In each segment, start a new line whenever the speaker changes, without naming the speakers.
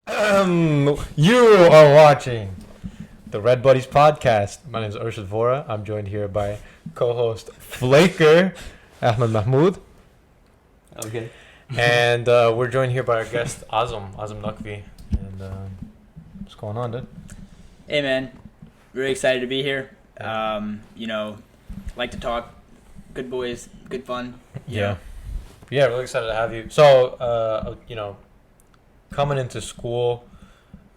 You are watching the Redbuddies podcast. My name is Arshad. I'm joined here by co-host Flaker Ahmed Mahmoud,
Okay.
and we're joined here by our guest Azam Naqvi. And what's going on, dude?
Hey, man. Really excited to be here. Like to talk. Good boys. Good fun.
Yeah, really excited to have you. So, coming into school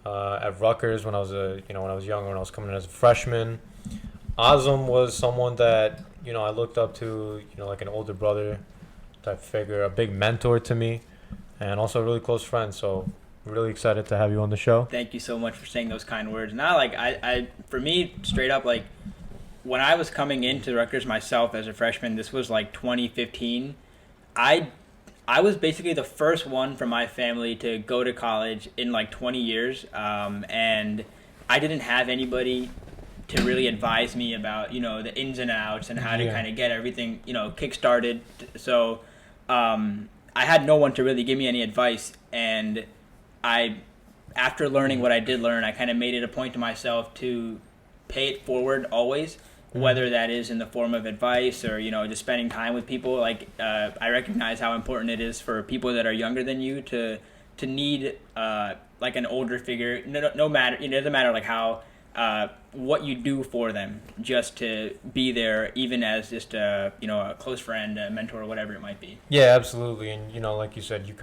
at Rutgers when I was younger, when I was coming in as a freshman, Azam was someone that I looked up to, like an older brother type figure, a big mentor to me, and also a really close friend. So really excited to have you on the show.
Thank you so much for saying those kind words. Now, for me, straight up, like, when I was coming into Rutgers myself as a freshman, this was like 2015. I was basically the first one from my family to go to college in like 20 years, and I didn't have anybody to really advise me about the ins and outs and how to kind of get everything kick-started. So I had no one to really give me any advice, and after learning what I did learn, I kind of made it a point to myself to pay it forward always. Whether that is in the form of advice or just spending time with people. Like I recognize how important it is for people that are younger than you to need like an older figure. No matter it doesn't matter like how what you do for them, just to be there, even as just a close friend, a mentor, whatever it might be.
Yeah, absolutely. And like you said, you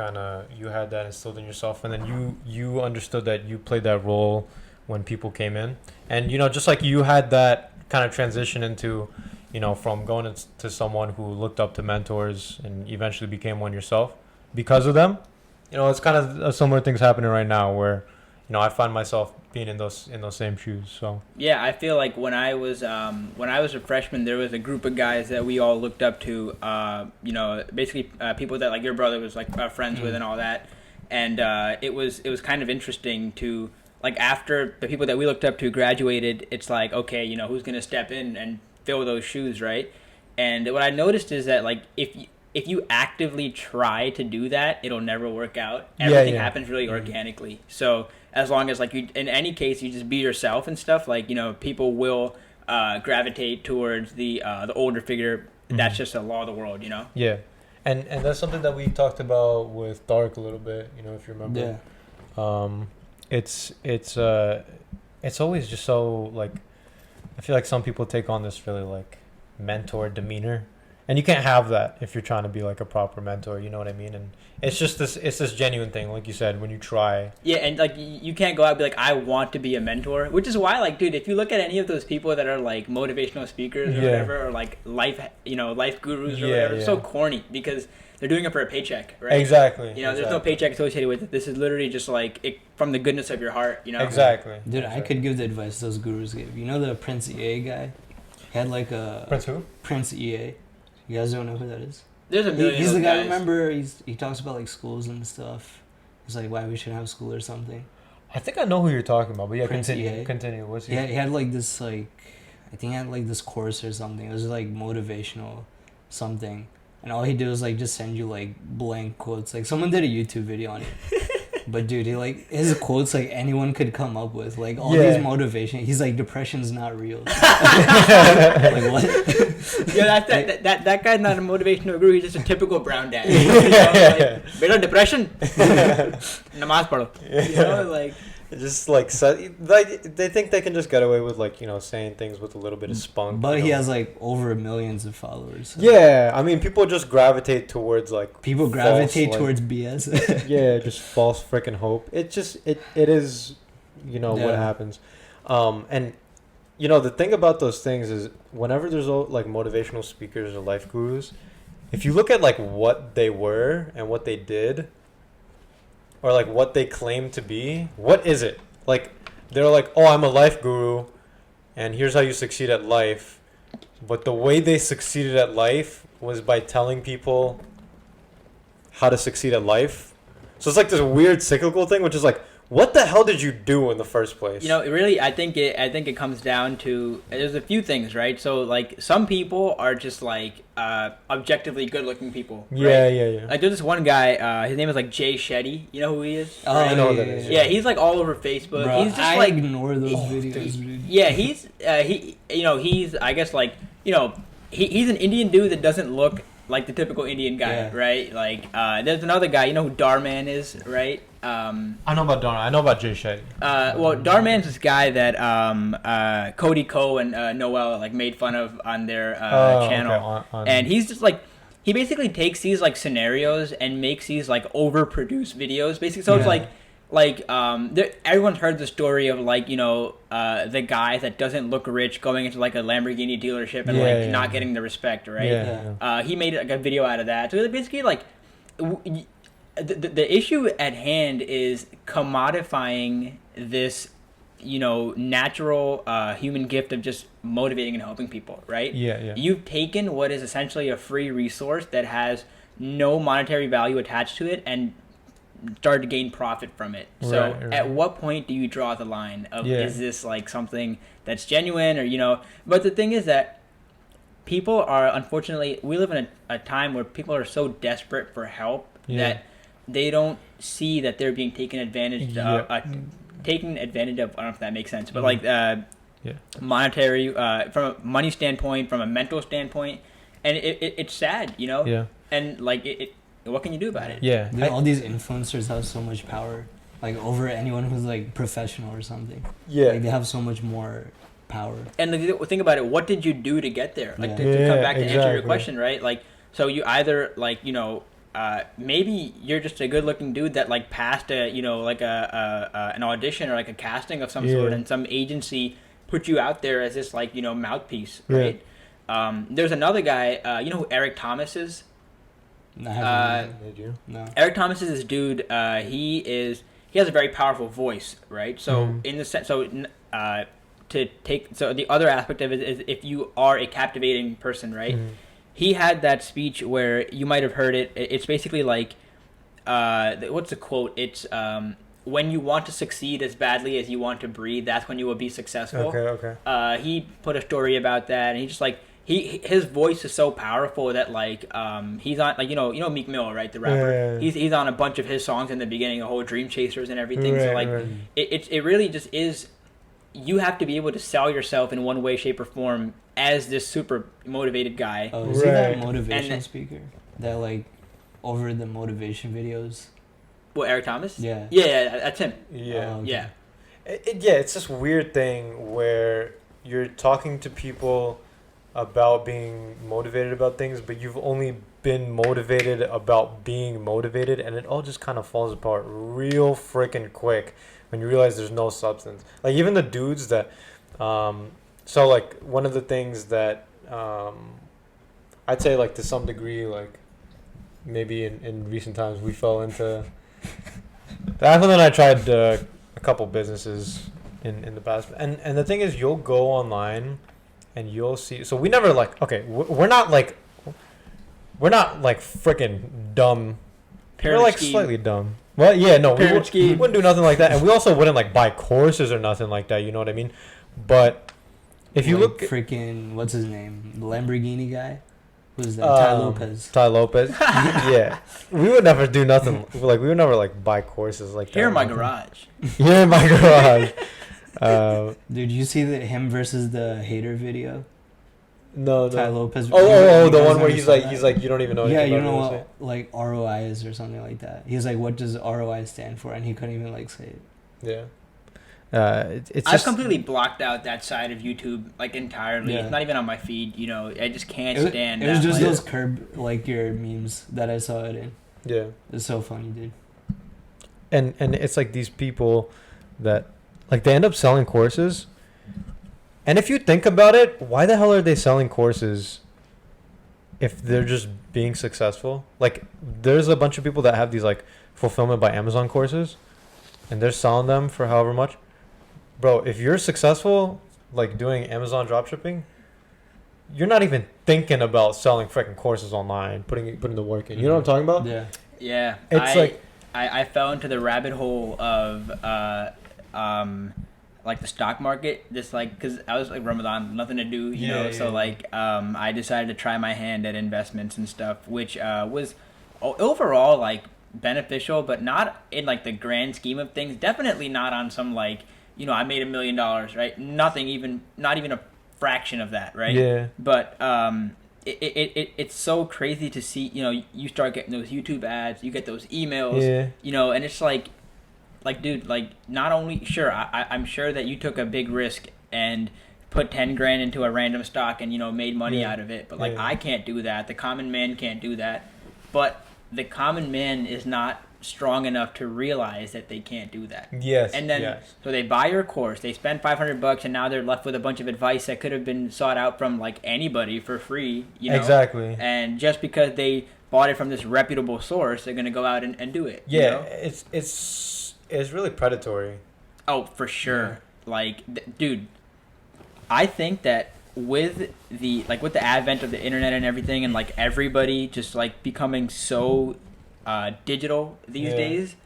had that instilled in yourself, and then you understood that you played that role when people came in, and just like you had that kind of transition into from going to someone who looked up to mentors and eventually became one yourself because of them. It's kind of similar things happening right now where I find myself being in those same shoes. So
yeah, I feel like when I was a freshman, there was a group of guys that we all looked up to. Basically people that like your brother was like friends with and all that, and it was kind of interesting to. Like, after the people that we looked up to graduated, it's like, okay, who's going to step in and fill those shoes, right? And what I noticed is that, like, if you actively try to do that, it'll never work out. Everything happens really organically. So as long as, like, you, in any case, you just be yourself and stuff, like, people will gravitate towards the older figure. That's just a law of the world,
Yeah. And that's something that we talked about with Dark a little bit, if you remember. Yeah. It's always just so, like, I feel like some people take on this really like mentor demeanor, and you can't have that if you're trying to be like a proper mentor, you know what I mean? And it's this genuine thing, like you said, when you try.
Yeah, and like you can't go out and be like, I want to be a mentor, which is why, like, dude, if you look at any of those people that are like motivational speakers or whatever, or like life gurus or whatever, it's so corny because they're doing it for a paycheck, right?
Exactly.
There's no paycheck associated with it. This is literally just like from the goodness of your heart,
Exactly.
Dude, I could give the advice those gurus give. The Prince EA guy? He had like a...
Prince who?
Prince EA. You guys don't know who that is?
There's a million
He's the guy,
guys.
remember, he talks about like schools and stuff. He's like, why we should have school or something.
I think I know who you're talking about, but yeah,
Prince EA.
Continue. What's he?
Yeah, he had like this I think he had like this course or something. It was like motivational something. And all he did was like just send you like blank quotes. Like someone did a YouTube video on it. But dude, he like his quotes like anyone could come up with. Like all these motivation. He's like, depression's not real. Like what?
Yeah, that guy's not a motivational guru. He's just a typical brown dad. Better depression. Namaz paro. Like.
Just like they think they can just get away with like saying things with a little bit of spunk.
But he has like over millions of followers. So.
Yeah, I mean people just gravitate towards like
people gravitate towards BS.
Yeah, just false freaking hope. It is what happens. And the thing about those things is whenever there's like motivational speakers or life gurus, if you look at like what they were and what they did, or like what they claim to be, what is it? Like they're like, oh, I'm a life guru and here's how you succeed at life. But the way they succeeded at life was by telling people how to succeed at life. So it's like this weird cyclical thing, which is like, what the hell did you do in the first place?
You know, really, I think it comes down to, there's a few things, right? So like some people are just like objectively good-looking people.
Yeah,
right?
yeah.
Like there's this one guy, his name is like Jay Shetty. You know who he is?
Oh,
I know who that is.
Yeah, he's like all over Facebook.
Bro,
He's just
I
like
ignore those videos, dude.
Yeah, he's he's I guess like he's an Indian dude that doesn't look like the typical Indian guy,
Yeah.
right? Like there's another guy, you know who Darman is, right?
I know about Donna. I know about Jay Shetty.
Well, Darman's this guy that Cody Ko and Noel like made fun of on their channel,
okay.
and he's just like, he basically takes these like scenarios and makes these like overproduced videos, basically. So it's like everyone's heard the story of like the guy that doesn't look rich going into like a Lamborghini dealership and not getting the respect, right?
Yeah.
He made like a video out of that. So basically like. The issue at hand is commodifying this, natural human gift of just motivating and helping people, right?
Yeah.
You've taken what is essentially a free resource that has no monetary value attached to it and started to gain profit from it. So
Right.
at what point do you draw the line of is this like something that's genuine or, but the thing is that people are, unfortunately, we live in a time where people are so desperate for help that they don't see that they're being taken advantage of. Taken advantage of. I don't know if that makes sense, but like monetary, from a money standpoint, from a mental standpoint, and it's sad,
Yeah.
And like what can you do about it?
Yeah.
Dude, all these influencers have so much power, like over anyone who's like professional or something.
Yeah.
Like they have so much more power.
And think about it. What did you do to get there? Like
Yeah.
to come back to answer your
Exactly.
question, right? Like, so you either like maybe you're just a good-looking dude that like passed an audition or like a casting of some sort, and some agency put you out there as this like mouthpiece, right? There's another guy. You know who Eric Thomas is?
No, I haven't
Did you?
no.
Eric Thomas is this dude. He has a very powerful voice, right? So in the sense, the other aspect of it is if you are a captivating person, right? He had that speech where you might have heard it. It's basically like, what's the quote? It's when you want to succeed as badly as you want to breathe, that's when you will be successful.
Okay.
He put a story about that, and he just like his voice is so powerful that like he's on like Meek Mill, right, the rapper.
Yeah.
He's on a bunch of his songs in the beginning, a whole Dream Chasers and everything. So like it really just is. You have to be able to sell yourself in one way, shape, or form as this super motivated guy.
Oh, is he that motivation speaker? That like over the motivation videos?
Well, Eric Thomas?
Yeah.
Yeah, that's him.
Yeah.
Oh, okay.
Yeah.
It's this weird thing where you're talking to people about being motivated about things, but you've only been motivated about being motivated, and it all just kind of falls apart real freaking quick when you realize there's no substance. Like even the dudes that so like one of the things that I'd say like to some degree, like maybe in recent times we fell into Aslan and I tried a couple businesses in the past, and the thing is you'll go online and you'll see. So we never like, okay, we're not like freaking dumb.
Pyramid
we're like
scheme.
slightly dumb. Well, yeah, no, we wouldn't do nothing like that, and we also wouldn't like buy courses or nothing like that. You know what I mean? But if you
like
look,
freaking what's his name, the Lamborghini guy, who's that? Ty Lopez.
Ty Lopez. Yeah, we would never do nothing. Like we would never like buy courses like that.
Here in my garage.
Here in my garage.
Dude, you see him versus the hater video?
No,
Ty Lopez.
Oh,
you
the
guys
one where
never
he's
saw
like,
that?
you don't even know.
Yeah,
anything
you
about
know
real
what like ROI is or something like that. He's like, what does ROI stand for? And he couldn't even like say it.
Yeah. It's
I've
just
completely blocked out that side of YouTube like entirely.
Yeah.
It's not even on my feed. I just can't stand.
It was just
like,
those curb like your memes that I saw it in.
yeah.
It's so funny, dude.
And it's like these people that like they end up selling courses. And if you think about it, why the hell are they selling courses if they're just being successful? Like there's a bunch of people that have these like fulfillment by Amazon courses and they're selling them for however much. Bro, if you're successful like doing Amazon dropshipping, you're not even thinking about selling freaking courses online, putting the work in. You know what I'm talking about?
Yeah.
Yeah.
It's like
I fell into the rabbit hole of like the stock market, just like because I was like Ramadan, nothing to do, you know. So like I decided to try my hand at investments and stuff, which was overall like beneficial, but not in like the grand scheme of things. Definitely not on some like, you know, I made $1 million, right? Nothing, even not even a fraction of that, right?
Yeah.
But it's so crazy to see, you know, you start getting those YouTube ads, you get those emails, you know, and it's like dude, like not only sure, I'm sure that you took a big risk and put 10 grand into a random stock and, you know, made money out of it, but like I can't do that. The common man can't do that. But the common man is not strong enough to realize that they can't do that.
Yes.
And then so they buy your course, they spend $500 and now they're left with a bunch of advice that could have been sought out from like anybody for free, you know.
Exactly.
And just because they bought it from this reputable source, they're going to go out and do it.
Yeah,
you know?
it's really predatory.
Oh, for sure. Like dude, I think that with the advent of the internet and everything, and like everybody just like becoming so digital these days,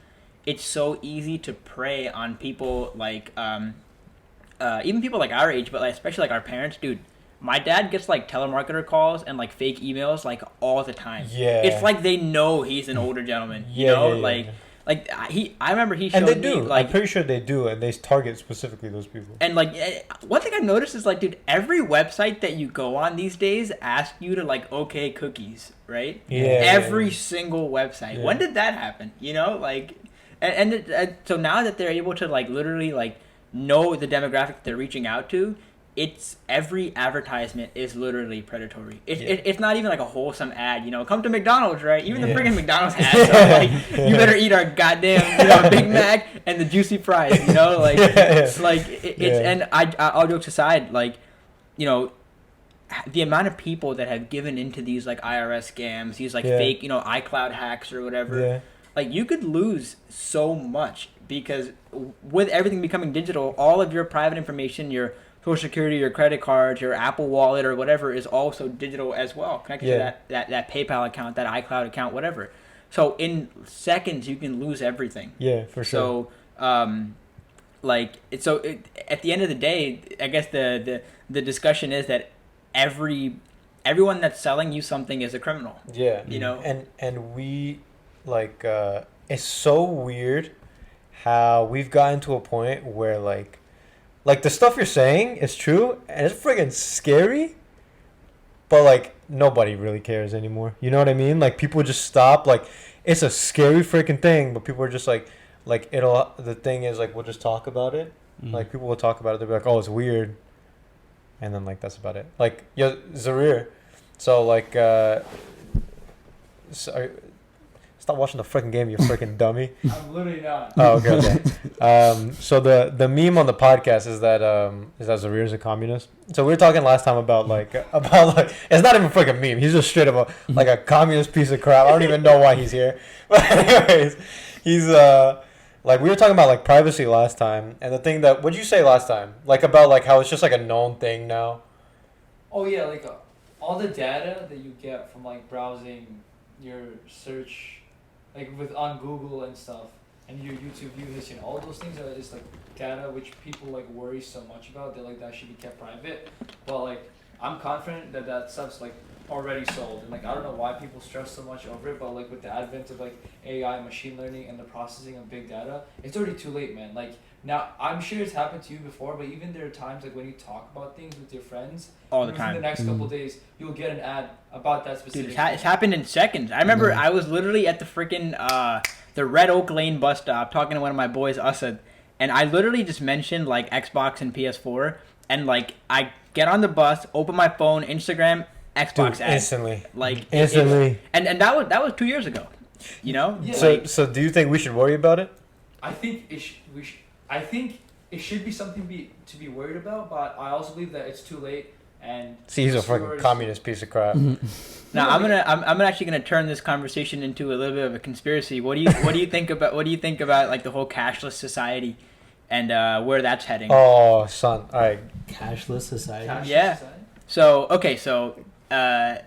it's so easy to prey on people like even people like our age, but like, especially like our parents. Dude, my dad gets like telemarketer calls and like fake emails like all the time. It's like they know he's an older gentleman, you know. I remember he showed
me. And they do.
Like,
I'm pretty sure they do, and they target specifically those people.
And like one thing I've noticed is like, dude, every website that you go on these days asks you to like okay cookies, right? Every single website. When did that happen? You know, like, and so now that they're able to like literally like know the demographic they're reaching out to, it's every advertisement is literally predatory. It's not even like a wholesome ad, you know. Come to McDonald's, right? Even the freaking McDonald's ads are like, you better eat our goddamn, you know, Big Mac and the juicy fries, you know. Like it's like it's and all jokes aside, like, you know, the amount of people that have given into these like IRS scams, these like fake, you know, iCloud hacks or whatever. Like you could lose so much because with everything becoming digital, all of your private information, your Social Security, your credit card, your Apple Wallet, or whatever is also digital as well, connected to that PayPal account, that iCloud account, whatever. So in seconds, you can lose everything.
Yeah, for sure.
So, at the end of the day, I guess the discussion is that everyone that's selling you something is a criminal.
Yeah,
you know,
and we like it's so weird how we've gotten to a point where like the stuff you're saying is true and it's friggin' scary, but like nobody really cares anymore. You know what I mean? Like people just stop. Like it's a scary freaking thing, but people are just like the thing is like we'll just talk about it. Like people will talk about it. They'll be like, oh, it's weird, and then like that's about it. Like Zarir, so like stop watching the freaking game, you freaking dummy.
I'm literally not.
Oh, okay. So the meme on the podcast is that Zarir is a communist. So we were talking last time about like it's not even freaking meme. He's just straight up like a communist piece of crap. I don't even know why he's here. But anyways, he's like we were talking about like privacy last time, and the thing that what'd you say last time? Like about like how it's just like a known thing now.
Oh yeah, like all the data that you get from like browsing your search. Like on Google and stuff, and your YouTube view history, and all those things are just like data which people like worry so much about. They're like that should be kept private. But like I'm confident that stuff's like already sold, and like I don't know why people stress so much over it. But like with the advent of like AI, machine learning, and the processing of big data, it's already too late, man. Like now I'm sure it's happened to you before, but even there are times like when you talk about things with your friends,
all the time.
Within the next couple of days, you'll get an ad about that specific.
Dude, it's happened in seconds. I remember I was literally at the freaking the Red Oak Lane bus stop talking to one of my boys, Asad, and I literally just mentioned like Xbox and PS4, and like I get on the bus, open my phone, Instagram, Xbox ads.
Instantly.
Like
instantly.
And that was 2 years ago. You know?
Yeah.
So do you think we should worry about it?
I think I think it should be something to be worried about, but I also believe that it's too late. And
see, he's a freaking communist piece of crap.
Now I'm actually gonna turn this conversation into a little bit of a conspiracy. What do you think about like the whole cashless society and where that's heading?
Oh, son, all right.
Cashless society.
So okay, so
I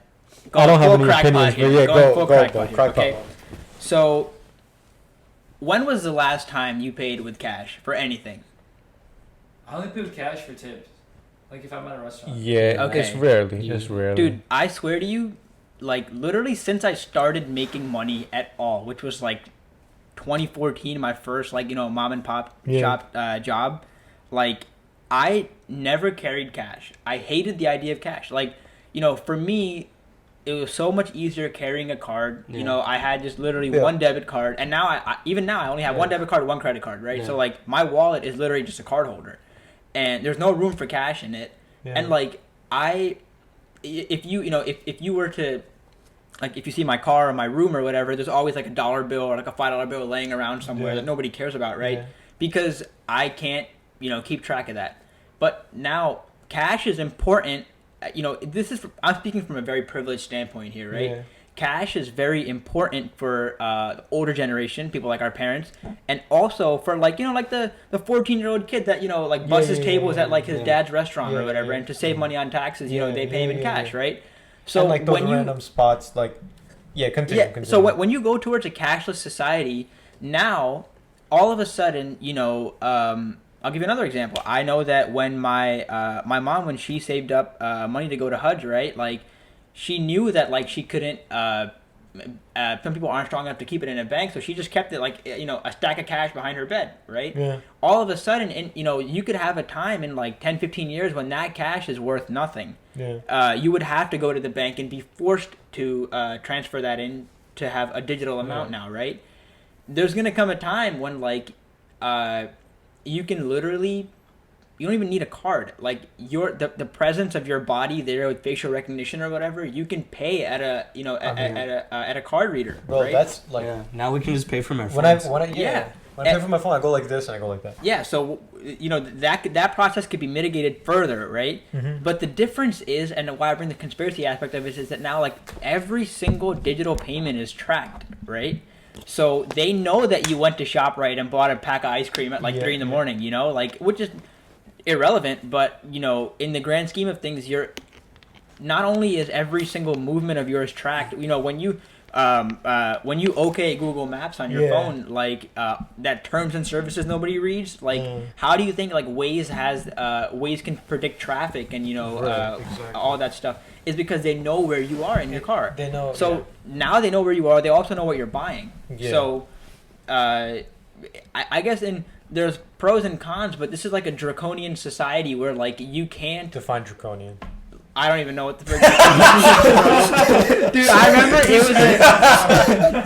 don't have any opinions, but yeah, go.
Okay, so when was the last time you paid with cash for anything?
I only pay with cash for tips. Like if I'm at a restaurant.
Yeah,
Okay.
it's rarely. It's rarely.
Dude, I swear to you, like literally since I started making money at all, which was like 2014, my first like mom and pop shop job, like I never carried cash. I hated the idea of cash. Like for me, it was so much easier carrying a card.
Yeah.
I had just literally one debit card, and now I only have one debit card, one credit card, right?
Yeah.
So like my wallet is literally just a card holder, and there's no room for cash in it.
Yeah.
And like if you were to, like if you see my car or my room or whatever, there's always like a $1 bill or like a $5 bill laying around somewhere that nobody cares about, right?
Yeah.
Because I can't keep track of that. But now cash is important. I'm speaking from a very privileged standpoint here, right?
Yeah.
Cash is very important for the older generation, people like our parents, and also for like the 14-year-old kid that like busts his tables at like his dad's restaurant or whatever, and to save money on taxes, they pay him in cash, right? So
and like those
when
random spots, like continue.
So when you go towards a cashless society, now all of a sudden, I'll give you another example. I know that when my mom, when she saved up money to go to Hajj, right, like she knew that like she couldn't. Some people aren't strong enough to keep it in a bank, so she just kept it like a stack of cash behind her bed, right? Yeah. All of a sudden, and you could have a time in like 10, 15 years when that cash is worth nothing. Yeah. You would have to go to the bank and be forced to transfer that in to have a digital amount now, right? There's gonna come a time when like you can literally. You don't even need a card. Like the presence of your body there with facial recognition or whatever, you can pay at a at a card reader.
Bro,
right?
that's like
now we can just pay from our
when I
phones.
when I pay for my phone, I go like this and I go like that.
Yeah, so that process could be mitigated further, right? Mm-hmm. But the difference is, and why I bring the conspiracy aspect of it is that now like every single digital payment is tracked, right? So they know that you went to ShopRite and bought a pack of ice cream at like 3 in the morning, like which is irrelevant, but in the grand scheme of things, you're not only is every single movement of yours tracked. When you okay Google Maps on your phone, like that terms and services nobody reads. Like, how do you think like Waze can predict traffic and exactly. all that stuff? Is because they know where you are in your car.
They know.
So now they know where you are. They also know what you're buying. Yeah. So, I guess there's pros and cons, but this is like a draconian society where like you can't
define draconian.
I don't even know what the frick. Dude, I remember it was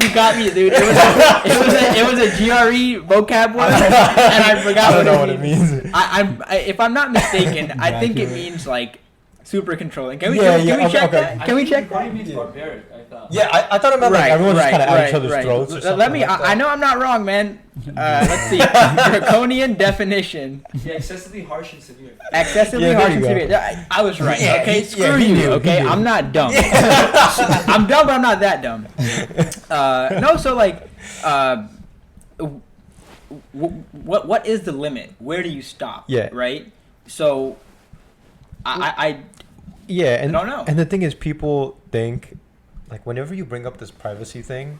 you got me, dude. It was a GRE vocab word, and I forgot what it means. If I'm not mistaken, I think it means like super controlling. Can we check that? Can we check that?
It means barbaric, I thought.
Yeah, I thought it meant like everyone just kind of at each other's throats or something.
Let me. I know I'm not wrong, man. Let's see. Draconian definition.
Yeah, excessively harsh and severe.
Excessively harsh and severe. I was right. Okay, screw you. Okay, I'm not dumb. I'm dumb, but I'm not that dumb. No, so like, what is the limit? Where do you stop?
Yeah.
Right. So, I
don't
know.
And the thing is, people think, like, whenever you bring up this privacy thing,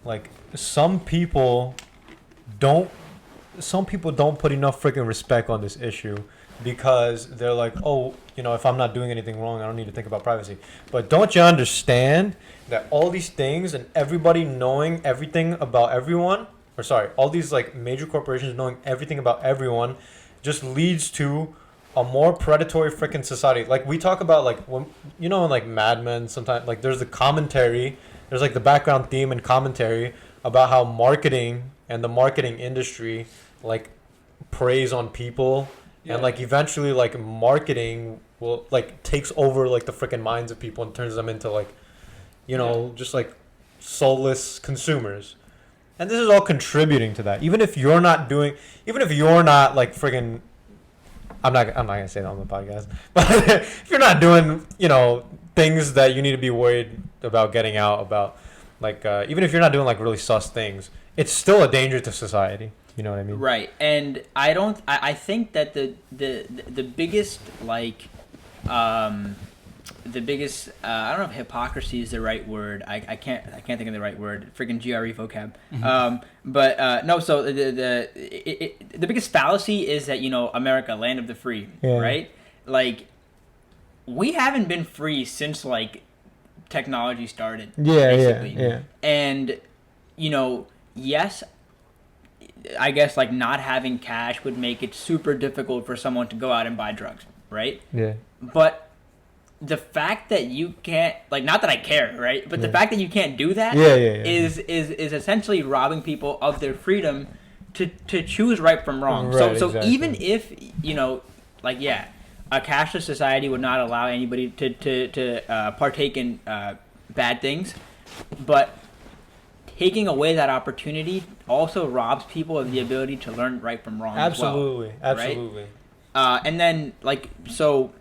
like, some people don't put enough freaking respect on this issue because they're like, oh, if I'm not doing anything wrong, I don't need to think about privacy. But don't you understand that all these things and everybody knowing everything about everyone, all these, like, major corporations knowing everything about everyone just leads to a more predatory freaking society. Like we talk about, like, when in like Mad Men, sometimes like there's the commentary, there's like the background theme and commentary about how marketing and the marketing industry like preys on people, and like eventually like marketing will like takes over like the freaking minds of people and turns them into like just like soulless consumers. And this is all contributing to that. Even if you're not like freaking, I'm not gonna say that on the podcast. But if you're not doing, things that you need to be worried about getting out about, like even if you're not doing like really sus things, it's still a danger to society. You know what I mean?
Right. And I think that the biggest like the biggest I don't know if hypocrisy is the right word. I can't think of the right word. Freaking GRE vocab. But no. So the biggest fallacy is that America, land of the free, right? Like we haven't been free since like technology started.
Yeah.
And yes, I guess like not having cash would make it super difficult for someone to go out and buy drugs, right?
Yeah.
But the fact that you can't, like, not that I care, right? But the fact that you can't do that is essentially robbing people of their freedom to choose right from wrong.
Right,
so
exactly.
even if, a cashless society would not allow anybody to partake in bad things, but taking away that opportunity also robs people of the ability to learn right from wrong.
Absolutely.
As well,
Absolutely.
right? And then, so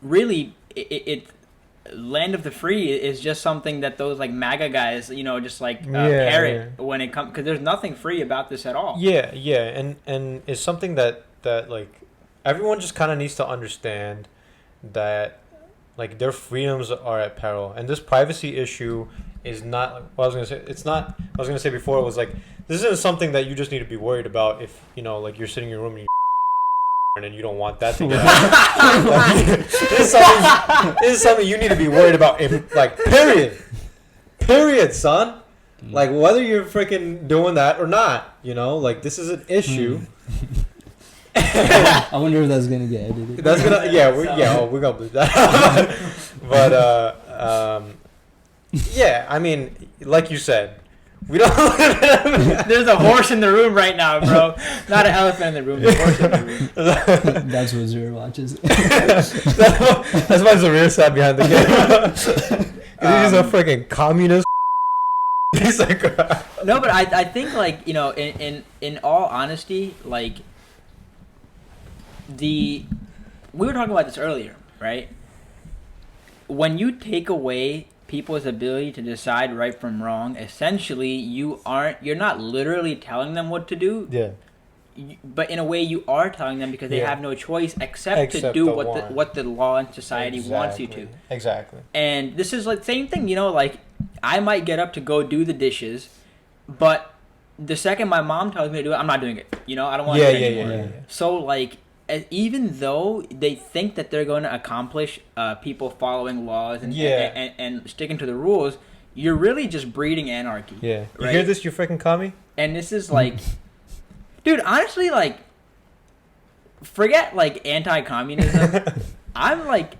really, it land of the free is just something that those like MAGA guys, parrot when it comes, because there's nothing free about this at all.
Yeah, and it's something that like everyone just kind of needs to understand that like their freedoms are at peril, and this privacy issue is not. Well, I was gonna say it's not. I was gonna say before it was like this isn't something that you just need to be worried about if like you're sitting in your room and you and you don't want that to get out. Like, this is something you need to be worried about. Like period, son. Like whether you're freaking doing that or not, like this is an issue.
I wonder if that's gonna get edited.
That's gonna we're gonna believe that. But yeah, I mean, like you said, we don't.
There's a horse in the room right now, bro. Not an elephant in the room. There's a horse in the room.
That's what Zero watches.
That's why Zarir sat behind the camera. He's a freaking communist. He's like.
No, but I think like in all honesty, like we were talking about this earlier, right? When you take away people's ability to decide right from wrong, essentially you're not literally telling them what to do.
Yeah.
But in a way you are telling them because they have no choice except to do what the law and society wants you to.
Exactly.
And this is like the same thing, like I might get up to go do the dishes, but the second my mom tells me to do it, I'm not doing it. I don't want to do it anymore.
Yeah.
So like even though they think that they're going to accomplish people following laws and sticking to the rules, you're really just breeding anarchy.
Yeah. You
right?
hear this, you freaking commie?
And this is like, dude, honestly, like, forget like anti-communism. I'm like,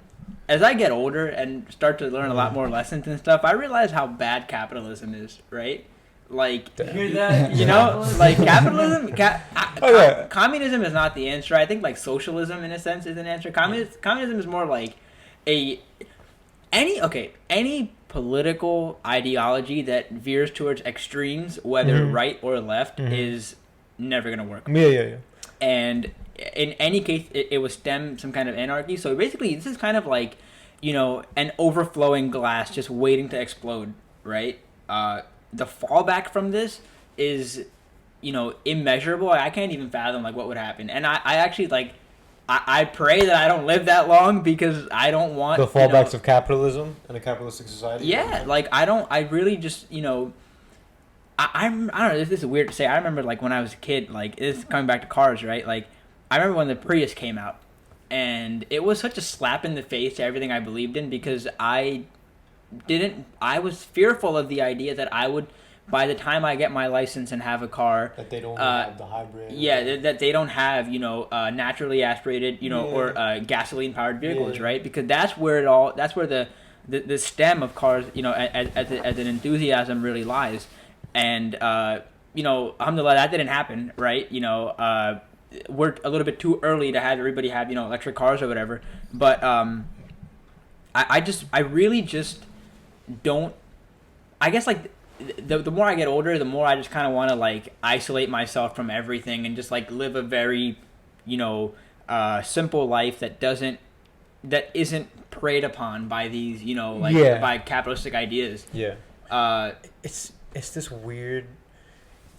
as I get older and start to learn a lot more lessons and stuff, I realize how bad capitalism is, right? Like,
hear that?
like capitalism, communism is not the answer. I think like socialism in a sense is an answer. Communism is more like any political ideology that veers towards extremes, whether right or left, is never gonna work.
Yeah.
And in any case, it will stem some kind of anarchy. So basically, this is kind of like an overflowing glass just waiting to explode, right? The fallback from this is, immeasurable. I can't even fathom like what would happen. And I actually like, I pray that I don't live that long because I don't want
the fallbacks of capitalism and a capitalistic society.
Yeah, like I really just I don't know. This is weird to say. I remember like when I was a kid, like it's coming back to cars, right? Like I remember when the Prius came out, and it was such a slap in the face to everything I believed in because I was fearful of the idea that I would, by the time I get my license and have a car,
that they don't have the hybrid.
Yeah, that they don't have naturally aspirated or gasoline powered vehicles, right? Because that's where the stem of cars as an enthusiasm really lies, and alhamdulillah that didn't happen, right? We're a little bit too early to have everybody have electric cars or whatever, but I really just don't. I guess like the more I get older, the more I just kind of want to like isolate myself from everything and just like live a very simple life that isn't preyed upon by these by capitalistic ideas. It's
this weird.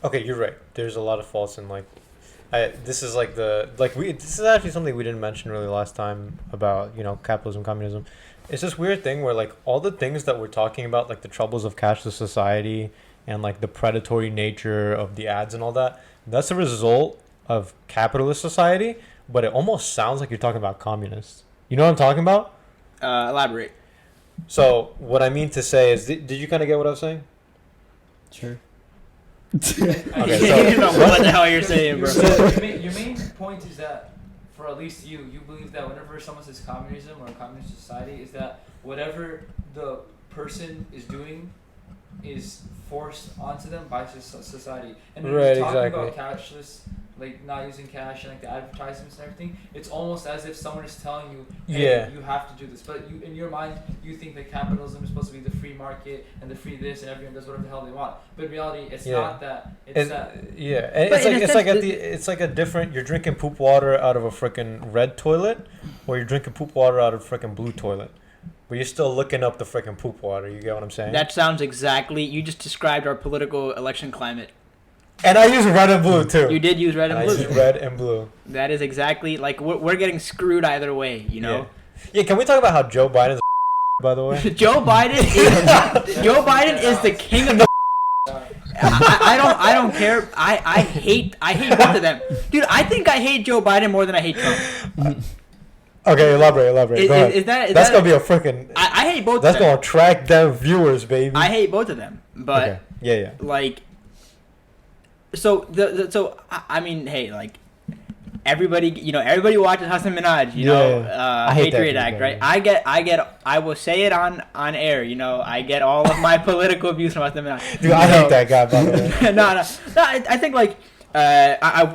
Okay, you're right. There's a lot of faults in like this is like this is actually something we didn't mention really last time about, you know, capitalism, communism. It's this weird thing where like all the things that we're talking about, like the troubles of cashless society and like the predatory nature of the ads and all that, that's a result of capitalist society, but it almost sounds like you're talking about communists. You know what I'm talking about?
Elaborate.
So what I mean to say is, did you kind of get what I was saying?
Sure.
Okay,
You know what the hell you're saying, bro.
Your main point is that, for at least you believe that whenever someone says communism or a communist society, is that whatever the person is doing is forced onto them by society. And when
Right,
you're talking
exactly.
about cashless, like not using cash and like the advertisements and everything, it's almost as if someone is telling you, hey,
Yeah.
you have to do this. But you, in your mind, you think that capitalism is supposed to be the free market and the free this and everyone does whatever the hell they want. But in reality, it's
Yeah.
not that. It's that.
Yeah, and
But
it's
in
like
a
it's like
sense,
at it's like a different. You're drinking poop water out of a freaking red toilet, or you're drinking poop water out of a freaking blue toilet. But you're still looking up the freaking poop water. You get what I'm saying?
That sounds exactly. You just described our political election climate.
And I use red and blue too.
You did use red and
I
blue.
use red and blue.
That is exactly like we're getting screwed either way. You know.
Yeah. Can we talk about how Joe Biden's by the way?
Joe Biden is the king of the. I don't care. I hate both of them, dude. I think I hate Joe Biden more than I hate Trump.
Okay, elaborate. Go ahead. That's gonna be a freaking.
I hate both.
That's
of them.
gonna attract them viewers, baby.
I hate both of them, but
okay. Yeah.
like, so I mean, hey, like. Everybody watches Hassan Minaj, you know,
I hate
Patriot
that
Act,
people,
right? I will say it on air, you know, I get all of my political views from Hassan Minaj.
Dude, I hate that guy, by the way.
no, I think like,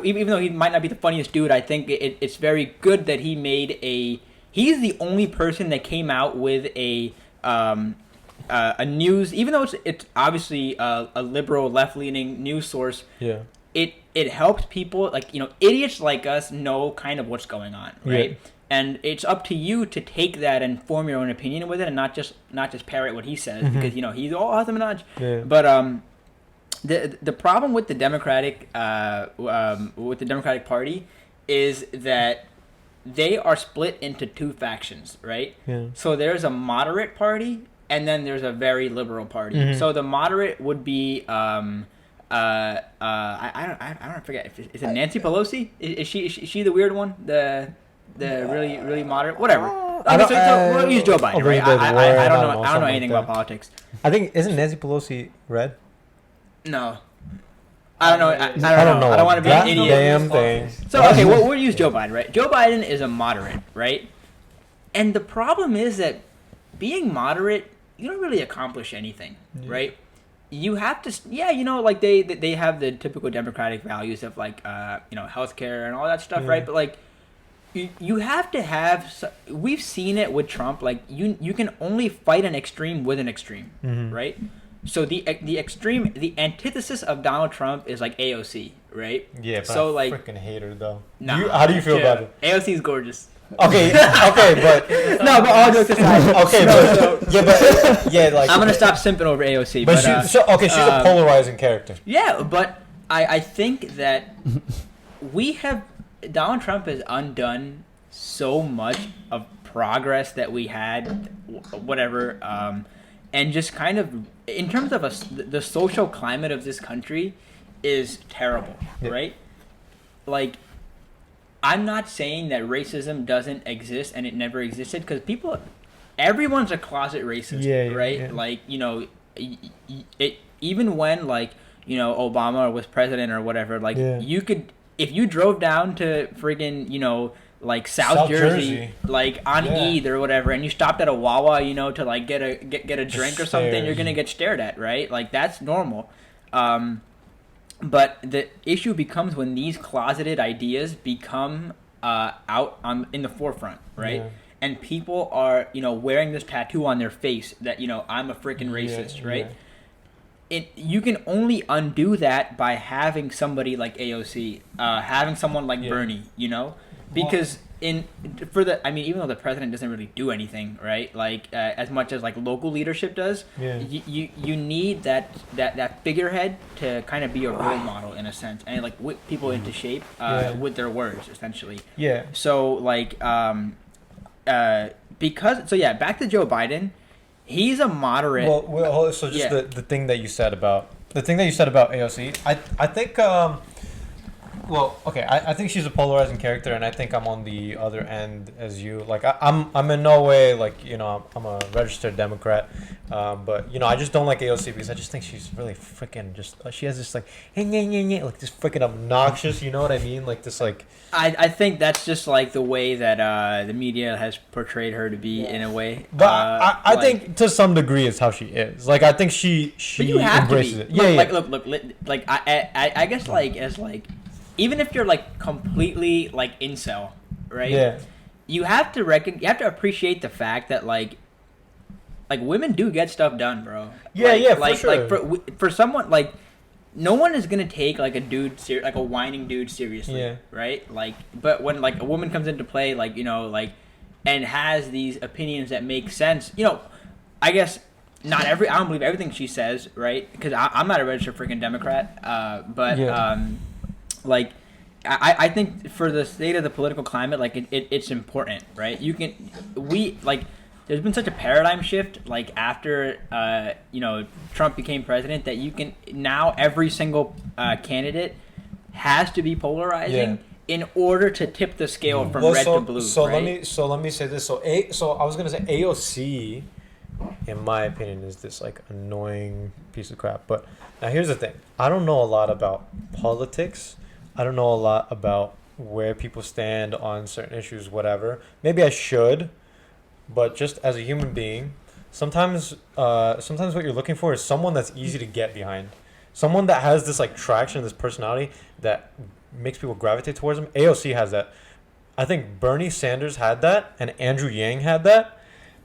even though he might not be the funniest dude, I think it's very good that he's the only person that came out with a news, even though it's obviously a liberal left-leaning news source.
Yeah.
It helps people, like, you know, idiots like us know kind of what's going on, right? Yeah. And it's up to you to take that and form your own opinion with it, and not just parrot what he says, because, you know, he's all Hassan Minaj. Yeah. But the problem with the Democratic Party is that they are split into two factions, right? Yeah. So there's a moderate party, and then there's a very liberal party. Mm-hmm. So the moderate would be I don't forget. Is it Nancy Pelosi? Is she the weird one? The really moderate, whatever. Okay, so we'll use Joe Biden, right? I don't know anything about politics.
I think isn't Nancy Pelosi red?
No. I don't know. I don't know. I don't want to be an idiot.
Damn thing.
So okay, we'll use Joe Biden, right? Joe Biden is a moderate, right? And the problem is that being moderate, you don't really accomplish anything, right? You have to, you know, like they have the typical Democratic values of like, you know, healthcare and all that stuff, right? But like, you have to have. We've seen it with Trump. Like you can only fight an extreme with an extreme, right? So the extreme, the antithesis of Donald Trump is like AOC, right?
Yeah, but
so
I
like,
freaking hate her though.
Nah,
how do you feel about it?
AOC is gorgeous.
Okay, but
no, but all jokes aside.
Okay, like
I'm gonna stop simping over AOC.
But she's a polarizing character.
Yeah, but I think that Donald Trump has undone so much of progress that we had, whatever, and just kind of in terms of the social climate of this country is terrible, right? Like. I'm not saying that racism doesn't exist and it never existed, because everyone's a closet racist, right? Yeah. Like, you know, even when, like, you know, Obama was president or whatever, like, you could, if you drove down to friggin', you know, like South Jersey, like on Eid or whatever, and you stopped at a Wawa, you know, to like get a drink or something, you're gonna get stared at, right? Like, that's normal. But the issue becomes when these closeted ideas become out in the forefront, right? Yeah. And people are, you know, wearing this tattoo on their face that, you know, I'm a freaking racist, right? Yeah. You can only undo that by having somebody like AOC, having someone like Bernie, you know? Because even though the president doesn't really do anything, right? Like as much as like local leadership does, you need that that figurehead to kind of be a role model in a sense, and like whip people into shape with their words, essentially.
Yeah.
So like, back to Joe Biden. He's a moderate.
Well, so just the thing that you said about AOC, I think I think she's a polarizing character, and I think I'm on the other end as you. Like I'm in no way like, you know, I'm a registered Democrat, but you know, I just don't like AOC because I just think she's really freaking just. She has this like like this freaking obnoxious. You know what I mean? Like this like.
I think that's just like the way that the media has portrayed her to be in a way.
But I think to some degree it's how she is. Like I think she embraces it.
Yeah, look. Like I guess like as like, even if you're like completely like incel, right?
Yeah.
You have to appreciate the fact that like women do get stuff done, bro.
Yeah,
like,
for sure.
Like for someone like. No one is gonna take like a dude like a whining dude seriously, right? Like, but when like a woman comes into play, like, you know, like, and has these opinions that make sense, you know, I guess I don't believe everything she says, right? Because I'm not a registered freaking Democrat, like, I think for the state of the political climate, like it's important, right? There's been such a paradigm shift, like after you know, Trump became president, that you can now every single candidate has to be polarizing in order to tip the scale from red to blue.
Let me say this. So I was gonna say AOC, in my opinion, is this like annoying piece of crap. But now here's the thing: I don't know a lot about politics. I don't know a lot about where people stand on certain issues, whatever. Maybe I should. But just as a human being, sometimes what you're looking for is someone that's easy to get behind, someone that has this like traction, this personality that makes people gravitate towards them. AOC has that. I think Bernie Sanders had that, and Andrew Yang had that.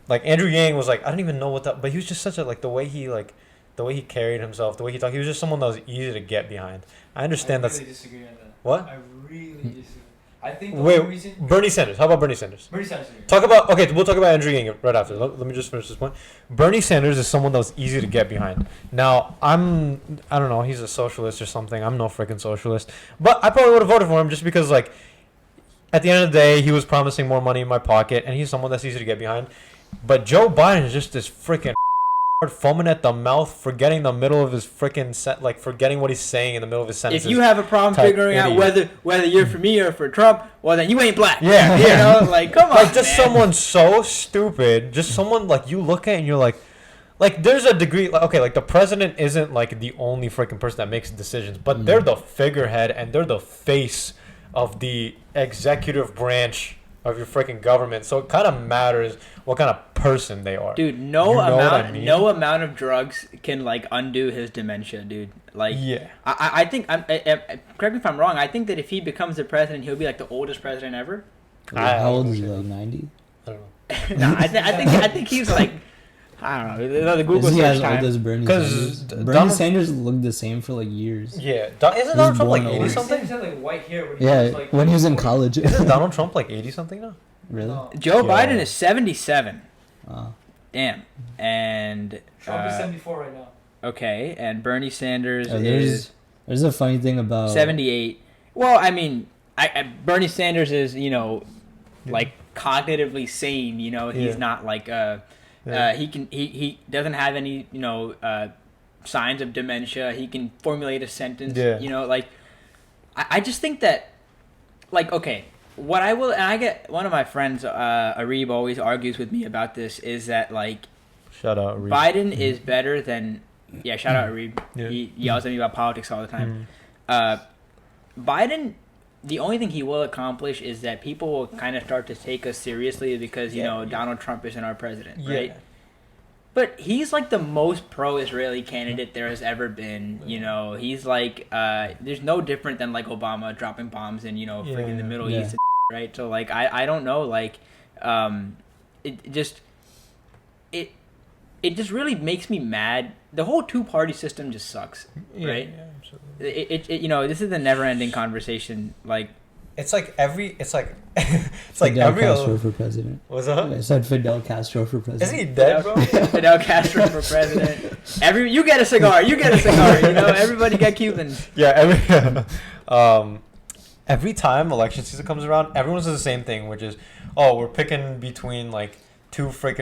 Like Andrew Yang was like, I don't even know what that, but he was just such a the way he carried himself, the way he talked. He was just someone that was easy to get behind. I understand
I really disagree on that.
What?
I really disagree. I think the only reason...
Bernie Sanders. How about Bernie Sanders?
Bernie Sanders.
We'll talk about Andrew Yang right after. Let me just finish this point. Bernie Sanders is someone that was easy to get behind. Now, I don't know, he's a socialist or something. I'm no freaking socialist. But I probably would have voted for him just because, like, at the end of the day, he was promising more money in my pocket, and he's someone that's easy to get behind. But Joe Biden is just this freaking foaming at the mouth, forgetting the middle of his freaking set, like forgetting what he's saying in the middle of his sentences.
If you have a problem figuring out whether you're for me or for Trump, well then you ain't black.
Yeah,
you know, like come on,
like just man. Someone so stupid, just someone like you look at and you're like there's a degree, like, okay, like the president isn't like the only freaking person that makes decisions, but they're the figurehead and they're the face of the executive branch of your freaking government, so it kind of matters what kind of person they are.
Dude, no amount of drugs can like undo his dementia, dude. Like, yeah, I think correct me if I'm wrong. I think that if he becomes the president, he'll be like the oldest president ever.
How old is he? Like 90?
I don't know.
No, I think he's like, I don't know. The Google
is he
search
as
time.
old as Bernie Sanders? Bernie Sanders looked the same for like years.
Yeah, isn't Donald Trump like 80 something?
He had like white hair
when he was in college.
Isn't Donald Trump like 80 something now?
Really?
No.
Joe Biden is 77.
Oh.
Damn. And
Trump is 74 right now.
Okay, and Bernie Sanders is.
There's a funny thing about
78. Well, I mean, Bernie Sanders is, you know, like cognitively sane. You know, he's not like he doesn't have any, you know, signs of dementia. He can formulate a sentence.
Yeah.
You know, like I just think that, like, okay, what I will, and I get one of my friends, Arib, always argues with me about this, is that like,
shout out Arib.
Biden is better than, shout out Arib. Yeah. He yells at me about politics all the time. Biden, the only thing he will accomplish is that people will kind of start to take us seriously because, you know, Donald Trump isn't our president, right? But he's like the most pro-Israeli candidate there has ever been. You know, he's like, there's no different than like Obama dropping bombs in, you know, freaking the Middle East, and right? So like, I don't know, like, it just really makes me mad. The whole two-party system just sucks, right?
Yeah, absolutely.
You know, this is a never-ending conversation. Like,
it's like every
Castro for president.
What's up?
I said Fidel Castro for president.
Isn't he dead, bro?
Fidel Castro for president. You get a cigar. You get a cigar. You know, everybody get Cubans.
Yeah, every time election season comes around, everyone says the same thing, which is, oh, we're picking between like two freaking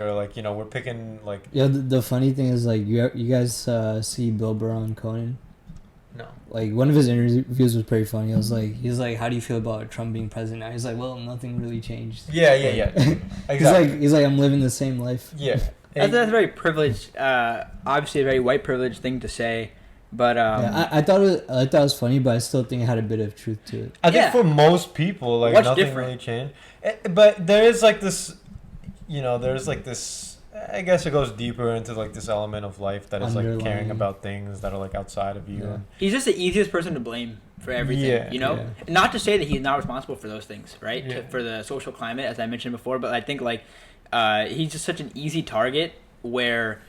or like, you know, we're picking like.
Yeah, the funny thing is like you guys see Bill Burr on Conan.
No.
Like one of his interviews was pretty funny. He's like, how do you feel about Trump being president now? He's like, well, nothing really changed.
Yeah. Exactly.
he's like, I'm living the same life.
Yeah.
That's very privileged. Obviously, a very white privileged thing to say, but
yeah, I thought it was funny, but I still think it had a bit of truth to it.
I think for most people, like nothing really changed. But there is like this, you know, there's like this. I guess it goes deeper into like this element of life that is like caring about things that are like outside of you.
Yeah.
He's just the easiest person to blame for everything, you know? Yeah. Not to say that he's not responsible for those things, right?
Yeah.
For the social climate, as I mentioned before, but I think like he's just such an easy target where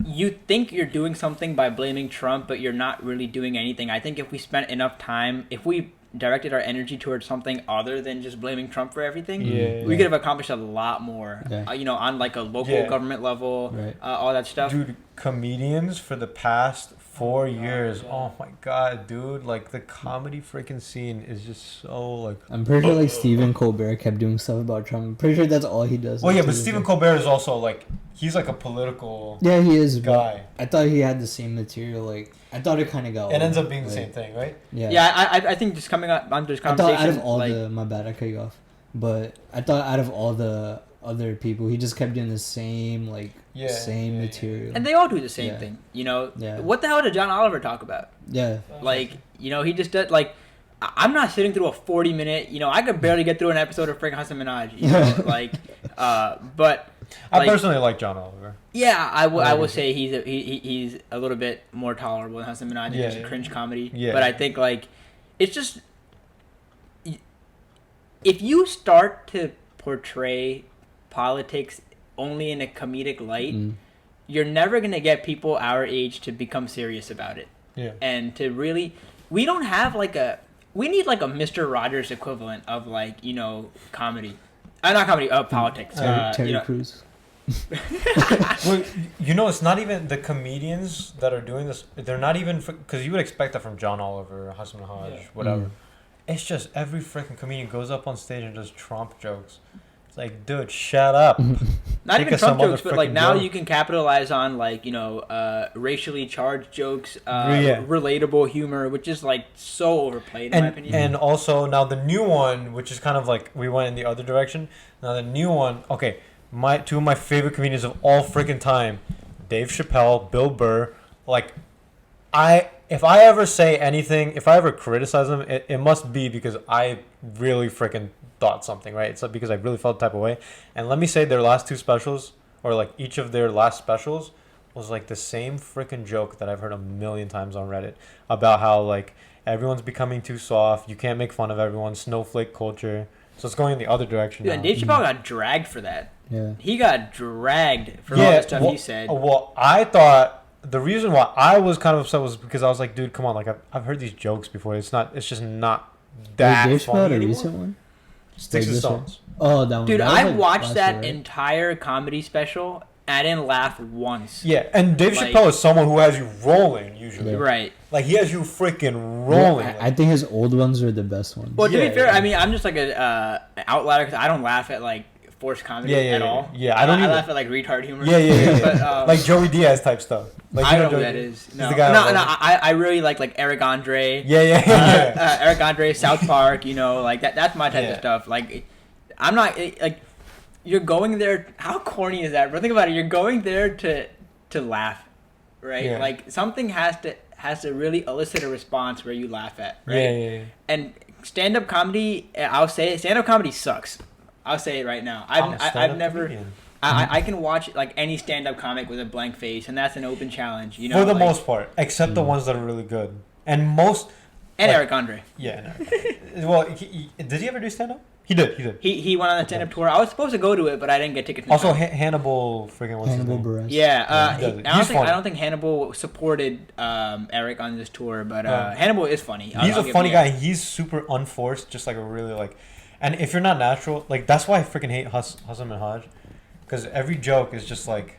you think you're doing something by blaming Trump, but you're not really doing anything. I think if we spent enough time, if we directed our energy towards something other than just blaming Trump for everything, we could have accomplished a lot more, you know, on like a local government level, all that stuff.
Dude, comedians for the past 4 years, oh my god, dude, like the comedy freaking scene is just so like.
I'm pretty sure like Stephen Colbert kept doing stuff about Trump. I'm pretty sure that's all he does.
Well, yeah, but Stephen Colbert is also like, he's like a political
he is
guy.
I thought he had the same material. Like I thought it kind of got.
It ends up being the same thing, right?
Yeah. I think just coming up on this conversation.
I thought out of all my bad, I cut you off. But I thought out of all the other people, he just kept doing the same material.
And they all do the same thing, you know. What the hell did John Oliver talk about? Like, you know, he just did like. I'm not sitting through a 40-minute. You know, I could barely get through an episode of freaking Hassan Minaj. You know, like, but.
I personally like John Oliver.
Yeah, I will say he's a little bit more tolerable than Hassan Minaj. It's a cringe comedy. Yeah. But I think like, it's just if you start to portray politics only in a comedic light, you're never gonna get people our age to become serious about it. Yeah. And to really, we don't have like we need like a Mr. Rogers equivalent of like, you know, comedy. Not comedy, politics.
Terry
you know.
Crews.
Well, you know, it's not even the comedians that are doing this. They're not even because you would expect that from John Oliver, Hassan Minaj, whatever. It's just every freaking comedian goes up on stage and does Trump jokes. It's like, dude, shut up.
Not even Trump jokes, but like now you can capitalize on like, you know, racially charged jokes, relatable humor, which is like so overplayed in my opinion.
And also now the new one, which is kind of like we went in the other direction. Now the new one, okay. Two of my favorite comedians of all freaking time, Dave Chappelle, Bill Burr. Like, if I ever say anything, if I ever criticize them, it must be because I really freaking thought something, right? It's because I really felt the type of way. And let me say their last two specials, or like each of their last specials, was like the same freaking joke that I've heard a million times on Reddit about how like everyone's becoming too soft, you can't make fun of everyone, snowflake culture. So it's going in the other direction now.
And Dave Chappelle got dragged for that.
Yeah.
He got dragged for all the stuff he said.
Well, I thought the reason why I was kind of upset was because I was like, dude, come on, like I've heard these jokes before. It's just not that
Dave
funny
Chappelle, a recent one?
Sticks and Stones.
Oh, that one.
Dude,
I
watched that entire comedy special. I didn't laugh once.
Yeah, and Dave Chappelle is someone who has you rolling usually.
Yeah. Right.
Like he has you freaking rolling.
I think his old ones are the best ones.
Well, to be fair, I mean, I'm just like an outlier because I don't laugh at like forced comedy at all.
Yeah, I don't either.
I laugh at like retard humor.
Yeah.
But,
like Joey Diaz type stuff. Like,
I don't know who that is. No, I really like Eric Andre.
Yeah.
Eric Andre, South Park. You know, like that's my type of stuff. Like, I'm not like. You're going there. How corny is that, bro? Think about it. You're going there to laugh, right? Yeah. Like something has to really elicit a response where you laugh at, right?
Yeah.
And stand-up comedy, I'll say it. Stand-up comedy sucks. I'll say it right now. I've never. I can watch like any stand-up comic with a blank face, and that's an open challenge. You know,
for the most part, except the ones that are really good, and
Eric Andre.
Yeah. No. Well, did he ever do stand-up? He did.
He went on the stand-up tour. I was supposed to go to it, but I didn't get tickets.
Also, Hannibal, freaking what's
Hannibal
his name?
Buress.
Yeah,
He's
I don't think Hannibal supported Eric on this tour, but Hannibal is funny.
He's a funny guy. He's super unforced, just like a really like. And if you're not natural, like that's why I freaking hate Azam and Haj, because every joke is just like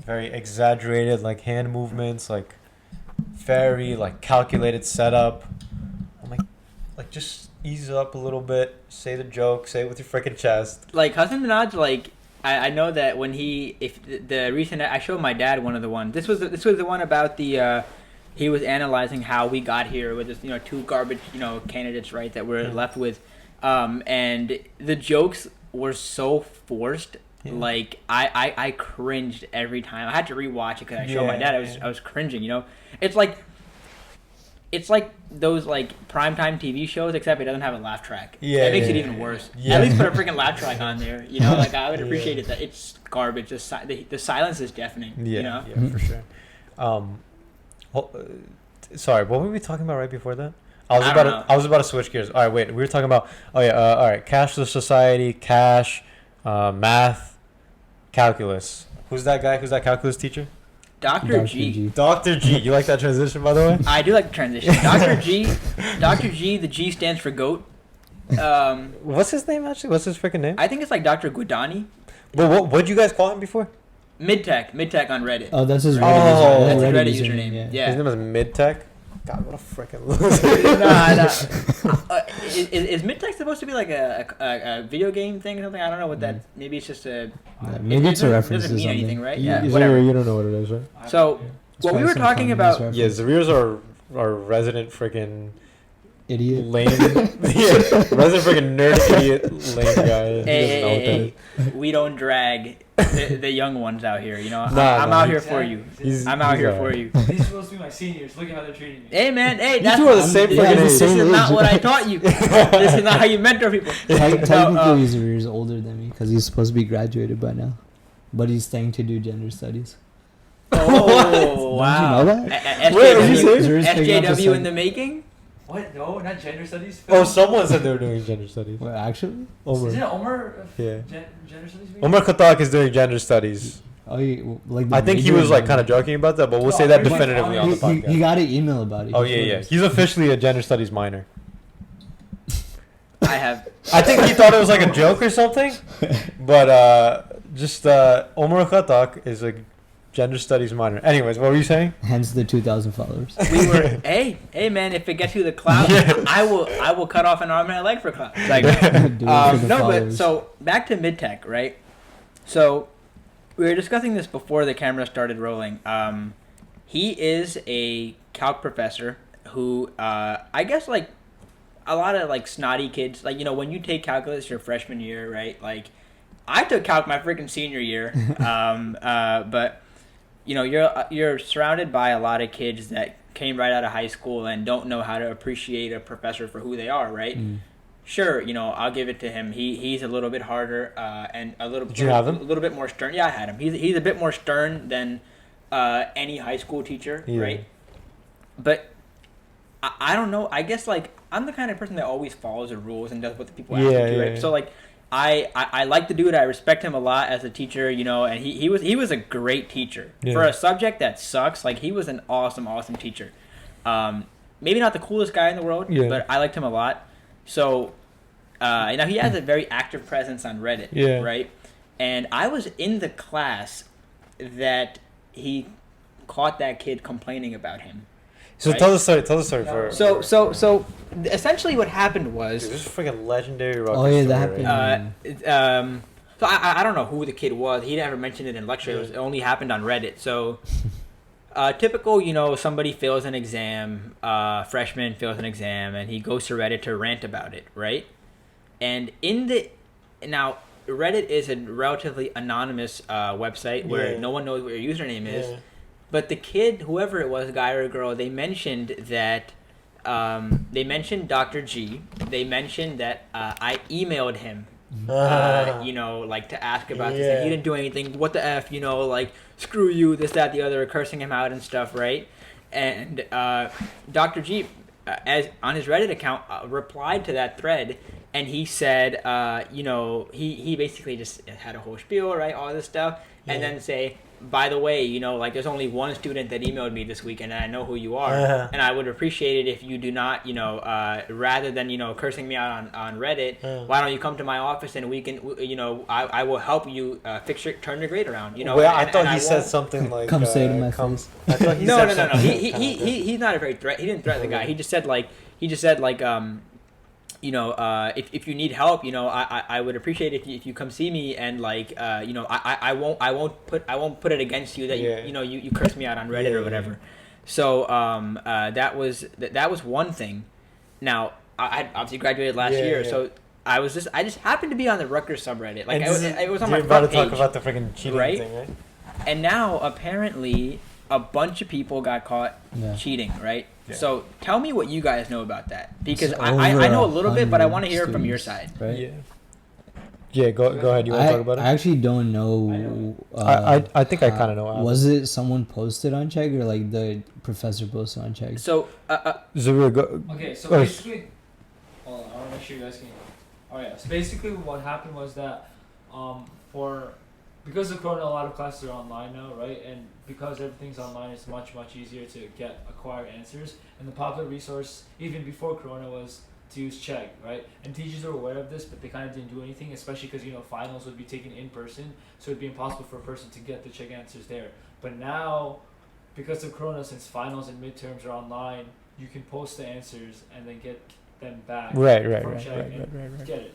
very exaggerated, like hand movements, like very like calculated setup. I'm like just ease up a little bit, say the joke, say it with your freaking chest.
Like Hassan Minaj, like I know that when the recent I showed my dad one of the ones. This was the one about the he was analyzing how we got here with this two garbage candidates, right, that we're left with, and the jokes were so forced. Yeah. Like I cringed every time. I had to rewatch it because I showed my dad. I was cringing. It's like those like primetime TV shows, except it doesn't have a laugh track. Yeah, it makes it even worse. Yeah. At least put a freaking laugh track on there. Like I would appreciate it. That it's garbage. The silence is deafening. Yeah,
yeah, for sure. Sorry, what were we talking about right before that? I was about to switch gears. All right, wait. We were talking about all right, cashless society, cash, math, calculus. Who's that guy? Who's that calculus teacher?
Dr. G.
Dr. G. You like that transition, by the way?
I do like the transition. Dr. G, the G stands for GOAT.
What's his name, actually? What's his freaking name?
I think it's like Dr. Guidani.
Well, what'd you guys call him before?
MIDTECH on Reddit.
Oh, that's his
Reddit.
Reddit.
That's his Reddit username. Yeah.
His name is MIDTECH? God, what a freaking loser.
Nah. Is MIDTECH supposed to be like a video game thing or something? I don't know what that. Maybe it's just a.
Maybe it's a reference.
It doesn't mean anything, right?
Yeah, whatever. You don't know what it is, right?
So, what we were talking about.
Yeah, Zarir's our resident freaking
idiot.
Lame. Resident freaking nerd idiot lame guy.
Hey, we don't drag the young ones out here. I'm out here for you. I'm out here for you.
These are supposed to be my seniors. Look at how they're treating me.
Hey man, that's
you two are the same freaking age.
This is not what I taught you. This is not how you mentor people.
Technically, he's older than me because he's supposed to be graduated by now, but he's staying to do gender studies.
Oh wow!
Did you know that?
Wait, are you serious?
SJW in the making.
What? No, not gender studies.
Oh, someone said they were doing gender studies.
Well, actually,
Isn't it Omar?
Yeah.
Gender studies.
Omar Khattak is doing gender studies.
Oh,
I think he was like kind of joking about that, but we'll say that definitively on the podcast.
He got an email about it.
Oh yeah. He's officially a gender studies minor.
I
think he thought it was like a joke or something, but Omar Khattak is a gender studies minor. Anyways, what were you saying?
Hence the 2,000 followers.
We were hey man, if it gets you the clout, I will cut off an arm and a leg for clout. Like but so back to MIDTECH, right? So we were discussing this before the camera started rolling. He is a calc professor who I guess like a lot of like snotty kids, like when you take calculus your freshman year, right? Like I took calc my freaking senior year, but you're surrounded by a lot of kids that came right out of high school and don't know how to appreciate a professor for who they are, right? Sure, I'll give it to him. He's a little bit harder and a little.
Did you have him?
A little bit more stern. Yeah, I had him. He's a bit more stern than any high school teacher, right? But I don't know. I guess like I'm the kind of person that always follows the rules and does what the people ask me to, right? So like. I like the dude. I respect him a lot as a teacher, and he was a great teacher for a subject that sucks. Like he was an awesome teacher. Maybe not the coolest guy in the world, but I liked him a lot. So now he has a very active presence on Reddit, right? And I was in the class that he caught that kid complaining about him.
So right? Tell the story for.
So essentially, what happened was.
Dude, this is freaking legendary rock.
Oh yeah, that happened.
So I don't know who the kid was. He never mentioned it in lecture. It only happened on Reddit. So, typical, somebody fails an exam, freshman fails an exam, and he goes to Reddit to rant about it, right? And now Reddit is a relatively anonymous website where no one knows what your username is. But the kid, whoever it was, guy or girl, they mentioned that, they mentioned Dr. G. They mentioned that I emailed him, like to ask about this. And he didn't do anything. What the F, like, screw you, this, that, the other, cursing him out and stuff, right? And Dr. G, as on his Reddit account, replied to that thread and he said, he basically just had a whole spiel, right, all this stuff, and then say, by the way, like there's only one student that emailed me this week, and I know who you are, and I would appreciate it if you do not, rather than cursing me out on Reddit, why don't you come to my office and we can, I will help you turn your grade around,
Well, I thought he said something like,
come say to my face.
I thought he
no.
said
He's not a very threat. He didn't threaten the guy. He just said if you need help, I would appreciate it if you come see me, and I won't put it against you that you curse me out on Reddit or whatever. So that was one thing. Now I obviously graduated last year, so I just happened to be on the Rutgers subreddit. Like it was on my front page.
You're about to talk about the freaking cheating thing, right?
And now apparently a bunch of people got caught cheating, right? Yeah. So tell me what you guys know about that, because I know a little bit, but I want to hear it from your side.
Right?
Yeah. Go ahead. You want to talk about it?
I actually don't know.
I think I kind of know.
Was it someone posted on Check, or like the professor posted on Check?
So
Zabir, go.
Okay, so basically, hold on, I want to make sure you guys can. Oh yeah. So basically, what happened was that, because of Corona, a lot of classes are online now, right? And because everything's online, it's much easier to acquire answers. And the popular resource, even before Corona, was to use Check, right? And teachers are aware of this, but they kind of didn't do anything, especially because finals would be taken in person, so it'd be impossible for a person to get the Check answers there. But now, because of Corona, since finals and midterms are online, you can post the answers and then get them back from Check and get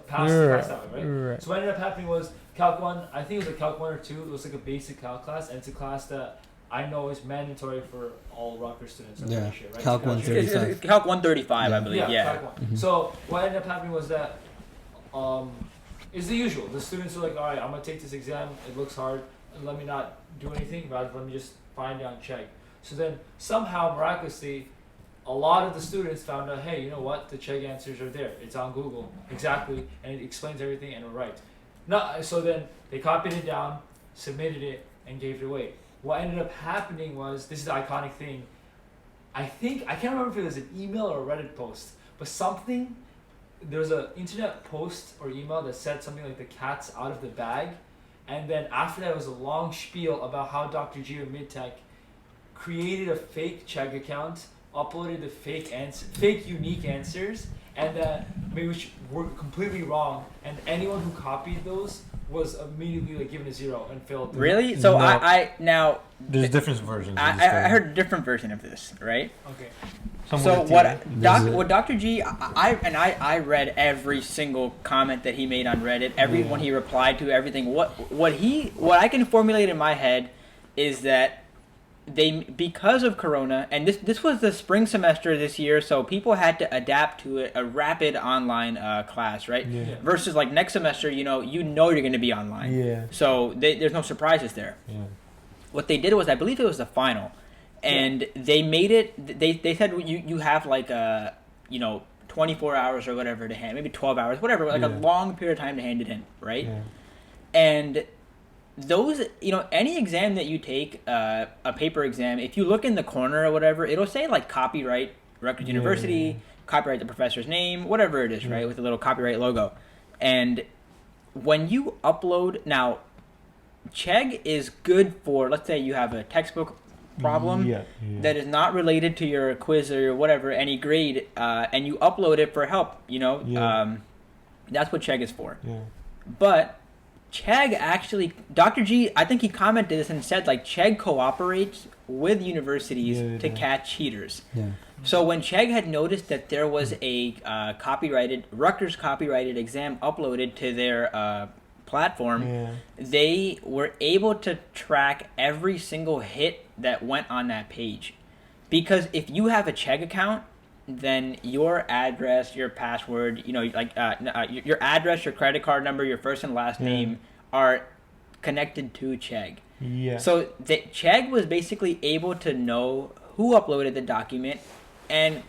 pass out, right? So what ended up happening was Calc 1, I think it was a Calc 1 or 2, it was like a basic Calc class, and it's a class that I know is mandatory for all Rutgers students, I'm pretty sure, right?
Calc 135.
Calc 135, I believe,
Calc 1. Mm-hmm. So what ended up happening was that it's the usual. The students are like, all right, I'm going to take this exam, it looks hard, and let me not do anything, rather let me just find out and check. So then somehow, miraculously, a lot of the students found out, hey, you know what? The Check answers are there. It's on Google. Exactly. And it explains everything and we're right. So then they copied it down, submitted it, and gave it away. What ended up happening was, this is the iconic thing. I can't remember if it was an email or a Reddit post, but there was an internet post or email that said something like the cat's out of the bag. And then after that, it was a long spiel about how Dr. G or MIDTECH created a fake Check account, uploaded the fake unique answers, and which were completely wrong, and anyone who copied those was immediately given a 0 and failed.
Really? So
no. There's different versions.
I heard a different version of this, right?
Okay.
So what Dr. G, I read every single comment that he made on Reddit, everyone he replied to, everything. What I can formulate in my head is that because of Corona, and this was the spring semester this year, so people had to adapt to a rapid online class, right? Yeah. Versus next semester, you're going to be online. Yeah. So there's no surprises there. Yeah. What they did was, I believe it was the final, and they made it. They said you have 24 hours or whatever to hand, maybe 12 hours, whatever, a long period of time to hand it in, right? Yeah. And those, any exam that you take, a paper exam, if you look in the corner or whatever, it'll say copyright Rutgers University, copyright the professor's name, whatever it is, right, with a little copyright logo. And when you upload, now, Chegg is good for, let's say you have a textbook problem that is not related to your quiz or whatever, any grade, and you upload it for help, that's what Chegg is for. Yeah. But Chegg actually, Dr. G, I think he commented this and said Chegg cooperates with universities to catch cheaters. Yeah. So when Chegg had noticed that there was a Rutgers copyrighted exam uploaded to their platform, they were able to track every single hit that went on that page. Because if you have a Chegg account, then your address, your password, your address, your credit card number, your first and last name are connected to Chegg. Yeah. So Chegg was basically able to know who uploaded the document, and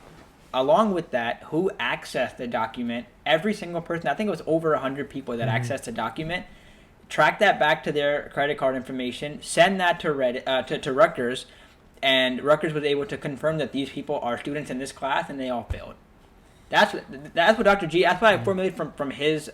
along with that, who accessed the document. Every single person, I think it was over 100 people that accessed the document, track that back to their credit card information, send that to to Rutgers, and Rutgers was able to confirm that these people are students in this class, and they all failed. That's what Dr. G. That's what I formulated from his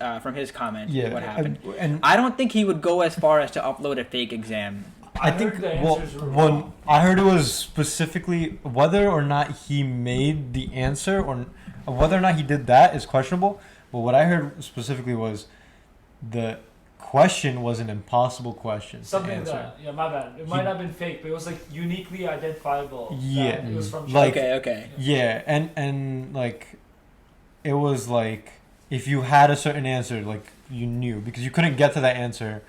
comment.
Yeah,
What happened?
and
I don't think he would go as far as to upload a fake exam.
I think when I heard it was specifically whether or not he made the answer or whether or not he did that is questionable. But what I heard specifically was the question was an impossible question.
Something like that. Yeah, my bad. It might not have been fake, but it was like uniquely identifiable.
Yeah,
it was from
like
okay.
Yeah, and like it was like if you had a certain answer, like you knew because you couldn't get to that answer.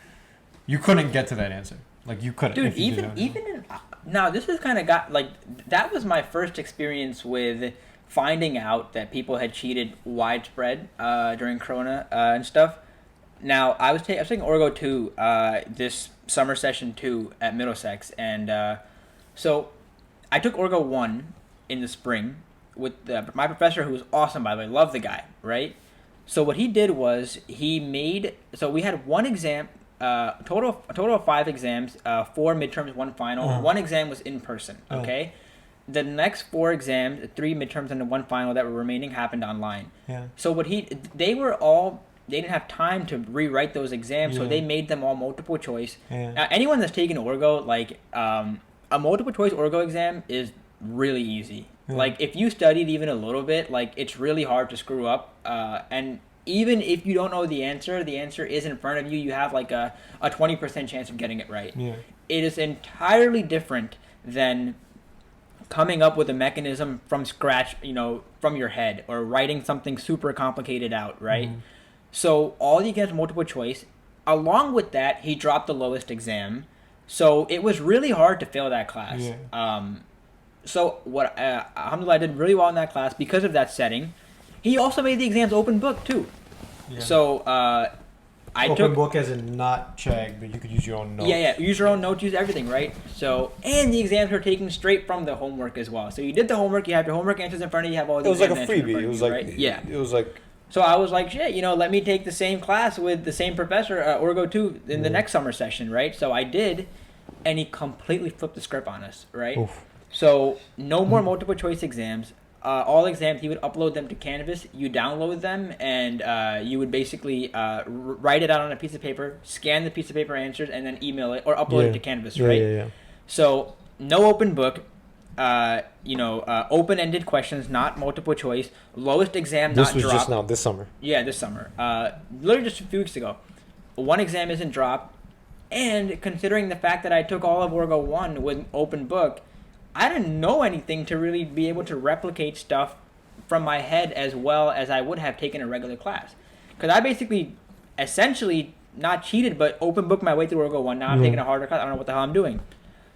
You couldn't get to that answer. Like you couldn't.
Dude, now this is kind of that was my first experience with finding out that people had cheated widespread during Corona and stuff. Now I was taking Orgo 2 this summer session 2 at Middlesex, and so I took Orgo 1 in the spring with my professor, who was awesome, by the way. Love the guy, right? So what he did was we had one exam. Total of 5 exams, 4 midterms, 1 final.
Uh-huh.
1 exam was in person. Okay, the next 4 exams, 3 midterms and 1 final that were remaining happened online.
Yeah.
So they didn't have time to rewrite those exams, so they made them all multiple choice.
Yeah.
Now, anyone that's taken Orgo, like a multiple choice Orgo exam is really easy.
Yeah.
Like if you studied even a little bit, like it's really hard to screw up, and even if you don't know the answer is in front of you, you have like a 20% chance of getting it right.
Yeah.
It is entirely different than coming up with a mechanism from scratch, from your head, or writing something super complicated out, right?
Mm-hmm.
So all you get is multiple choice. Along with that, he dropped the lowest exam. So it was really hard to fail that class.
Yeah.
So alhamdulillah, I did really well in that class because of that setting. He also made the exams open book too.
Yeah.
So
open book as in not check, but you could use your own notes.
Yeah. Use your own notes, use everything, right? So, and the exams were taken straight from the homework as well. So you did the homework, you have your homework answers in front of you, have all the
exam
answers
in front of you.
It was like a freebie.
It was like
So I was like, shit, let me take the same class with the same professor, Orgo 2, in the next summer session, right? So I did, and he completely flipped the script on us, right?
Oof.
So no more multiple choice exams. All exams, he would upload them to Canvas. You download them, and you would basically write it out on a piece of paper, scan the piece of paper answers, and then email it or upload it to Canvas, right?
Yeah.
So no open book. Open-ended questions, not multiple choice. Lowest exam
This
not
was
dropped.
just now, this summer.
Yeah, this summer. Literally just a few weeks ago. 1 exam isn't dropped, and considering the fact that I took all of Orgo 1 with open book, I didn't know anything to really be able to replicate stuff from my head as well as I would have taken a regular class. Because I basically, essentially, not cheated, but open booked my way through Orgo 1. Now I'm taking a harder class. I don't know what the hell I'm doing.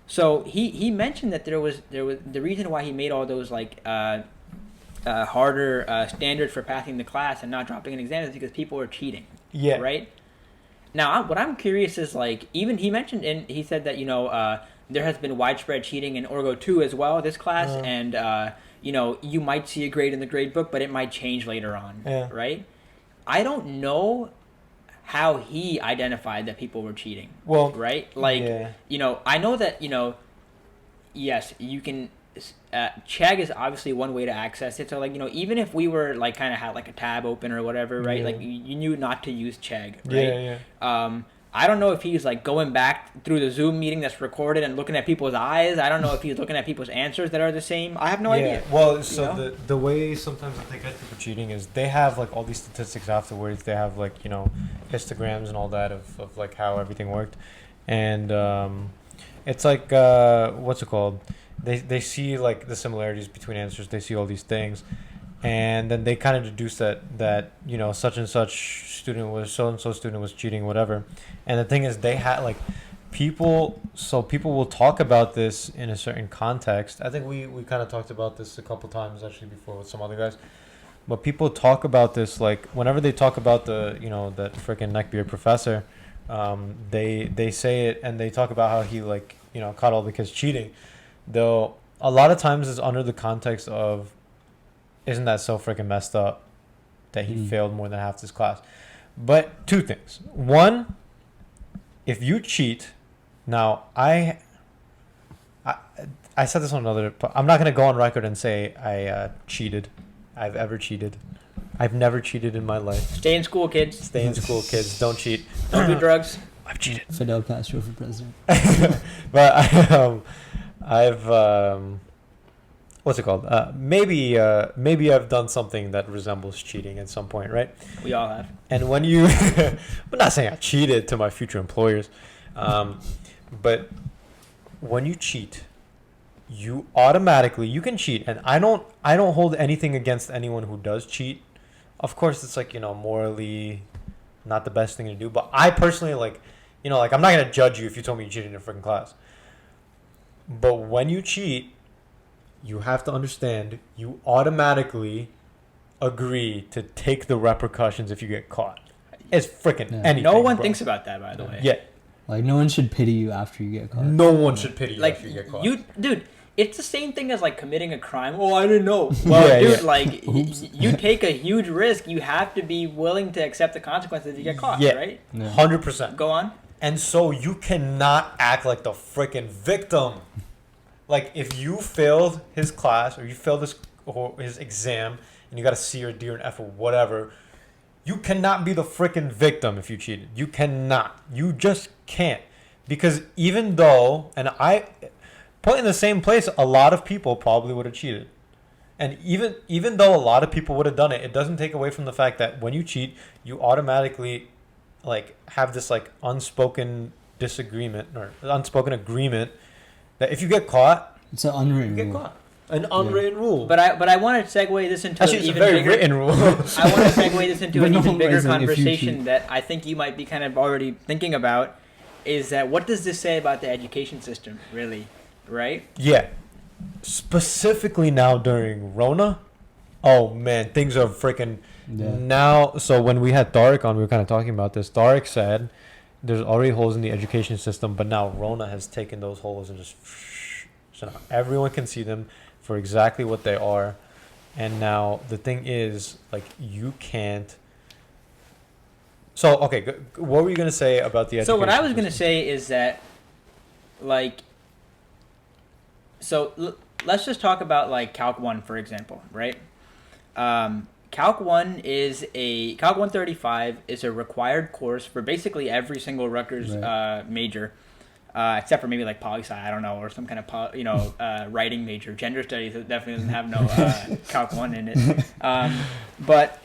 So he mentioned that there was the reason why he made all those harder standards for passing the class and not dropping an exam is because people were cheating. Yeah. Right. Now what I'm curious is even he mentioned he said that there has been widespread cheating in Orgo 2 as well this class, and you might see a grade in the grade book, but it might change later on. Yeah. Right. I don't know how he identified that people were cheating. Well, right? I know that, yes, you can, Chegg is obviously one way to access it. So, even if we were, kind of had, a tab open or whatever, right? Yeah. You knew not to use Chegg, right? Yeah. I don't know if he's, going back through the Zoom meeting that's recorded and looking at people's eyes. I don't know if he's looking at people's answers that are the same. I have no idea.
Well, so the way sometimes I think people cheating is they have, all these statistics afterwards. They have, histograms and all that of how everything worked. And it's what's it called? They see, the similarities between answers. They see all these things. And then they kind of deduce that such and such student was so-and-so student was cheating, whatever. And the thing is, they had people will talk about this in a certain context. I think we kind of talked about this a couple times actually before with some other guys. But people talk about this whenever they talk about that freaking neckbeard professor, they say it and they talk about how he caught all the kids cheating. Though a lot of times it's under the context of, isn't that so freaking messed up that he failed more than half this class? But 2 things. One, if you cheat, now I said this on another. I'm not gonna go on record and say I cheated. I've ever cheated. I've never cheated in my life.
Stay in school, kids.
Stay in school, kids. Don't cheat.
Don't do drugs.
I've cheated.
Fidel Castro for president.
But I've what's it called? Maybe I've done something that resembles cheating at some point, right?
We all have.
And when you, I'm not saying I cheated to my future employers, but when you cheat, you automatically, you can cheat, and I don't hold anything against anyone who does cheat. Of course, it's like, morally not the best thing to do, but I personally, like, I'm not gonna judge you if you told me you cheated in a freaking class. But when you cheat, you have to understand you automatically agree to take the repercussions if you get caught. It's freaking anything.
No one
bro.
thinks about that, by the way.
Yeah.
Like, no one should pity you after you get caught.
No one should pity you
Like,
after you get caught.
dude, it's the same thing as, like, committing a crime. Oh, I didn't know. Well,
Yeah,
dude,
yeah.
like, you take a huge risk. You have to be willing to accept the consequences if you get caught, right?
Yeah.
100%.
Go on.
And so you cannot act like the freaking victim. Like, if you failed his class or you failed his exam and you got a C or D or an F or whatever, you cannot be the freaking victim if you cheated. You cannot. You just can't. Because even though, and I put in the same place, a lot of people probably would have cheated. And even though a lot of people would have done it, it doesn't take away from the fact that when you cheat, you automatically like have this like unspoken disagreement or unspoken agreement that if you get caught,
It's an unwritten
you get
rule.
caught. An unwritten rule.
But I want to segue this into
Actually,
an
it's a
even
very
bigger,
written rule.
I want to segue this into
But
an
no
even
one
bigger
writes it if you
conversation
cheat.
that I think you might be kind of already thinking about. Is that what does this say about the education system, really? Right?
Yeah. Specifically now during Rona, oh man, things are freaking now. So when we had Tariq on, we were kind of talking about this. Tariq said there's already holes in the education system, but now Rona has taken those holes and just so now everyone can see them for exactly what they are. And now the thing is, like, you can't. So okay, what were you gonna say about the education?
So what I was
system?
gonna say is that, like, let's just talk about like Calc 1, for example, right? Calc 135 is a required course for basically every single Rutgers major, except for maybe like poli-sci, I don't know, or some kind of writing major. Gender studies definitely doesn't have no Calc 1 in it. But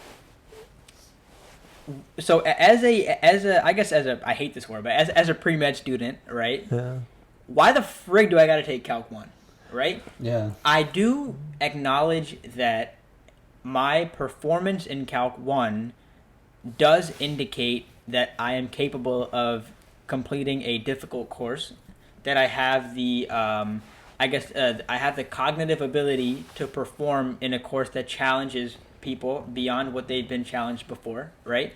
so as a I hate this word, but as a pre-med student, right?
Yeah.
Why the frig do I got to take Calc 1, right?
Yeah.
I do acknowledge that my performance in Calc 1 does indicate that I am capable of completing a difficult course, that I have the I have the cognitive ability to perform in a course that challenges people beyond what they've been challenged before, right?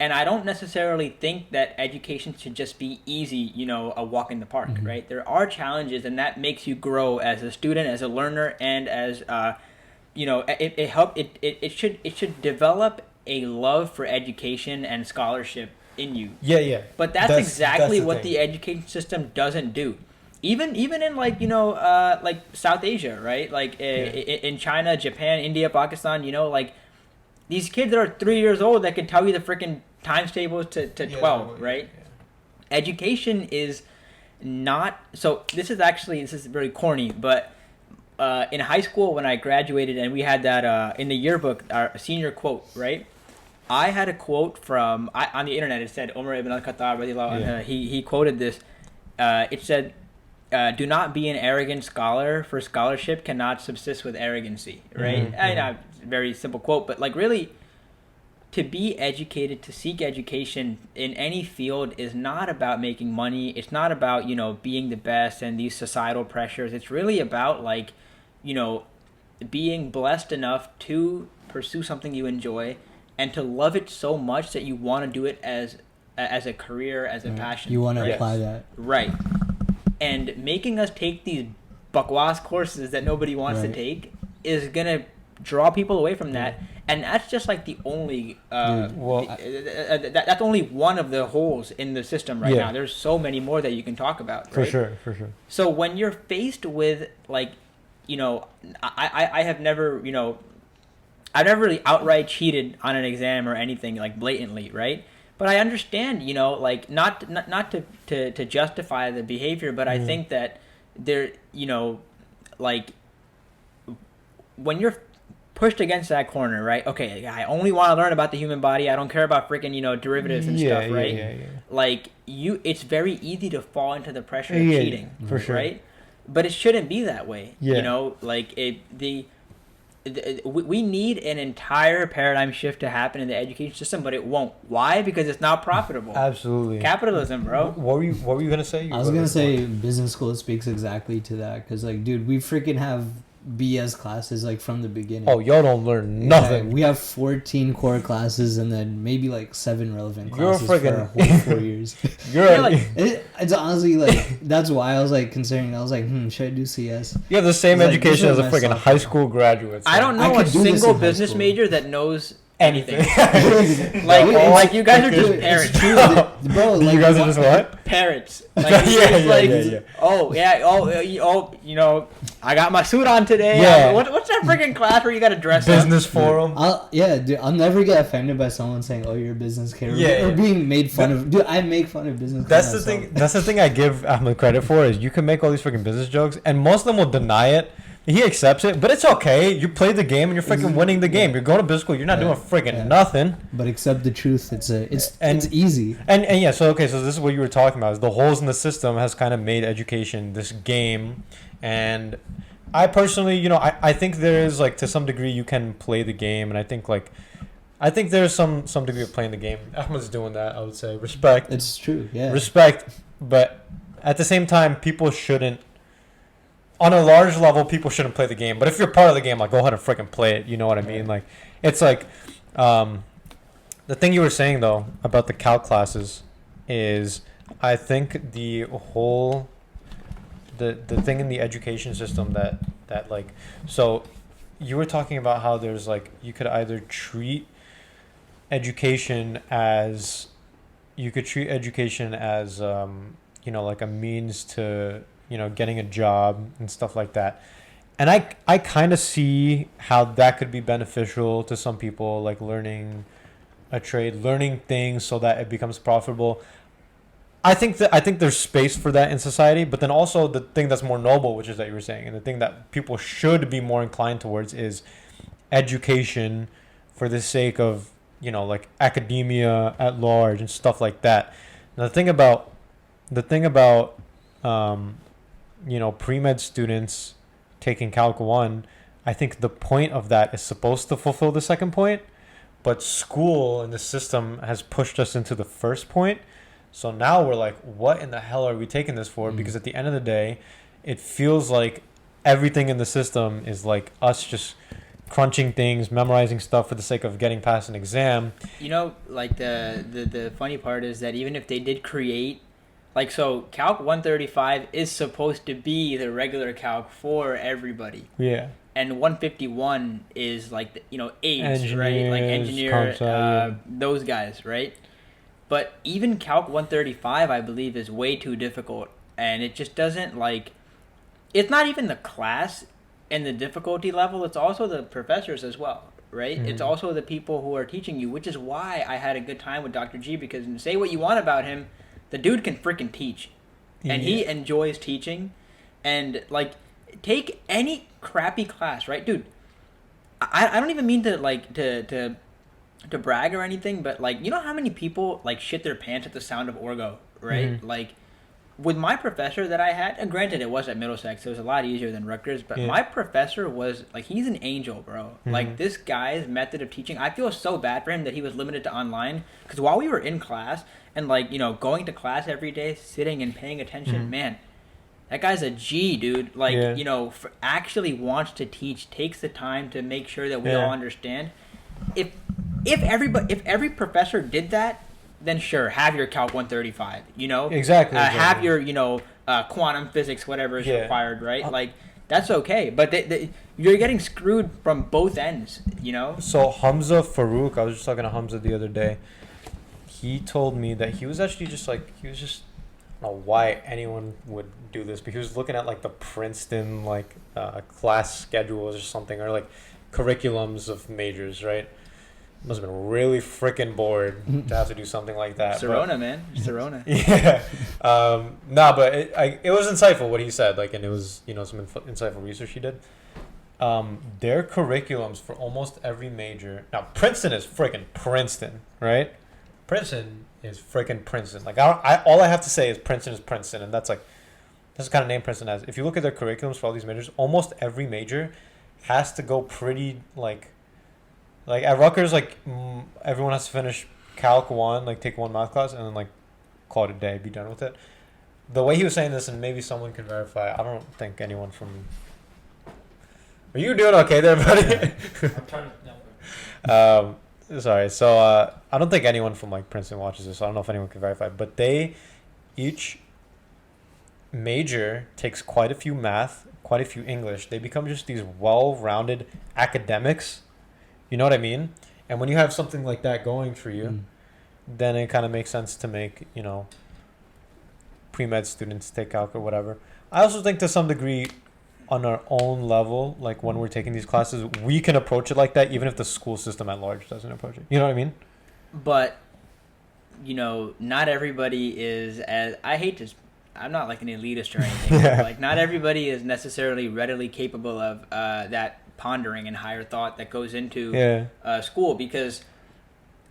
And I don't necessarily think that education should just be easy, a walk in the park, right? There are challenges, and that makes you grow as a student, as a learner, and as it should develop a love for education and scholarship in you.
Yeah.
But that's exactly what the education system doesn't do. Even in like like South Asia, right? Like in China, Japan, India, Pakistan, like these kids that are 3 years old that can tell you the freaking times tables to 12, right? Yeah. Education is not so. This is very corny, but in high school when I graduated and we had that in the yearbook, our senior quote, right? I had a quote from on the internet. It said Umar ibn al-Khattab radiallahu anhu. He quoted this. It said, "Do not be an arrogant scholar, for scholarship cannot subsist with arrogancy." Right? I know, very simple quote, but like really, to be educated, to seek education in any field is not about making money. It's not about being the best and these societal pressures. It's really about like being blessed enough to pursue something you enjoy and to love it so much that you want to do it as a career, as a passion.
You want to apply that.
Right. And making us take these bakwas courses that nobody wants to take is going to draw people away from that. And that's just like the only that's only one of the holes in the system right now. There's so many more that you can talk about. Right?
For sure.
So when you're faced with like, I have never, I've never really outright cheated on an exam or anything like blatantly, right? But I understand, you know, like not to justify the behavior, but I think that there, you know, like when you're pushed against that corner, right? Okay, I only want to learn about the human body. I don't care about freaking, you know, derivatives and stuff, right?
Yeah.
Like it's very easy to fall into the pressure of cheating,
for sure,
right? But it shouldn't be that way, you know. Like we need an entire paradigm shift to happen in the education system, but it won't. Why? Because it's not profitable.
Absolutely.
Capitalism, bro.
What were you gonna say?
I was gonna say business school speaks exactly to that, because like, dude, we freaking have BS classes like from the beginning.
Oh, y'all don't learn nothing.
Yeah, we have 14 core classes and then maybe like 7 relevant classes
You're
for a whole 4 years. It's honestly like, that's why I was like considering. I was like, should I do CS?
You have the same education as a freaking high school graduate. So.
I don't know a single business major that knows anything. like you guys are just parents.
Bro, like,
you guys are just what?
Parents. Like,
yeah.
Oh, you know, I got my suit on today.
Yeah.
What's that freaking class where you got to dress
Business
up?
forum.
I'll never get offended by someone saying, "Oh, you're a business kid," or being made fun of. Dude, I make fun of business.
That's the thing. That's the thing I give Ahmed credit for, is you can make all these freaking business jokes, and most of them will deny it. He accepts it, but it's okay. You played the game, and you're freaking winning the game. You're going to business school. You're not doing freaking nothing.
But accept the truth. It's easy.
And yeah. So this is what you were talking about. Is the holes in the system has kind of made education this game, and I personally, you know, I think there is, like, to some degree you can play the game, and I think there's some degree of playing the game. Ahmed's doing that. I would say respect.
It's true. Yeah.
Respect, but at the same time, people shouldn't. On a large level, people shouldn't play the game. But if you're part of the game, like, go ahead and freaking play it. You know what I mean? Like, it's like, the thing you were saying, though, about the calc classes is, I think the whole, the thing in the education system that like, so you were talking about how there's, like, you could either treat education as, you know, like a means to, you know, getting a job and stuff like that. And I kind of see how that could be beneficial to some people, like learning a trade, learning things so that it becomes profitable. I think there's space for that in society, but then also the thing that's more noble, which is that you were saying, and the thing that people should be more inclined towards is education for the sake of, you know, like academia at large and stuff like that. Now, the thing about you know, pre-med students taking Calc 1, I think the point of that is supposed to fulfill the second point, but school and the system has pushed us into the first point. So now we're like, what in the hell are we taking this for? Because at the end of the day, it feels like everything in the system is like us just crunching things, memorizing stuff for the sake of getting past an exam.
You know, like the funny part is that even if they did create, like, so Calc 135 is supposed to be the regular calc for everybody.
Yeah.
And 151 is like, you know, aides, right? Like engineer, those guys, right? But even Calc 135, I believe, is way too difficult. And it just doesn't, like, it's not even the class and the difficulty level. It's also the professors as well, right? Mm-hmm. It's also the people who are teaching you, which is why I had a good time with Dr. G, because say what you want about him, the dude can freaking teach, and he enjoys teaching, and like, take any crappy class, right, dude? I don't even mean to like to brag or anything, but like, you know how many people like shit their pants at the sound of orgo, right? Mm-hmm. Like, with my professor that I had, and granted it was at Middlesex, so it was a lot easier than Rutgers, but my professor was, like, he's an angel, bro. Mm-hmm. Like, this guy's method of teaching, I feel so bad for him that he was limited to online, because while we were in class, and, like, you know, going to class every day, sitting and paying attention, man, that guy's a G, dude. Like, you know, actually wants to teach, takes the time to make sure that we all understand. If every professor did that, then sure, have your Calc 135, you know?
Exactly.
Have your, you know, quantum physics, whatever is required, right? Like, that's okay. But you're getting screwed from both ends, you know?
So Hamza Farouk, I was just talking to Hamza the other day. He told me that he was actually just like, I don't know why anyone would do this, but he was looking at like the Princeton like class schedules or something, or like curriculums of majors, right? Must have been really freaking bored to have to do something like that.
Serona, man. Serona.
Yeah. But it was insightful what he said, like, and it was, some insightful research he did. Their curriculums for almost every major. Now, Princeton is freaking Princeton, right? Princeton is freaking Princeton. Like, all I have to say is Princeton is Princeton, and that's the kind of name Princeton has. If you look at their curriculums for all these majors, almost every major has to go pretty, like at Rutgers, everyone has to finish Calc 1, like, take one math class, and then, like, call it a day, be done with it. The way he was saying this, and maybe someone can verify, I don't think anyone from... Are you doing okay there, buddy?
I'm trying to... No.
Sorry. So, I don't think anyone from, like, Princeton watches this, so I don't know if anyone can verify. But each major takes quite a few math, quite a few English. They become just these well-rounded academics. You know what I mean? And when you have something like that going for you, then it kind of makes sense to make, pre-med students take calc or whatever. I also think to some degree, on our own level, like when we're taking these classes, we can approach it like that, even if the school system at large doesn't approach it. You know what I mean?
But, not everybody is as... I'm not like an elitist or anything.
Yeah.
Like, not everybody is necessarily readily capable of that pondering and higher thought that goes into school, because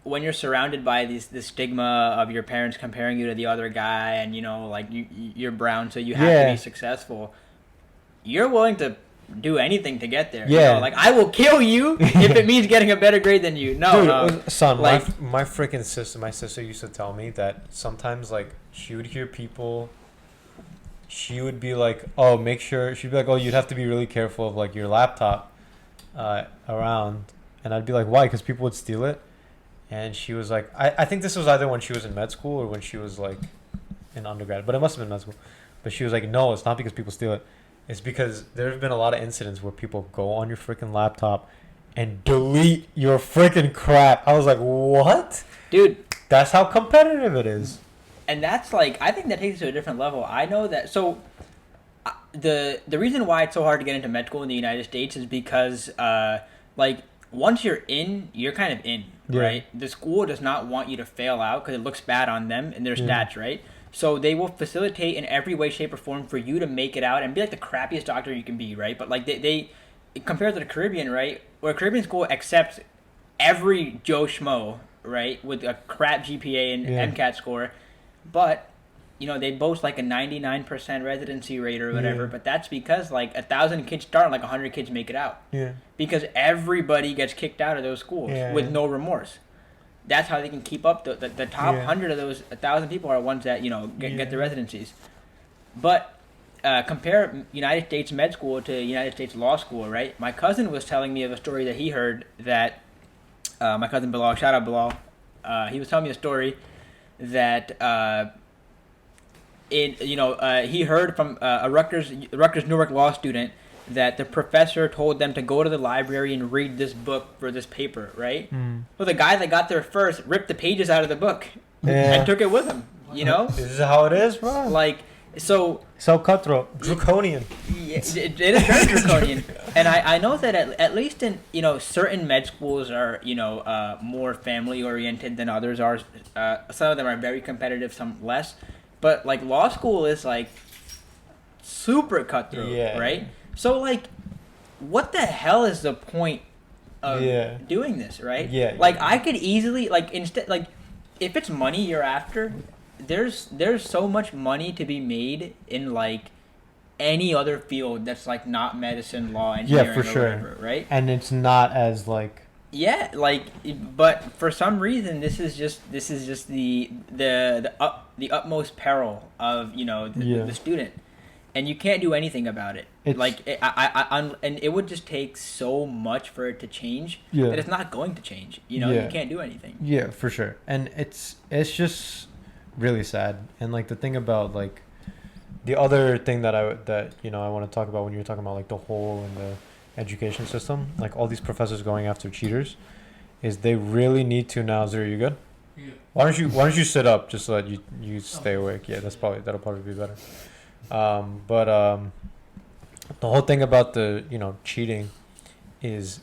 when you're surrounded by the stigma of your parents comparing you to the other guy, and you're brown, so you have to be successful, you're willing to do anything to get there. I will kill you if it means getting a better grade than you.
Son, my freaking sister, used to tell me that sometimes, like, she would hear people, she would be like, oh, make sure, she'd be like, oh, you'd have to be really careful of, like, your laptop around. And I'd be like, why? Because people would steal it. And she was like, I think this was either when she was in med school or when she was, like, in undergrad, but it must have been med school. But she was like, no, it's not because people steal it. It's because there have been a lot of incidents where people go on your freaking laptop and delete your freaking crap. I was like, what?
Dude.
That's how competitive it is.
And that's, like, I think that takes it to a different level. I know that, so, the reason why it's so hard to get into med school in the United States is because, once you're in, you're kind of in, right? The school does not want you to fail out because it looks bad on them and their stats, right? So they will facilitate in every way, shape, or form for you to make it out and be like the crappiest doctor you can be, right? But like they compared to the Caribbean, right? Where a Caribbean school accepts every Joe Schmo, right, with a crap GPA and MCAT score, but they boast like a 99% residency rate or whatever. But that's because like 1,000 kids start and like 100 kids make it out. Yeah. Because everybody gets kicked out of those schools with no remorse. That's how they can keep up. The top 100 of those 1,000 people are ones that get the residencies. But compare United States med school to United States law school, right? My cousin was telling me of a story that he heard that my cousin Bilal, shout out Bilal, he was telling me a story that he heard from a Rutgers Newark law student that the professor told them to go to the library and read this book for this paper, right? Well, the guy that got there first ripped the pages out of the book and took it with him, This
is how it is, bro.
Like, so
cutthroat. Draconian.
It is very draconian. And I know that at least in, certain med schools are, more family-oriented than others are. Some of them are very competitive, some less. But, like, law school is, like, super cutthroat, right? So, like, what the hell is the point of doing this, right? Yeah. Like, I could easily, like, instead, like, if it's money you're after, there's so much money to be made in, like, any other field that's, like, not medicine, law, engineering,
for sure.
Whatever, right?
And it's not as, like...
Yeah, like, but for some reason, this is just the utmost peril of, the student. And you can't do anything about it. And it would just take so much for it to change that it's not going to change. You can't do anything.
Yeah, for sure. And it's just really sad. And like the thing about like the other thing that I want to talk about when you're talking about like the hole in the education system, like all these professors going after cheaters, is they really need to now. Zero, you good? Yeah. Why don't you sit up just so that you stay awake? Yeah, that'll probably be better. But the whole thing about the cheating is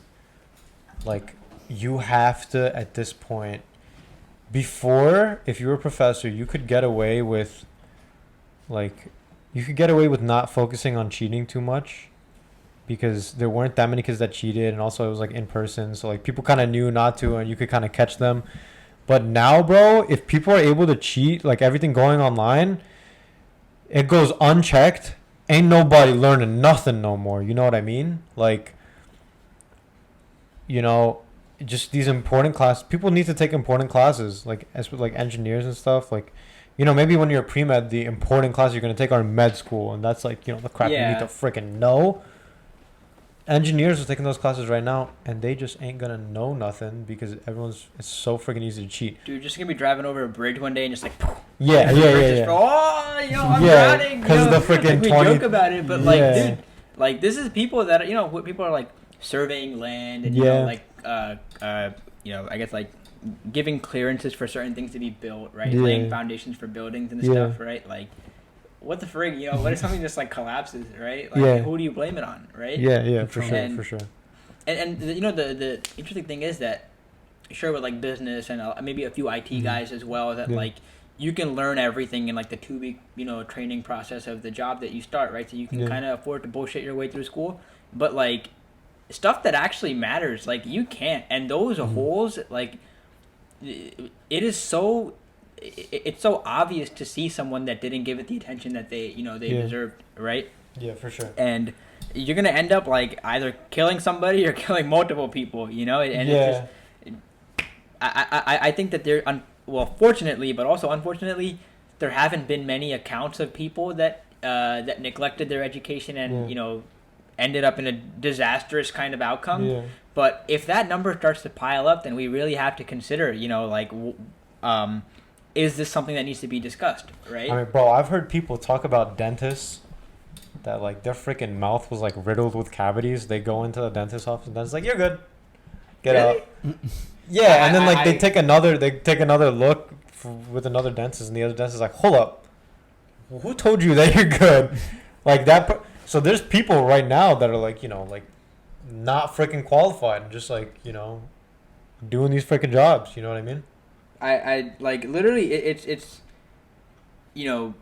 like, you have to, at this point, before, if you were a professor, you could get away with, like, not focusing on cheating too much, because there weren't that many kids that cheated, and also it was, like, in person, so, like, people kind of knew not to, and you could kind of catch them. But now, bro, if people are able to cheat, like, everything going online, it goes unchecked, ain't nobody learning nothing no more, you know what I mean? Like, you know, just these important classes, people need to take important classes, like, as with, like, engineers and stuff, like, you know, maybe when you're pre-med, the important classes you're going to take are in med school, and that's, like, you know, the crap you need to freaking know. Engineers are taking those classes right now, and they just ain't going to know nothing because it's so freaking easy to cheat.
Dude, just going to be driving over a bridge one day and just like...
Yeah.
Oh, yo, I'm drowning.
Because the freaking
like,
20...
We joke about it, but, like, dude, like, this is people that, you know, people are, like, surveying land and, you know, like, you know, I guess, like, giving clearances for certain things to be built, right? Laying foundations for buildings and stuff, right? Like, what the frig, you know, what if something just, like, collapses, right? Like, who do you blame it on, right?
Yeah, for sure.
And you know, the interesting thing is that, sure, with, like, business and maybe a few IT guys as well, that, like, you can learn everything in, like, the 2-week, you know, training process of the job that you start, right? So you can kind of afford to bullshit your way through school. But, like, stuff that actually matters, like, you can't. And those holes, like, it's so obvious to see someone that didn't give it the attention that they deserved, right? Yeah, for sure. And you're gonna end up, like, either killing somebody or killing multiple people, you know. And it's just, I think that fortunately, but also unfortunately, there haven't been many accounts of people that neglected their education and you know, ended up in a disastrous kind of outcome. Yeah. But if that number starts to pile up, then we really have to consider, you know, like, is this something that needs to be discussed, right?
I mean, bro, I've heard people talk about dentists that, like, their freaking mouth was, like, riddled with cavities. They go into the dentist's office and the dentist's like, you're good. Get out. Yeah, and then, like, they take another look with another dentist, and the other dentist is like, hold up. Who told you that you're good? Like, that... So there's people right now that are, like, you know, like, not freaking qualified and just, like, you know, doing these freaking jobs. You know what I mean?
I like, literally, it's you know,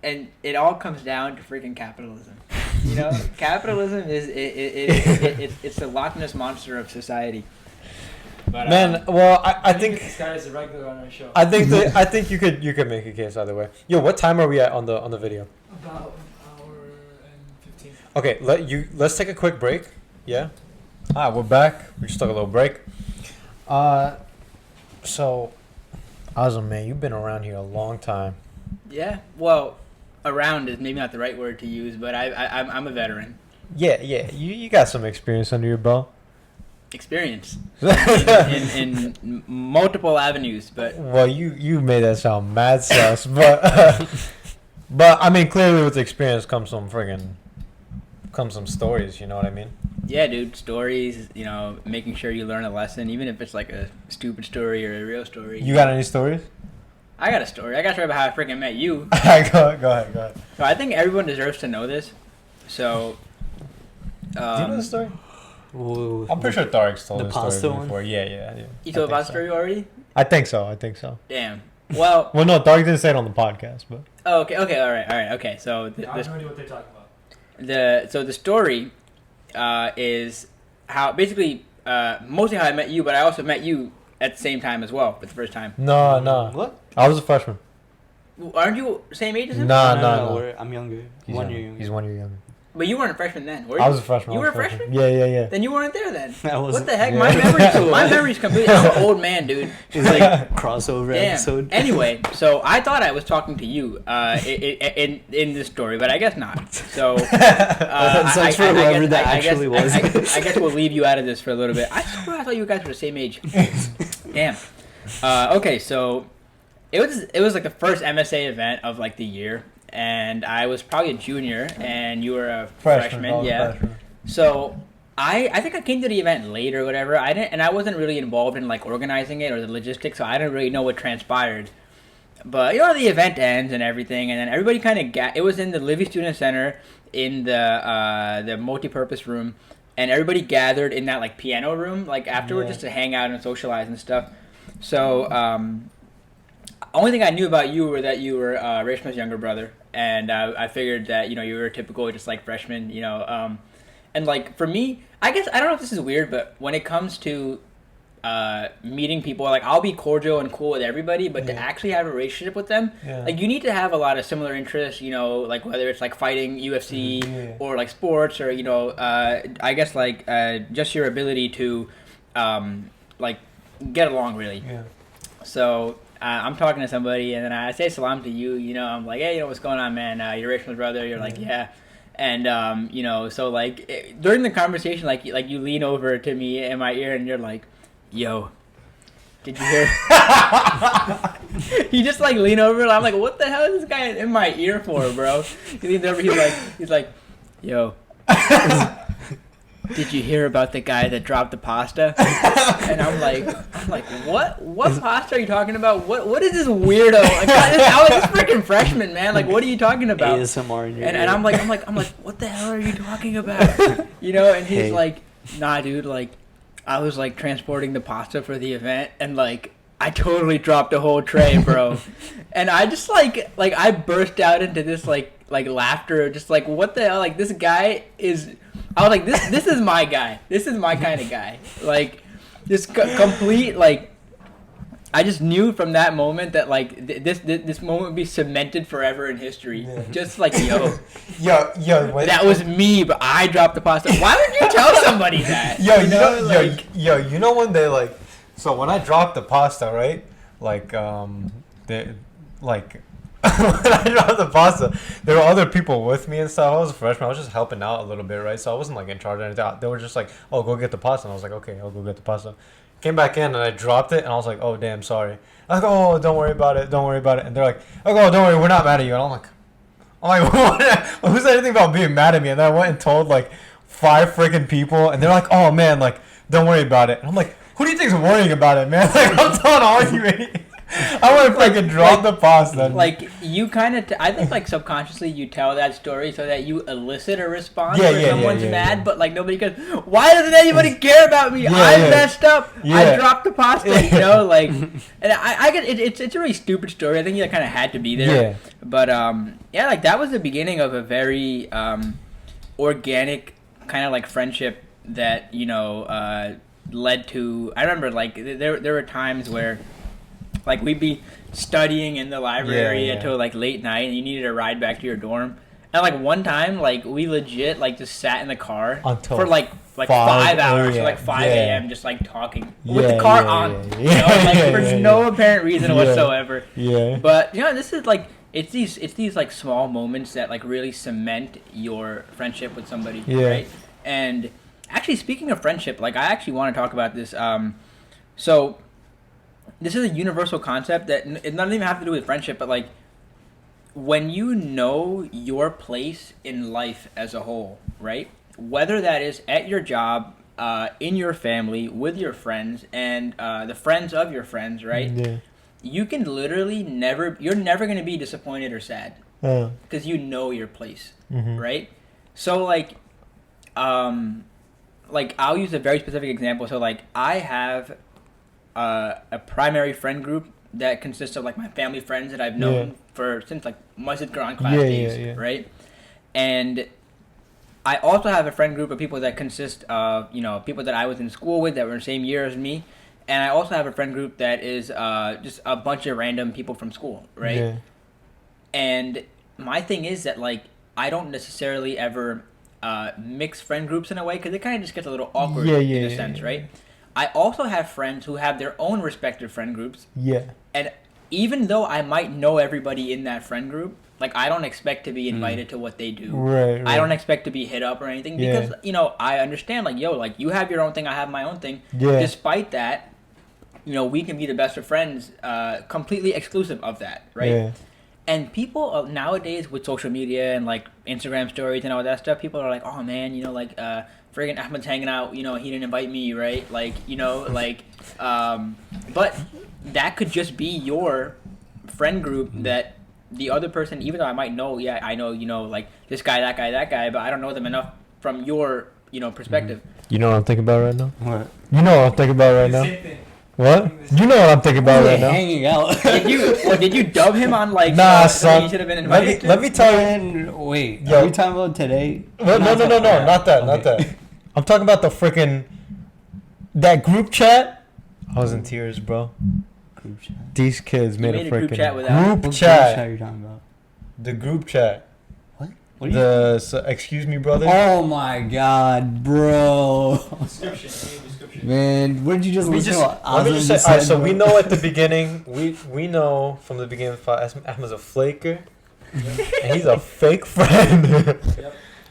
and it all comes down to freaking capitalism. You know, capitalism is it's the Loch Ness monster of society. But,
man, well, I think
this guy is a regular on our show.
I think you could make a case either way. Yo, what time are we at on the video?
About an hour and 15.
Okay, let's take a quick break. Yeah. We're back. We just took a little break. So, Azam, man, you've been around here a long time.
Yeah. Well, around is maybe not the right word to use, but I'm a veteran.
Yeah. You got some experience under your belt.
Experience in multiple avenues, but
well, you made that sound mad sus, but I mean, clearly with experience comes some stories. You know what I mean?
Yeah, dude, stories. You know, making sure you learn a lesson, even if it's like a stupid story or a real story.
You got any stories?
I got a story. I got a story about how I freaking met you.
Go ahead.
So I think everyone deserves to know this. So,
do you know the story?
Ooh,
I'm pretty sure Tariq's told
the
the story before.
one?
Yeah.
You told about the story already?
I think so.
Damn. Well.
Well, no, Tariq didn't say it on the podcast, but.
Oh, okay, all right. Okay, so
I have no idea what they're talking about.
The story is how basically mostly how I met you, but I also met you at the same time as well for the first time.
No.
What?
I was a freshman.
Aren't you same age as him?
No.
I'm younger.
He's
1 year younger.
He's 1 year younger.
But you weren't a freshman then, were you?
I was a freshman.
You were a freshman?
Yeah.
Then you weren't there then.
I wasn't.
What the heck?
Yeah.
My memory's completely... I'm an old man, dude.
It's like crossover
Damn.
episode.
Anyway, so I thought I was talking to you in this story, but I guess not. So
Sucks for whoever that actually was.
I guess we'll leave you out of this for a little bit. I swear I thought you guys were the same age. Damn. Okay, so it was like the first MSA event of like the year. And I was probably a junior, and you were a freshman. Yeah. Freshman. So I think I came to the event late or whatever. I wasn't really involved in like organizing it or the logistics, so I didn't really know what transpired. But you know, the event ends and everything, and then everybody kind of it was in the Livy Student Center in the multi-purpose room. and everybody gathered in that like piano room like afterward just to hang out and socialize and stuff. So only thing I knew about you were that you were Reshma's younger brother, and I figured that you were a typical just like freshman, and like for me, I guess I don't know if this is weird, but when it comes to meeting people, like I'll be cordial and cool with everybody, but to actually have a relationship with them, like you need to have a lot of similar interests, like whether it's like fighting, UFC, or like sports, or I guess like just your ability to like get along really. So I'm talking to somebody and then I say salam to you, I'm like, hey, what's going on, man? You're Reshma's brother. You're like, yeah. And so like during the conversation, like you lean over to me in my ear and you're like, yo, did you hear? He just like lean over and I'm like, what the hell is this guy in my ear for, bro? He leans over, he's like, yo, did you hear about the guy that dropped the pasta? And I'm like, what pasta are you talking about? What is this weirdo? Like, I was just freaking freshman, man. Like, what are you talking about?
ASMR in your
and I'm like, what the hell are you talking about? And he's like, nah, dude, like, I was like transporting the pasta for the event, and like I totally dropped a whole tray, bro. And I just like I burst out into this like laughter, just like what the hell? Like this guy is. I was like, this is my guy. This is my kind of guy. Like this complete like. I just knew from that moment that like this moment would be cemented forever in history. Just like yo, that was me, but I dropped the pasta. Why would you tell somebody that?
When they like, so when I dropped the pasta, right? Like they like when I dropped the pasta, there were other people with me and stuff. I was a freshman. I was just helping out a little bit, right? So I wasn't like in charge or anything. They were just like, oh, go get the pasta, and I was like, okay, I'll go get the pasta. Came back in and I dropped it and I was like, oh damn, sorry. I was like, oh, don't worry about it. And they're like, oh, don't worry, we're not mad at you. And I'm like, what? Who said anything about being mad at me? And then I went and told like 5 freaking people, and they're like, oh man, like don't worry about it. And I'm like, who do you think's worrying about it, man? Like I'm telling all you idiots. I want to freaking drop the pasta.
Like you kind of, I think like subconsciously you tell that story so that you elicit a response where someone's mad, but like nobody goes, why doesn't anybody care about me? I messed up. I dropped the pasta. Like, and I get it's a really stupid story. I think you kind of had to be there. But like that was the beginning of a very organic kind of like friendship that led to. I remember like there were times where. Like, we'd be studying in the library until, like, late night, and you needed a ride back to your dorm. And, like, one time, like, we legit, like, just sat in the car for, like 5 hours, or, like, 5 a.m., just, like, talking with the car on. For no apparent reason whatsoever. But, this is, like, it's these, like, small moments that, like, really cement your friendship with somebody, right? And, actually, speaking of friendship, like, I actually want to talk about this. So... This is a universal concept that it doesn't even have to do with friendship, but like when you know your place in life as a whole, right? Whether that is at your job, in your family, with your friends, and the friends of your friends, right? Yeah. You can literally you're never going to be disappointed or sad because you know your place, right? So like I'll use a very specific example. So like I have a primary friend group that consists of like my family friends that I've known since like Masjid Quran class days, right? And I also have a friend group of people that consist of people that I was in school with that were in the same year as me, and I also have a friend group that is just a bunch of random people from school, right? Yeah. And my thing is that like I don't necessarily ever mix friend groups in a way because it kind of just gets a little awkward in a sense, right? I also have friends who have their own respective friend groups. Yeah. And even though I might know everybody in that friend group, like I don't expect to be invited to what they do. Right. I don't expect to be hit up or anything because, I understand like, like you have your own thing, I have my own thing. Yeah. Despite that, we can be the best of friends, completely exclusive of that, right? Yeah. And people nowadays with social media and like Instagram stories and all that stuff, people are like, oh man, friggin' Ahmed's hanging out, he didn't invite me, right? Like, but that could just be your friend group that the other person, even though I might know, I know, like this guy, that guy, but I don't know them enough from your perspective.
You know what I'm thinking about right now?
What?
You know what I'm thinking about right now?
Same thing.
What? You know what I'm thinking about right now?
Hanging out.
Did you dub him on like?
Nah,
something
son.
You should have been invited.
Let me tell you.
Man, wait.
Yo.
Are we talking about today?
No, not that. I'm talking about the freaking that group chat. I was in tears, bro.
Group chat.
These kids made a
group
freaking
chat without-
group
What
chat.
are you talking about?
The group chat.
What? What are you?
Excuse me, brother.
Oh my god, bro.
Description.
Man, what did you just listen to?
Let me
Azam
just say,
just
alright,
said,
so
bro?
we know at the beginning, we know from the beginning Ahmed's a flaker, and he's a fake friend.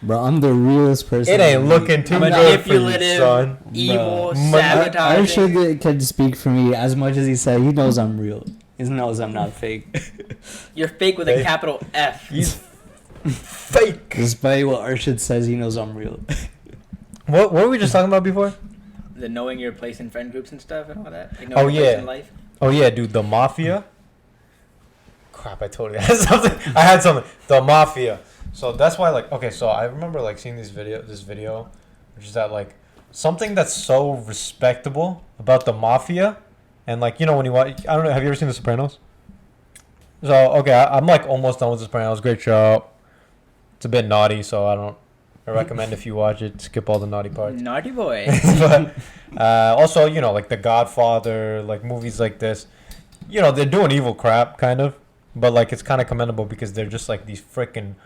Bro, I'm the realest person.
It ain't looking too good for you,
Manipulative,
son.
evil,
Bro.
sabotaging.
Arshad can speak for me as much as he said. He knows I'm real. He knows I'm not fake.
You're fake with a
Fake.
capital F.
He's fake.
Despite what Arshad says, he knows I'm real.
What were we just talking about before?
The knowing your place in friend groups and stuff and all that. Like
Oh,
knowing your place
yeah.
in life.
Oh yeah, dude, the mafia. Crap, I totally had something. I had something. The mafia. So that's why, like, okay, so I remember like seeing this video, which is that like something that's so respectable about the mafia, and like when you watch, I don't know, have you ever seen The Sopranos? So okay, I'm like almost done with The Sopranos. Great show. It's a bit naughty, so I recommend if you watch it, skip all the naughty parts.
Naughty boy.
But also, like The Godfather, like movies like this, they're doing evil crap, kind of, but like it's kind of commendable because they're just like these freaking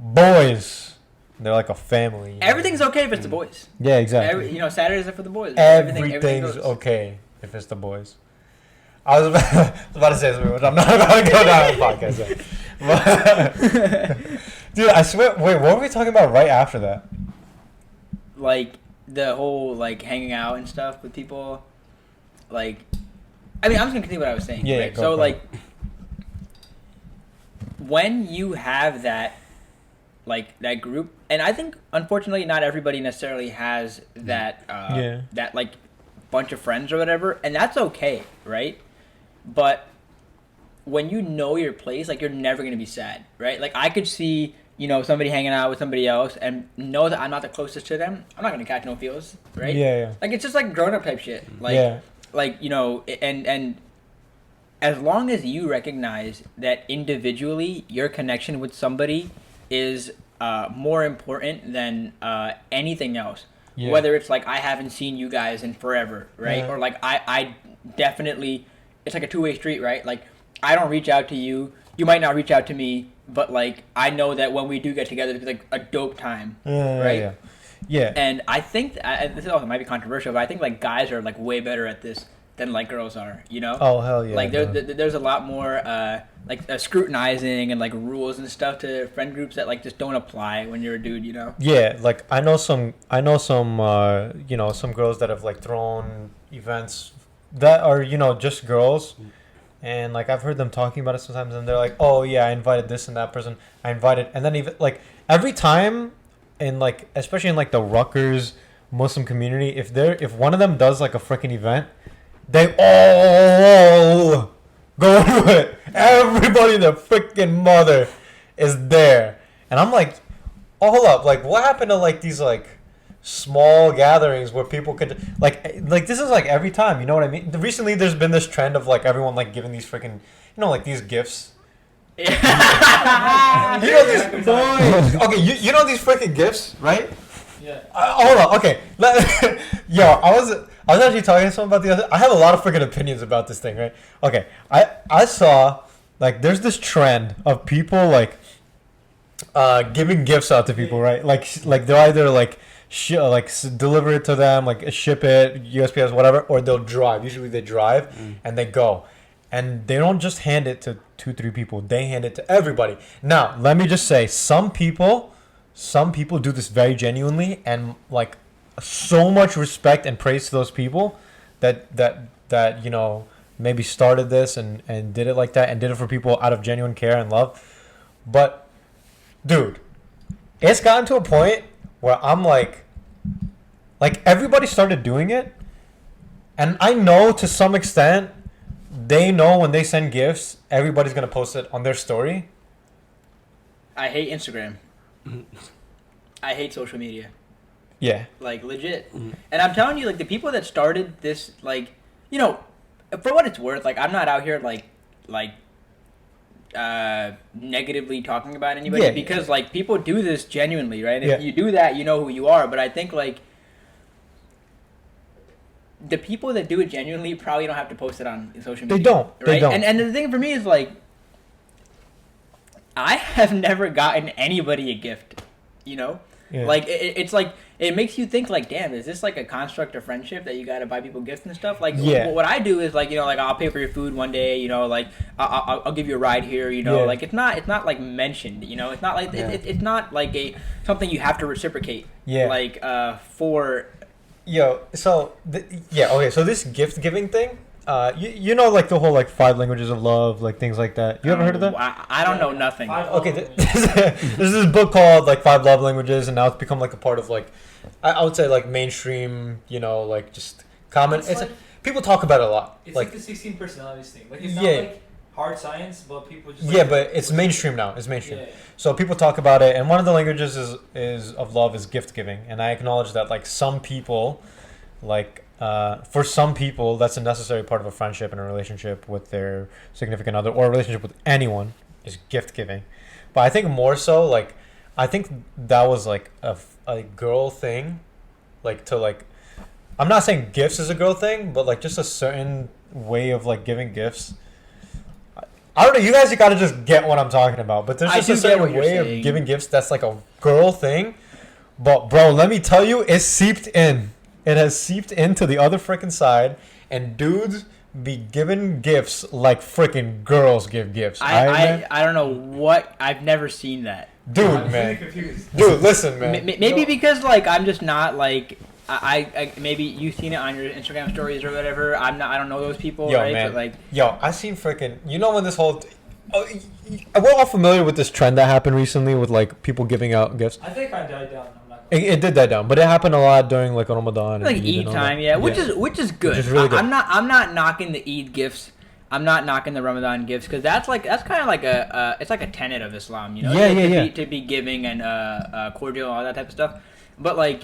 boys. They're like a family.
Everything's okay if it's the boys.
Yeah, exactly.
Saturdays are for the boys.
Everything's
goes.
okay if it's the boys. I was about to say something, which I'm not about to go down the podcast. But, dude, I swear. Wait, what were we talking about right after that?
Like the whole like hanging out and stuff with people. Like, I mean, I'm just gonna continue what I was saying.
Yeah,
right?
go
So
for it.
like, when you have that, like that group, and I think unfortunately not everybody necessarily has that. That like bunch of friends or whatever, and that's okay, right? But when you know your place, like you're never gonna be sad, right? Like I could see, somebody hanging out with somebody else and know that I'm not the closest to them. I'm not gonna catch no feels, right?
Yeah.
Like it's just like grown up type shit. Like,
Yeah.
like and as long as you recognize that individually your connection with somebody is more important than anything else.
Yeah.
Whether it's like I haven't seen you guys in forever, right?
Yeah.
Or like I definitely, it's like a two-way street, right? Like I don't reach out to you, you might not reach out to me, but like I know that when we do get together, it's like a dope time, right?
Yeah.
And I think this also might be controversial, but I think like guys are like way better at this than like girls are,
Oh hell yeah.
Like there's a lot more scrutinizing and like rules and stuff to friend groups that like just don't apply when you're a dude,
Yeah, like I know some some girls that have like thrown events that are just girls, and like I've heard them talking about it sometimes, and they're like, oh yeah, I invited this and that person, and then even like every time in like especially in like the Rutgers Muslim community, if one of them does like a freaking event, they all go to it. Everybody and their freaking mother is there. And I'm like, oh, hold up. Like, what happened to, like, these, like, small gatherings where people could, like this is, like, every time. You know what I mean? Recently, there's been this trend of, like, everyone, like, giving these freaking, like, these gifts. You know these, boys. Okay, you know these freaking gifts, right?
Yeah.
Hold on. Okay. Yo, I was actually talking to someone about the other. I have a lot of freaking opinions about this thing, right? Okay. I saw like there's this trend of people like giving gifts out to people, right? Like they'll either like deliver it to them, like ship it, USPS, whatever, or they'll drive. Usually they drive and they go. And they don't just hand it to 2-3 people. They hand it to everybody. Now, let me just say, some people do this very genuinely, and like so much respect and praise to those people that maybe started this and did it like that and did it for people out of genuine care and love. But dude, it's gotten to a point where I'm like everybody started doing it, and I know to some extent they know when they send gifts, everybody's gonna post it on their story.
I hate Instagram. I hate social media.
Yeah.
Like, legit. And I'm telling you, like, the people that started this, like, you know, for what it's worth, like, I'm not out here, like, negatively talking about anybody because, like, people do this genuinely, right? If you do that, you know who you are. But I think, like, the people that do it genuinely probably don't have to post it on social media.
They don't.
Right?
They don't.
And the thing for me is, like, I have never gotten anybody a gift, you know? Yeah. Like, it's like, it makes you think, like, damn, is this like a construct of friendship that you gotta buy people gifts and stuff? Like, what I do is, like, you know, like, I'll pay for your food one day, you know, like, I'll give you a ride here, you know, like, it's not like mentioned, you know, it's not like, it's not like something you have to reciprocate. Yeah. Like, for...
Yo, so, okay, so this gift giving thing, you know, like, the whole, like, 5 languages of love, like, things like that. You ever heard of that?
I don't know nothing.
Okay, there's this book called, like, 5 Love Languages, and now it's become, like, a part of, like, I would say, like, mainstream, you know, like, just common. It's like, people talk about it a lot.
It's like the 16 personalities thing. Like, it's not, like, hard science, but people just...
Like, but it's mainstream now. It's mainstream. So people talk about it, and one of the languages is of love is gift giving, and I acknowledge that, like, some people, like... for some people, that's a necessary part of a friendship and a relationship with their significant other or a relationship with anyone is gift giving. But I think more so, like, I think that was like a girl thing, like to like, I'm not saying gifts is a girl thing, but like just a certain way of like giving gifts. I don't know, you guys gotta just get what I'm talking about, but there's just a certain way of giving gifts that's like a girl thing. But bro, let me tell you, it's seeped in. It has seeped into the other freaking side, and dudes be giving gifts like freaking girls give gifts.
I don't know what... I've never seen that.
Dude, man. Dude, listen, man.
Maybe because, like, I'm just not, like... I maybe you've seen it on your Instagram stories or whatever. I don't know those people, right?
Man.
But, like...
Yo, I seen freaking... You know when this whole... we're all familiar with this trend that happened recently with, like, people giving out gifts.
I think I died down.
It did die down, but it happened a lot during like Ramadan,
like Eid time, which is good. Which is really good. I'm not knocking the Eid gifts. I'm not knocking the Ramadan gifts because that's kind of like it's like a tenet of Islam, you know. To be giving and cordial and all that type of stuff, but like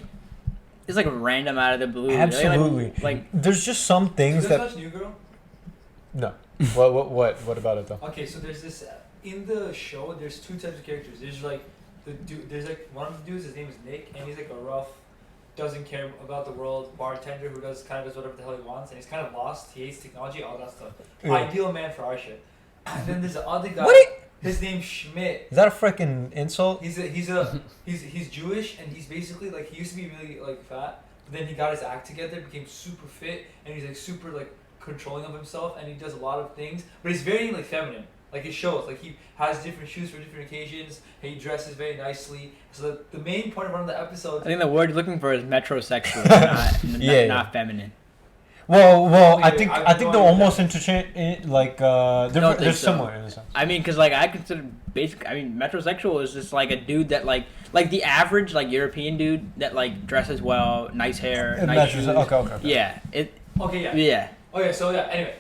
it's like random out of the blue.
Absolutely.
Like
there's just some things that.
Touch New Girl?
No. What about it though?
Okay, so there's this in the show. There's 2 types of characters. There's like. There's like one of the dudes, his name is Nick, and he's like a rough, doesn't care about the world bartender who does whatever the hell he wants, and he's kind of lost. He hates technology, all that stuff. Ideal man for Arshad. And then there's the other guy. His name's Schmidt.
Is that a freaking insult?
He's Jewish, and he's basically like he used to be really like fat, but then he got his act together, became super fit, and he's like super like controlling of himself, and he does a lot of things, but he's very like feminine. Like it shows, like he has different shoes for different occasions. He dresses very nicely. So the main point of one of the episodes.
I think the word you're looking for is metrosexual, not feminine.
Well, I think they're almost interchange. Like they're similar in a sense.
I mean, because like I consider metrosexual is just like a dude that like the average like European dude that like dresses well, nice hair, nice shoes.
Okay.
Yeah.
Okay, so anyway,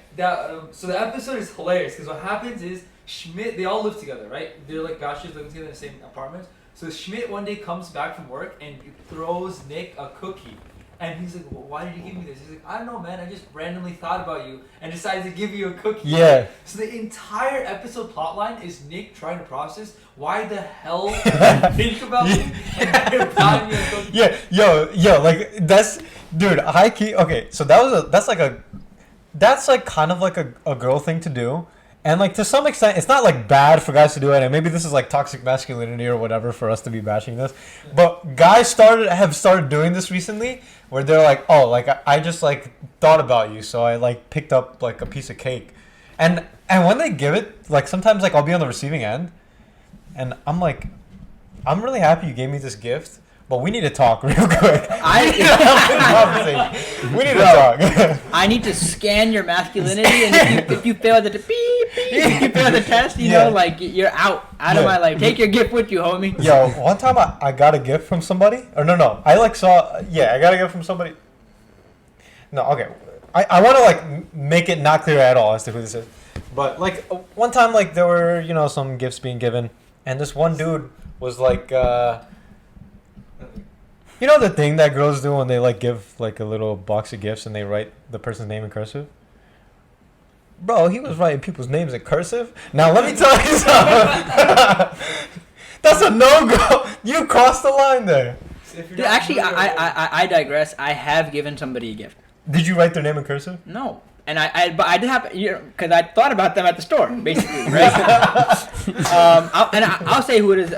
so the episode is hilarious because what happens is Schmidt, they all live together, right? They're like bachelors living together in the same apartment. So Schmidt one day comes back from work and throws Nick a cookie. And he's like, well, why did you give me this? He's like, I don't know, man. I just randomly thought about you and decided to give you a cookie.
Yeah.
So the entire episode plotline is Nick trying to process why the hell did you think about me and buying me a cookie.
Yeah, yo, like that's, dude. Okay, so that's like kind of like a girl thing to do. And like to some extent, it's not like bad for guys to do it. And maybe this is like toxic masculinity or whatever for us to be bashing this. But guys have started doing this recently, where they're like, oh, like I just like thought about you, so I like picked up like a piece of cake, and when they give it, like sometimes like I'll be on the receiving end, and I'm like, I'm really happy you gave me this gift. But we need to talk real quick. We need to talk.
I need to scan your masculinity, and if you fail the test, you know, like you're out of my life. Take your gift with you, homie.
Yo, one time I got a gift from somebody. Or no, I like saw. Yeah, I got a gift from somebody. No, okay. I want to like make it not clear at all as to who this is. But like one time, like there were some gifts being given, and this one dude was like. You know the thing that girls do when they like give like a little box of gifts and they write the person's name in cursive? Bro, he was writing people's names in cursive. Now let me tell you something. That's a no-go. You crossed the line there.
Dude, actually, I digress. I have given somebody a gift.
Did you write their name in cursive?
No. And but I did have, because I thought about them at the store, basically, right? I'll say who it is.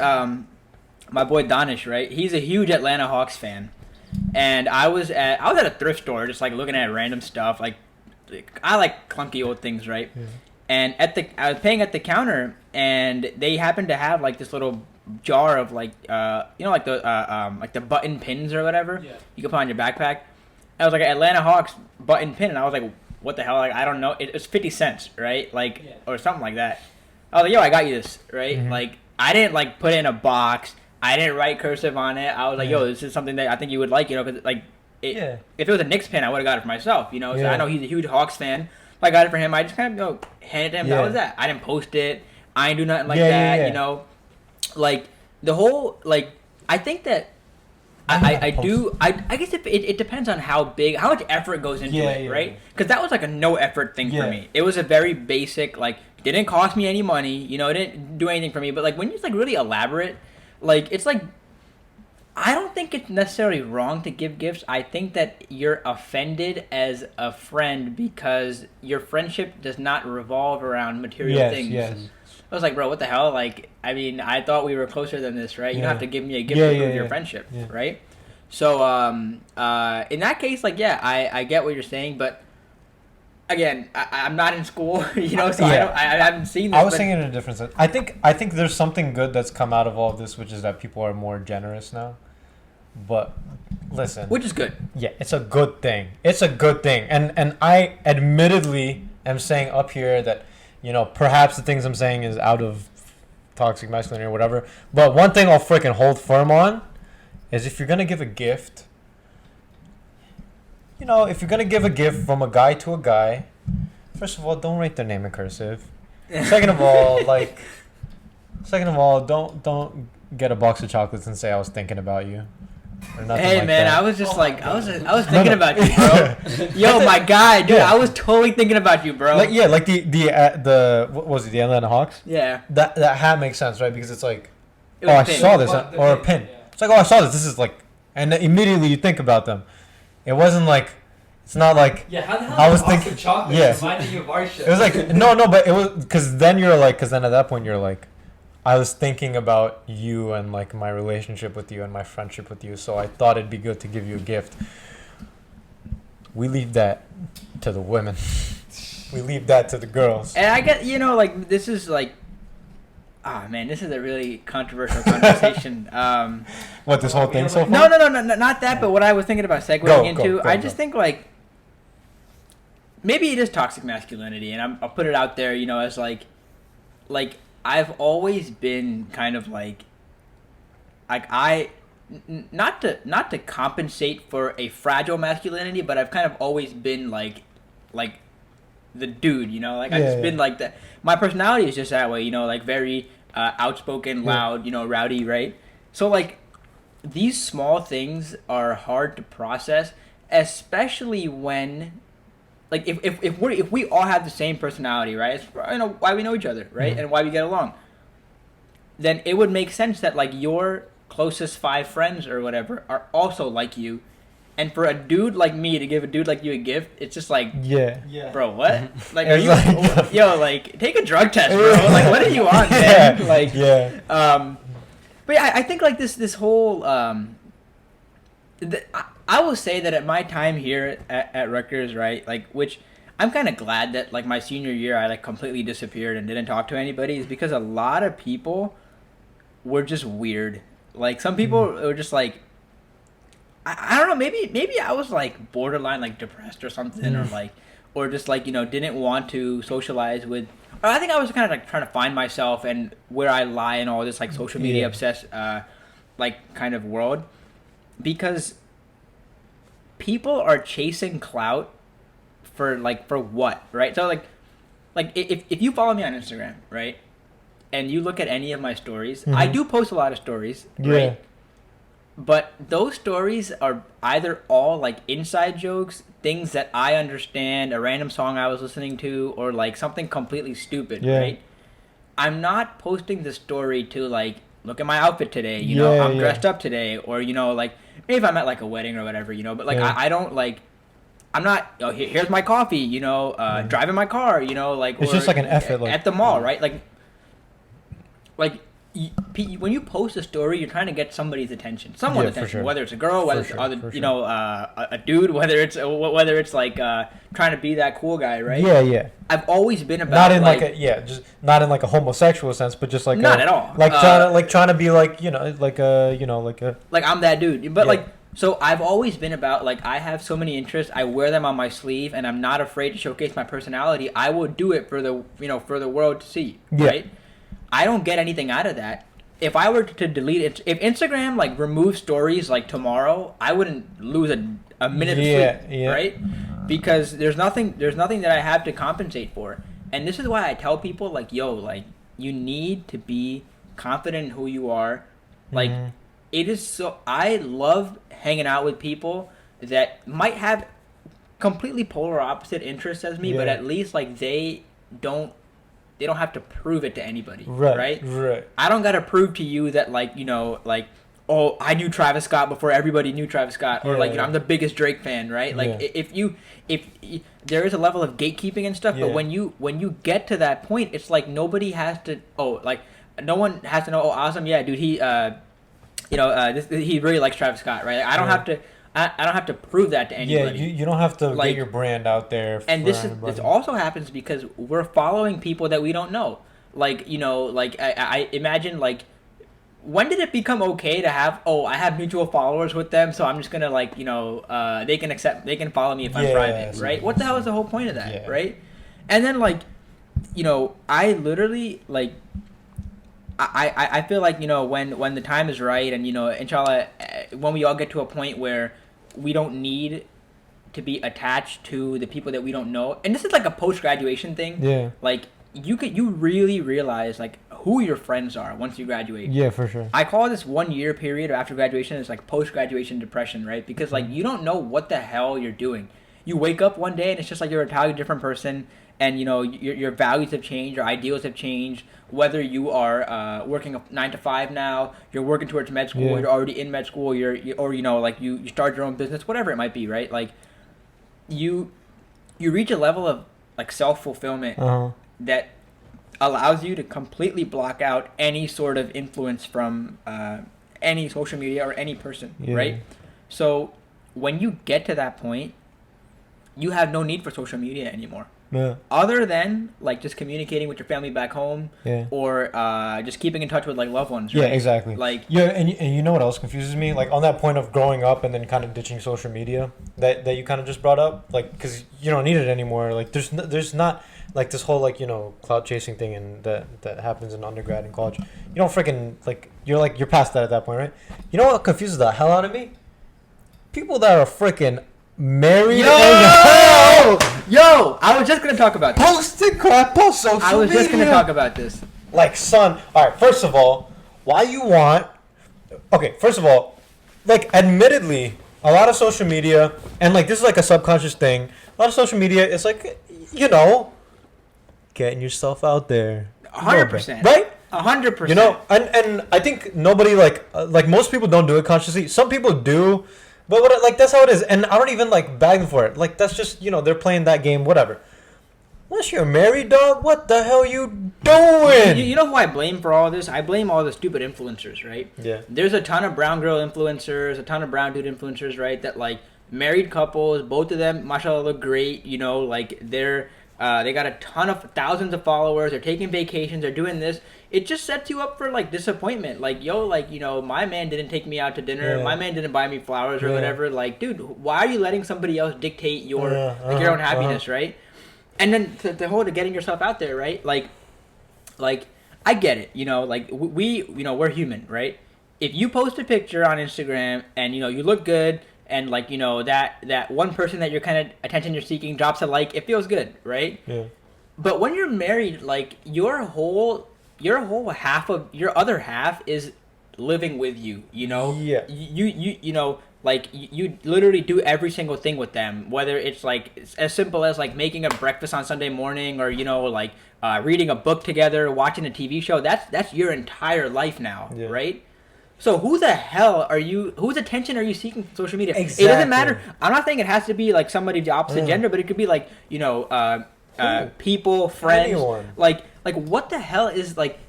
My boy Danish, right? He's a huge Atlanta Hawks fan, and I was at a thrift store, just like looking at random stuff. Like I like clunky old things, right? Yeah. And I was paying at the counter, and they happened to have like this little jar of like like the button pins or whatever. Yeah. You can put on your backpack. I was like an Atlanta Hawks button pin, and I was like, what the hell? Like I don't know. It was 50 cents, right? Like or something like that. I was like, yo, I got you this, right? Mm-hmm. Like I didn't like put it in a box. I didn't write cursive on it. I was like, yo, this is something that I think you would like, because like, if it was a Knicks pin, I would have got it for myself, So I know he's a huge Hawks fan. I got it for him. I just kind of handed it to him. That was that. I didn't post it. I didn't do nothing like that. Like the whole like. I think that I guess it depends on how much effort goes into it, right? Because that was like a no effort thing for me. It was a very basic, like, didn't cost me any money. It didn't do anything for me. But like when it's like really elaborate. Like, it's like, I don't think it's necessarily wrong to give gifts. I think that you're offended as a friend because your friendship does not revolve around material things. Yes. I was like, bro, what the hell? Like, I mean, I thought we were closer than this, right? You don't have to give me a gift to prove your friendship, right? So, in that case, like, I get what you're saying, but again, I'm not in school, so I haven't seen this.
I was thinking in a different sense. I think there's something good that's come out of all of this, which is that people are more generous now. But listen,
which is good.
Yeah, it's a good thing. It's a good thing, and I admittedly am saying up here that perhaps the things I'm saying is out of toxic masculinity or whatever. But one thing I'll freaking hold firm on is if you're gonna give a gift. If you're going to give a gift from a guy to a guy, first of all, don't write their name in cursive. Second of all, don't get a box of chocolates and say I was thinking about you.
Hey, like man, that. I was just like, I was thinking about you, bro. Yo, my guy, dude, I was totally thinking about you, bro.
Like the what was it, the Atlanta Hawks? Yeah. That hat makes sense, right? Because it's like, I saw this, or a pin. Yeah. It's like, I saw this. This is like, and immediately you think about them. It wasn't like, it's not like,
how the hell
I was thinking,
chocolate reminded you of Arshad?
It was like, no, but it was, because then at that point you're like, I was thinking about you and like my relationship with you and my friendship with you, so I thought it'd be good to give you a gift. We leave that to the women. We leave that to the girls.
And I get, like, this is like, man, this is a really controversial conversation.
What, this whole thing so far?
No, not that, but what I was thinking about segueing into, I just think, like, maybe it is toxic masculinity, and I'll put it out there, as like I've always been kind of like not to compensate for a fragile masculinity, but I've kind of always been like the dude, I've just been like that. My personality is just that way, like very outspoken, loud, rowdy, right? So like these small things are hard to process, especially when like if we all have the same personality, right? It's why we know each other, right? Mm-hmm. And why we get along. Then it would make sense that like your closest 5 friends or whatever are also like you. And for a dude like me to give a dude like you a gift, it's just like, bro, what? Like, are you, like, take a drug test, bro. Like, what are you on, man? Like, but yeah, I think like this whole, I will say that at my time here at Rutgers, right, like, which I'm kind of glad that like my senior year I like completely disappeared and didn't talk to anybody, is because a lot of people were just weird. Like some people were just like, I don't know, maybe I was like borderline like depressed or something, or just like, didn't want to socialize with, or I think I was kind of like trying to find myself and where I lie in all this like social media obsessed like kind of world, because people are chasing clout for what, right? So like if you follow me on Instagram, right, and you look at any of my stories, I do post a lot of stories, right? But those stories are either all like inside jokes, things that I understand, a random song I was listening to, or like something completely stupid, right? I'm not posting the story to like, look at my outfit today, you know, I'm dressed up today, or, you know, like, maybe if I'm at like a wedding or whatever, you know, but like I don't like, I'm not, oh, here's my coffee, you know, driving my car, you know, like,
it's just like an effort, like,
at the mall, right? Like when you post a story, you're trying to get somebody's attention, someone's attention, sure. Whether it's a girl, whether it's other, you know, a dude, whether it's like trying to be that cool guy, right?
Yeah.
I've always been about
not in like a just not in like a homosexual sense, but just like
not at all,
like trying to be like like
I'm that dude, but like. So I've always been about, like, I have so many interests, I wear them on my sleeve, and I'm not afraid to showcase my personality. I will do it for the, you know, for the world to see, right? I don't get anything out of that. If I were to delete it, if Instagram, like, removed stories, like, tomorrow, I wouldn't lose a minute of sleep, right? Because there's nothing that I have to compensate for. And this is why I tell people, like, yo, like, you need to be confident in who you are. Like, it is so... I love hanging out with people that might have completely polar opposite interests as me, but at least, like, they don't have to prove it to anybody, right? I don't got to prove to you that, like, you know, like, oh, I knew Travis Scott before everybody knew Travis Scott, or like, you know, I'm the biggest Drake fan, right? Like, if there is a level of gatekeeping and stuff, but when you get to that point, it's like nobody has to, no one has to know, oh, Azam, yeah, dude, he, he really likes Travis Scott, right? Like, I don't have to. I don't have to prove that to anybody.
Yeah, you don't have to get your brand out there.
And this also happens because we're following people that we don't know. Like, you know, like I imagine, like, when did it become okay to have? Oh, I have mutual followers with them, so I'm just gonna, like, you know, they can follow me if I'm private, right? What the hell is the whole point of that, right? And then, like, you know, I literally, like. I feel like, you know, when the time is right, and, you know, inshallah, when we all get to a point where we don't need to be attached to the people that we don't know, and this is like a post-graduation thing, like, you really realize, like, who your friends are once you graduate.
Yeah, for sure.
I call this 1 year period after graduation is like post-graduation depression, right? Because, like, you don't know what the hell you're doing. You wake up one day and it's just like you're an entirely different person, and, you know, your values have changed, your ideals have changed. Whether you are working a 9 to 5 now, you're working towards med school, you're already in med school, or you know, like, you start your own business, whatever it might be, right? Like, you reach a level of, like, self-fulfillment that allows you to completely block out any sort of influence from any social media or any person, right? So when you get to that point, you have no need for social media anymore. Other than, like, just communicating with your family back home, or just keeping in touch with, like, loved ones, right?
Yeah, exactly.
Like,
and you know what else confuses me? Like, on that point of growing up and then kind of ditching social media that you kind of just brought up, like, because you don't need it anymore. Like, there's not, like, this whole, like, you know, cloud chasing thing and that happens in undergrad and college. You don't freaking, like, you're past that at that point, right? You know what confuses the hell out of me? People that are freaking married.
Yo, I was just gonna talk about this.
Posting crap on social media.
I was just gonna talk about this.
Like, son, all right, first of all, why you want... Okay, first of all, like, admittedly, a lot of social media, and, like, this is, like, a subconscious thing, a lot of social media is, like, you know, getting yourself out there.
100%.
Right?
100%.
You know, and I think nobody, like, most people don't do it consciously. Some people do, but like, that's how it is. And I don't even, like, bag them for it. Like, that's just, you know, they're playing that game, whatever. Unless you're married, dog, what the hell you doing?
You know who I blame for all this? I blame all the stupid influencers, right?
Yeah.
There's a ton of brown girl influencers, a ton of brown dude influencers, right? That, like, married couples, both of them, mashallah, look great. You know, like, they got a ton of thousands of followers. They're taking vacations. They're doing this. It just sets you up for, like, disappointment. Like, yo, like, you know, my man didn't take me out to dinner. My man didn't buy me flowers or whatever. Like, dude, why are you letting somebody else dictate your your own happiness, right? And then the whole getting yourself out there, right? Like, I get it. You know, like, we're human, right? If you post a picture on Instagram and, you know, you look good, and, like, you know, that one person that you're kind of attention you're seeking drops a like, it feels good, right?
Yeah.
But when you're married, like, your other half is living with you, you know?
Yeah.
You know, like, you literally do every single thing with them, whether it's, like, as simple as, like, making a breakfast on Sunday morning or, you know, like, reading a book together, watching a TV show. That's your entire life now, right? So whose attention are you seeking from social media?
Exactly.
It doesn't matter. I'm not saying it has to be, like, somebody of the opposite gender, but it could be, like, you know, people, friends.
Anyone.
Like, what the hell is, like,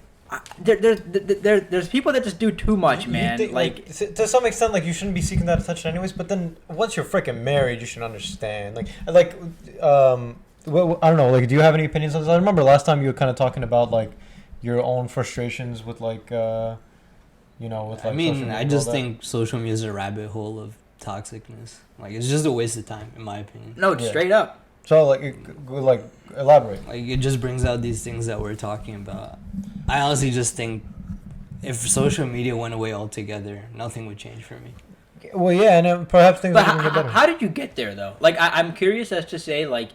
there's people that just do too much, man.
Think, like, to some extent, like, you shouldn't be seeking that attention anyways. But then once you're freaking married, you should understand. Well, I don't know. Like, do you have any opinions on this? I remember last time you were kind of talking about, like, your own frustrations with, like, you know, with, like,
I mean,
social media
I just think social media is a rabbit hole of toxicness. Like, it's just a waste of time, in my opinion.
No, straight up.
So, like, elaborate.
Like, it just brings out these things that we're talking about. I honestly just think if social media went away altogether, nothing would change for me.
Well, yeah, and perhaps things would get better.
How did you get there, though? Like, I'm curious as to say, like,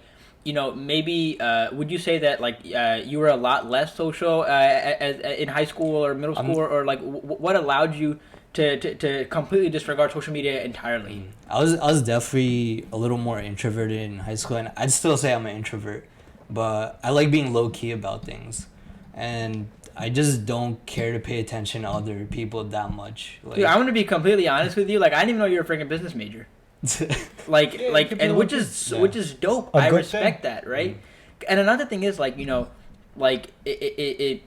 you know, maybe would you say that, like, you were a lot less social in high school or middle school, or like, what allowed you to completely disregard social media entirely?
I was definitely a little more introverted in high school, and I'd still say I'm an introvert, but I like being low key about things, and I just don't care to pay attention to other people that much. Like,
dude, I'm gonna be completely honest with you. Like, I didn't even know you were a freaking business major. Which is dope. I respect that, right? And another thing is, like, you know, like it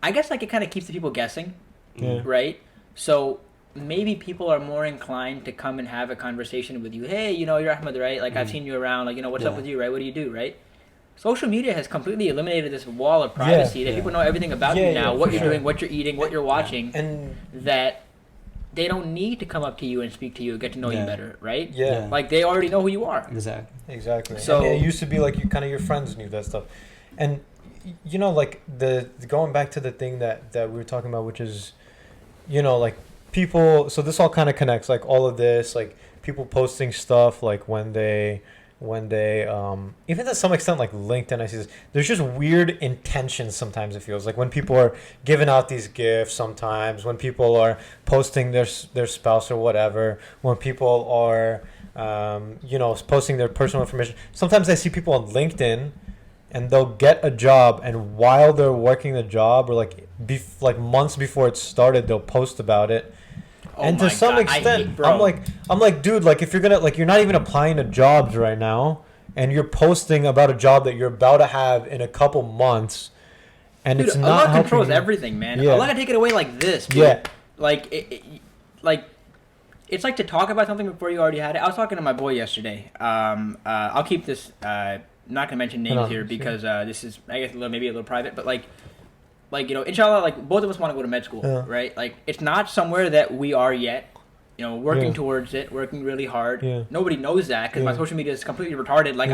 I guess, like, it kind of keeps the people guessing, right? So maybe people are more inclined to come and have a conversation with you. Hey, you know, you're Ahmed, right? Like, I've seen you around. Like, you know, what's up with you, right? What do you do, right? Social media has completely eliminated this wall of privacy that people know everything about you now, what you're doing, what you're eating, what you're watching, and that they don't need to come up to you and speak to you and get to know you better, right?
Yeah.
Like, they already know who you are.
Exactly.
So
and it used to be like your friends knew that stuff. And, you know, like, the going back to the thing that we were talking about, which is, you know, like, people, so this all kind of connects, like, all of this, like, people posting stuff, like, when they even to some extent, like, LinkedIn, I see this, there's just weird intentions sometimes, it feels like, when people are giving out these gifts, sometimes when people are posting their spouse or whatever, when people are you know, posting their personal information. Sometimes I see people on LinkedIn and they'll get a job, and while they're working the job, or like months before it started, they'll post about it. And to some extent, I'm like, dude, like, if you're gonna, like, you're not even applying to jobs right now, and you're posting about a job that you're about to have in a couple months, and dude, it's not
Allah controls everything, man.
Yeah.
Allah can take it away like this, dude.
Yeah.
Like, it's like to talk about something before you already had it. I was talking to my boy yesterday. I'll keep this, not gonna mention names here because this is, I guess, maybe a little private, but like, you know, inshallah, like, both of us want to go to med school, right? Like, it's not somewhere that we are yet, you know, working towards it, working really hard. Nobody knows that because my social media is completely retarded. Like,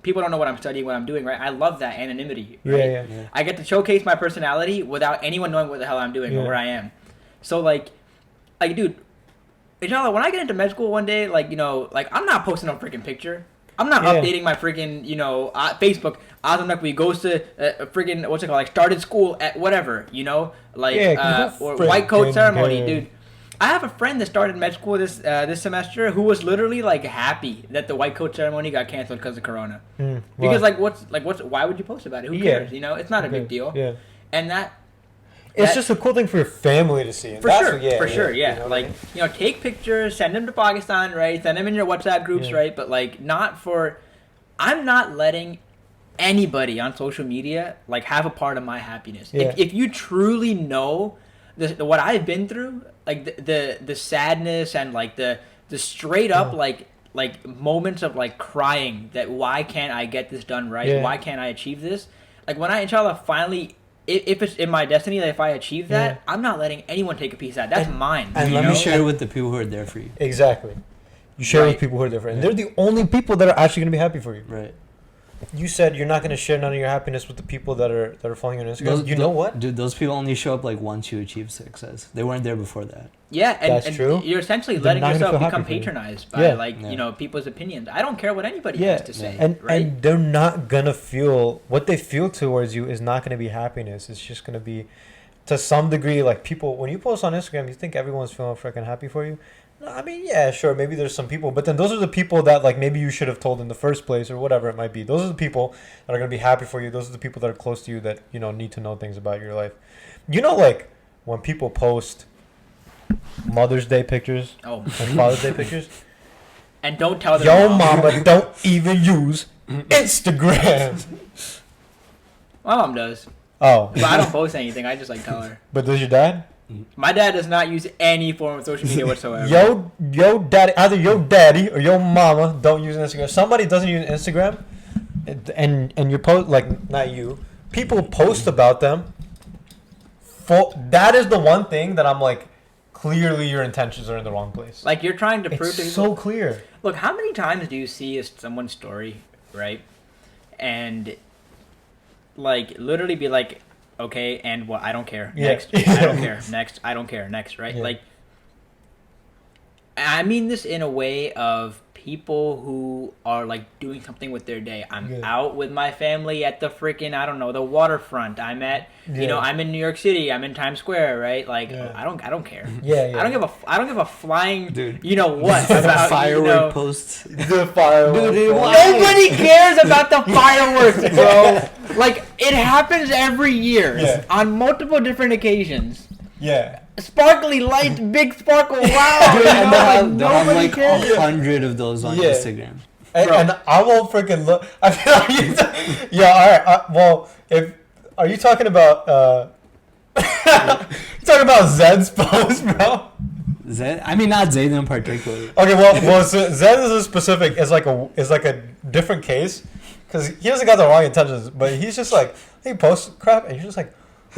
people don't know what I'm studying, what I'm doing, right? I love that anonymity, right? I get to showcase my personality without anyone knowing what the hell I'm doing or where I am. So, like, dude, inshallah, when I get into med school one day, like, you know, like, I'm not posting no freaking picture. I'm not updating my freaking, you know, Facebook. Azam Naqvi goes to freaking, what's it called, like, started school at whatever, you know, like, or white coat ceremony, dude. I have a friend that started med school this semester who was literally, like, happy that the white coat ceremony got canceled because of Corona. Because, why would you post about it? Who cares? You know, it's not a big deal. And
it's just a cool thing for your family to see.
For sure. You know, like, you know, take pictures, send them to Pakistan, right? Send them in your WhatsApp groups, right? But, like, I'm not letting anybody on social media, like, have a part of my happiness. If you truly know what I've been through, like, the sadness and, like, the straight up, like moments of, like, crying that why can't I get this done right? Why can't I achieve this? Like, when I, inshallah, finally, if it's in my destiny that if I achieve that, I'm not letting anyone take a piece of that. That's mine.
And let me share it with the people who are there for you.
Exactly. You share it with people who are there for you. And they're the only people that are actually going to be happy for you.
Right.
You said you're not going to share none of your happiness with the people that are following you on Instagram. You know what?
Dude, those people only show up, like, once you achieve success. They weren't there before that.
Yeah,
That's
and
true.
You're essentially letting yourself become patronized by, you know, people's opinions. I don't care what anybody has to say.
And they're not going to feel, what they feel towards you is not going to be happiness. It's just going to be, to some degree, like people, when you post on Instagram, you think everyone's feeling freaking happy for you. No, I mean, yeah, sure, maybe there's some people, but then those are the people that like maybe you should have told in the first place or whatever it might be. Those are the people that are gonna be happy for you. Those are the people that are close to you that need to know things about your life. Like when people post Mother's Day pictures and Father's Day pictures,
and don't tell them.
Yo, mama, don't even use Instagram.
My mom does.
Oh.
But I don't post anything. I just like tell her.
But does your dad?
My dad does not use any form of social media whatsoever.
Yo daddy, either your daddy or your mama don't use Instagram. Somebody doesn't use Instagram, and you post, like, not you. People post about them. That is the one thing that I'm like, clearly your intentions are in the wrong place.
Like, you're trying to prove to people.
It's so clear.
Look, how many times do you see someone's story, right? And like literally be like, okay, and what? I don't care.
Yeah.
Next, I don't care. Next, I don't care. Next, right?
Yeah.
Like, I mean this in a way of people who are like doing something with their day. I'm out with my family at the freaking, I don't know, the waterfront. I'm at, I'm in New York City. I'm in Times Square, right? Like, I don't care.
Yeah.
I don't give a flying,
Dude.
you know what about
firework posts.
The fireworks.
Nobody cares about the fireworks, bro. Like, it happens every year on multiple different occasions.
Yeah.
Sparkly lights, big sparkle, wow. Nobody cares.
100 of those on Instagram.
And I won't freaking look. I feel like all right. Are you talking about Zed's post, bro?
Zed? I mean, not Zed in particular.
Okay, so Zed is a specific. Is like a different case because he doesn't got the wrong intentions, but he's just like he posts crap, and you're just like,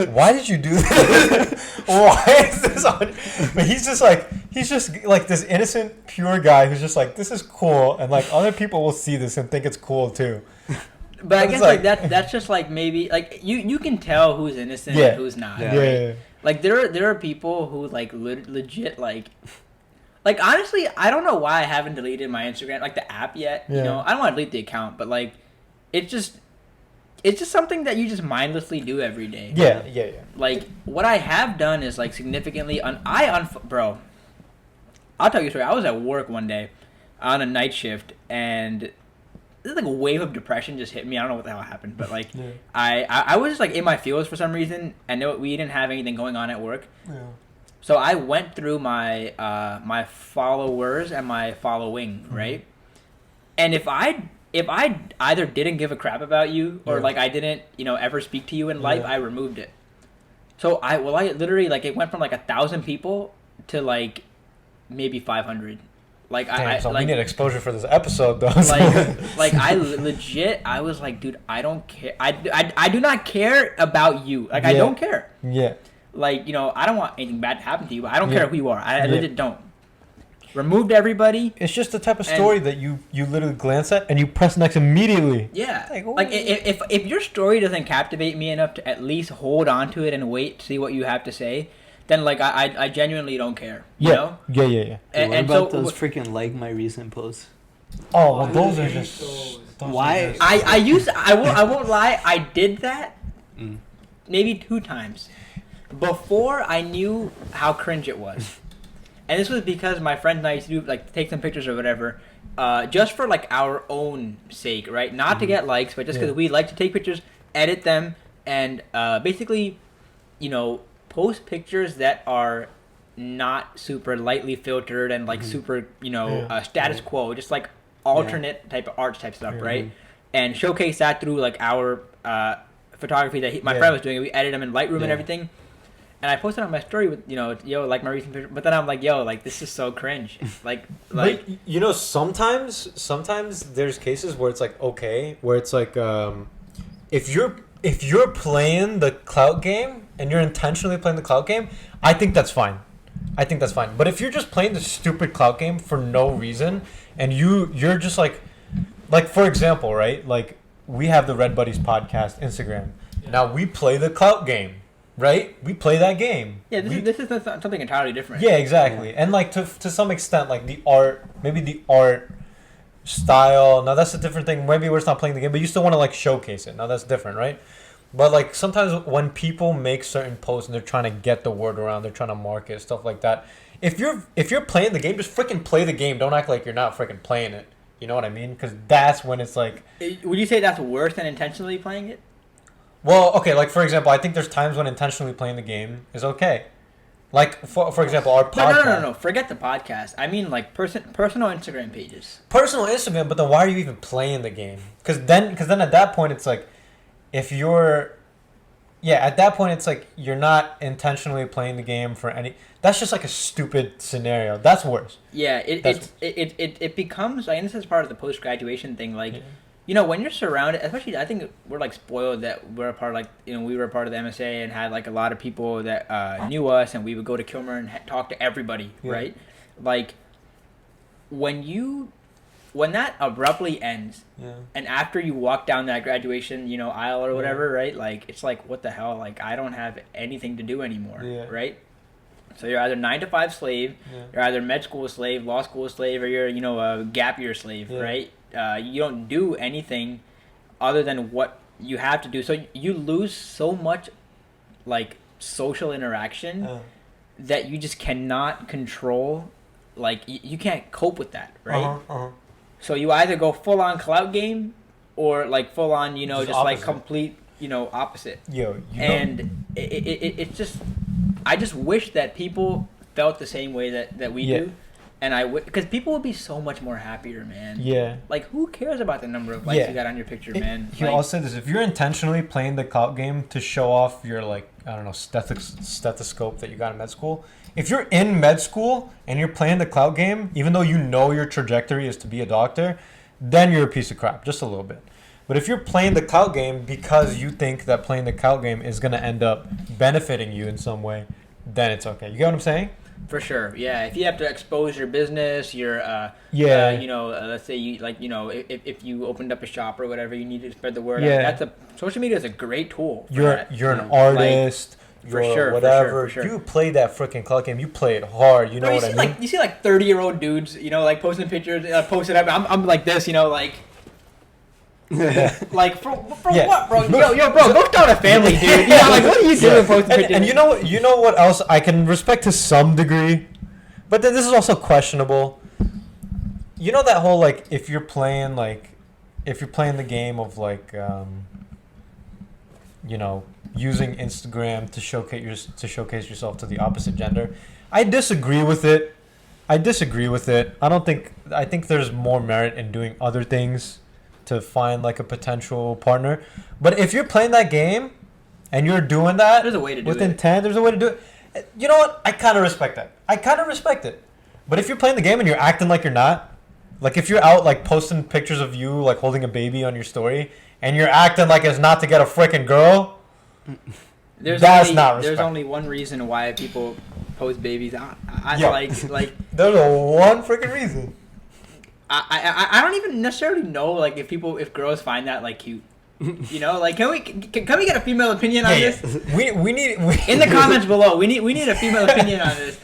why did you do this? Why is this on? But he's just like this innocent, pure guy who's just like, this is cool, and like other people will see this and think it's cool too.
But I guess like that's just like maybe like you can tell who's innocent and who's not.
Yeah.
Right? Like there are people who like legit like honestly I don't know why I haven't deleted my Instagram, like the app yet.
Yeah.
You know, I don't want to delete the account, but like it's just something that you just mindlessly do every day.
Yeah.
Like, what I have done is, like, significantly... Bro, I'll tell you a story. I was at work one day on a night shift, and this, like, a wave of depression just hit me. I don't know what the hell happened, but, like, I was just, like, in my feels for some reason, and we didn't have anything going on at work. Yeah. So I went through my my followers and my following, right? And if I either didn't give a crap about you or like I didn't, ever speak to you in life, I removed it. So I literally like it went from like 1,000 people to like maybe 500. Like
we need exposure for this episode though.
Like I legit, I was like, dude, I don't care. I do not care about you. Like I don't care.
Yeah.
Like, I don't want anything bad to happen to you, but I don't care who you are. I legit don't. Removed everybody.
It's just the type of story that you literally glance at and you press next immediately.
Yeah. Like if your story doesn't captivate me enough to at least hold on to it and wait to see what you have to say, then like I genuinely don't care. You know?
Yeah.
Dude, what about those freaking like my recent posts?
Oh, well, those are just.
Why?
I won't lie. I did that maybe 2 times before I knew how cringe it was. And this was because my friends and I used to do, like, take some pictures or whatever, just for, like, our own sake, right? Not to get likes, but just because we like to take pictures, edit them, and basically, post pictures that are not super lightly filtered and, like, super, status quo, just, like, alternate type of art type stuff, right? And showcase that through, like, our photography that my friend was doing. We edited them in Lightroom and everything. And I posted on my story with, like my recent picture. But then I'm like, like, this is so cringe. Like.
But, sometimes there's cases where it's like, okay, where it's like, if you're playing the clout game and you're intentionally playing the clout game, I think that's fine. But if you're just playing the stupid clout game for no reason and you're just like for example, right? Like we have the Redbuddies podcast Instagram. Yeah. Now we play the clout game. Right? We play that game.
Yeah, this is something entirely different.
Yeah, exactly. And like to some extent, like the art style. Now that's a different thing. Maybe we're just not playing the game, but you still want to like showcase it. Now that's different, right? But like sometimes when people make certain posts and they're trying to get the word around, they're trying to market stuff like that. If you're playing the game, just freaking play the game. Don't act like you're not freaking playing it. You know what I mean? Because that's when it's like.
Would you say that's worse than intentionally playing it?
Well, okay. Like for example, I think there's times when intentionally playing the game is okay. Like for example, our podcast.
No. Forget the podcast. I mean like personal Instagram pages.
Personal Instagram, but then why are you even playing the game? Because then at that point it's like. If you're, at that point it's like you're not intentionally playing the game for any. That's just like a stupid scenario. That's worse.
Yeah, it becomes. And this is part of the post graduation thing. Like, when you're surrounded, especially I think we're like spoiled that we're a part of we were a part of the MSA and had like a lot of people that knew us, and we would go to Kilmer and talk to everybody, right? Like, when that abruptly ends, and after you walk down that graduation, aisle or whatever, right? Like, it's like, what the hell? Like, I don't have anything to do anymore, right? So you're either 9 to 5 slave, you're either med school slave, law school slave, or you're, a gap year slave, right? You don't do anything other than what you have to do. So you lose so much, like, social interaction that you just cannot control. Like, you can't cope with that, right? So you either go full on clout game, or like full on, just like complete, opposite. And it's just, I just wish that people felt the same way that we do, and because people would be so much more happier, man. Yeah. Like, who cares about the number of likes you got on your picture, man?
I'll say this: if you're intentionally playing the clout game to show off your stethoscope that you got in med school. If you're in med school and you're playing the clout game, even though you know your trajectory is to be a doctor, then you're a piece of crap, just a little bit. But if you're playing the clout game because you think that playing the clout game is going to end up benefiting you in some way, then it's okay. You get what I'm saying?
For sure, yeah. If you have to expose your business, your let's say if you opened up a shop or whatever, you need to spread the word. Yeah. Social media is a great tool.
You're an artist. For sure. You play that freaking clout game. You play it hard. You know what I mean?
Like, you see like 30-year-old dudes, like posting pictures, posting up. I'm like this, like. Like for what, bro? Yo, bro, go start a family, dude. Like, what are you doing posting pictures?
And you know what else I can respect to some degree, but then this is also questionable. You know that whole like if you're playing the game of like using Instagram to showcase yourself to the opposite gender. I disagree with it. I think there's more merit in doing other things to find like a potential partner. But if you're playing that game and you're doing that
there's a way to do
with intent, there's a way to do it. You know what? I kind of respect that. But if you're playing the game and you're acting like you're not, like if you're out like posting pictures of you like holding a baby on your story and you're acting like it's not to get a freaking girl,
there's only one reason why people post babies. I
there's one freaking reason.
I don't even necessarily know like if girls find that like cute. Like can we get a female opinion on this?
We need
in the comments below. We need a female opinion on this.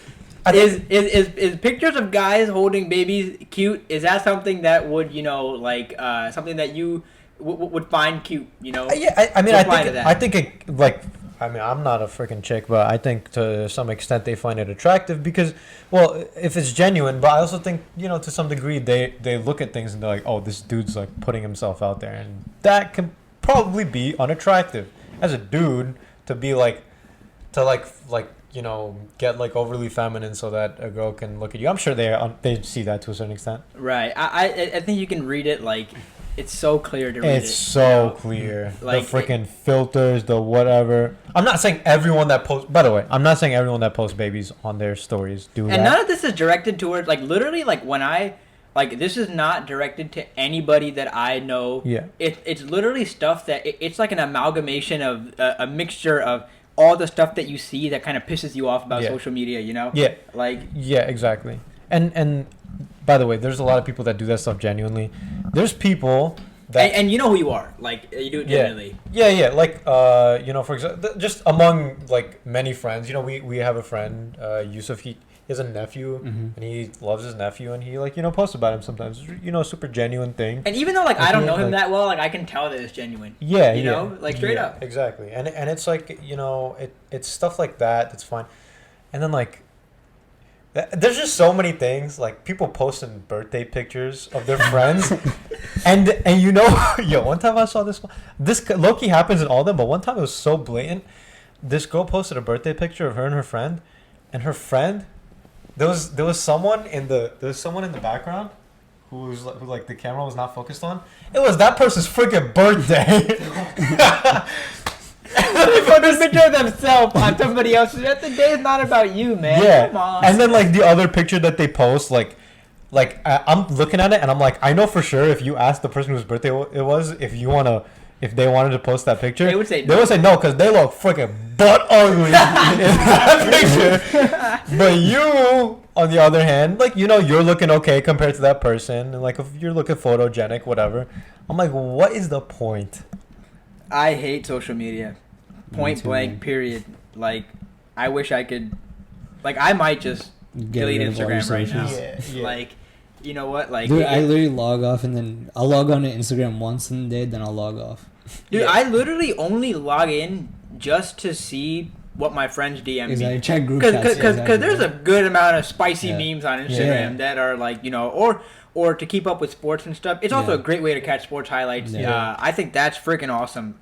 Is pictures of guys holding babies cute? Is that something that would something that you would find cute?
I think it like. I mean, I'm not a freaking chick, but I think to some extent they find it attractive because, well, if it's genuine. But I also think, to some degree they look at things and they're like, oh, this dude's like putting himself out there, and that can probably be unattractive as a dude to be like, get like overly feminine so that a girl can look at you. I'm sure they see that to a certain extent.
Right. I think you can read it like. It's so clear to read
It's so clear. Like the freaking filters, the whatever. I'm not saying everyone that posts. By the way, I'm not saying everyone that posts babies on their stories do that.
And none of this is directed towards literally when I this is not directed to anybody that I know. Yeah. It's literally stuff that it's like an amalgamation of a mixture of all the stuff that you see that kind of pisses you off about social media.
Yeah. Yeah, exactly. And by the way, there's a lot of people that do that stuff genuinely. There's people that...
And you know who you are. Like, you do it genuinely.
Yeah. Like, for example, just among, like, many friends. We have a friend, Yusuf. has a nephew,
Mhm.
and he loves his nephew, and he like posts about him sometimes. Super genuine thing.
And even though like I
I
don't
feel
know him
like-
that well, like I can tell that it's genuine.
Yeah,
You
yeah.
know? Like, straight
Yeah,
up.
exactly. And it's like it's stuff like that's fine, and then like. There's just so many things like people posting birthday pictures of their friends, and one time I saw this low-key happens in all of them, but one time it was so blatant. This girl posted a birthday picture of her and her friend, and her friend, there was someone in the background who the camera was not focused on. It was that person's freaking birthday.
They put this picture of themselves on somebody else's. The day is not about you, man.
Yeah,
Come on.
and then like the other picture that they post, I'm looking at it and I'm like, I know for sure if you asked the person whose birthday it was, if they wanted to post that picture,
They would say
no because they look freaking butt ugly in that picture. But you, on the other hand, like you're looking okay compared to that person, and like if you're looking photogenic, whatever. I'm like, what is the point?
I hate social media. Point
Me too,
blank,
man.
period. Like, I wish I could. Like, I might just
Get
delete
rid of all your
Instagram right now.
socials.
Yeah.
Like, you know what? Like,
Dude, I literally log off and then I'll log on to Instagram once in the day, then I'll log off.
dude,
Yeah.
I literally only log in just to see what my friends DM me.
Exactly. Check group chats.
Because
exactly.
there's a good amount of spicy
Yeah.
memes on Instagram
Yeah.
that are like, or to keep up with sports and stuff. It's also
Yeah.
a great way to catch sports highlights.
Yeah.
I think that's freaking awesome.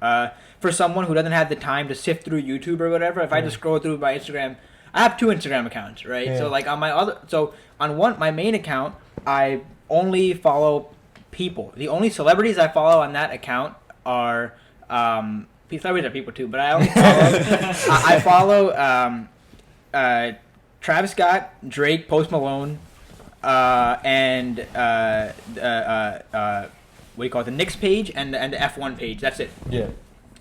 For someone who doesn't have the time to sift through YouTube or whatever, if I just scroll through my Instagram, I have 2 Instagram accounts, right?
Yeah.
So like on my main account, I only follow people. The only celebrities I follow on that account are celebrities are people too, but I only follow I follow Travis Scott, Drake, Post Malone, and what do you call it? The Knicks page and the F1 page. That's it.
Yeah.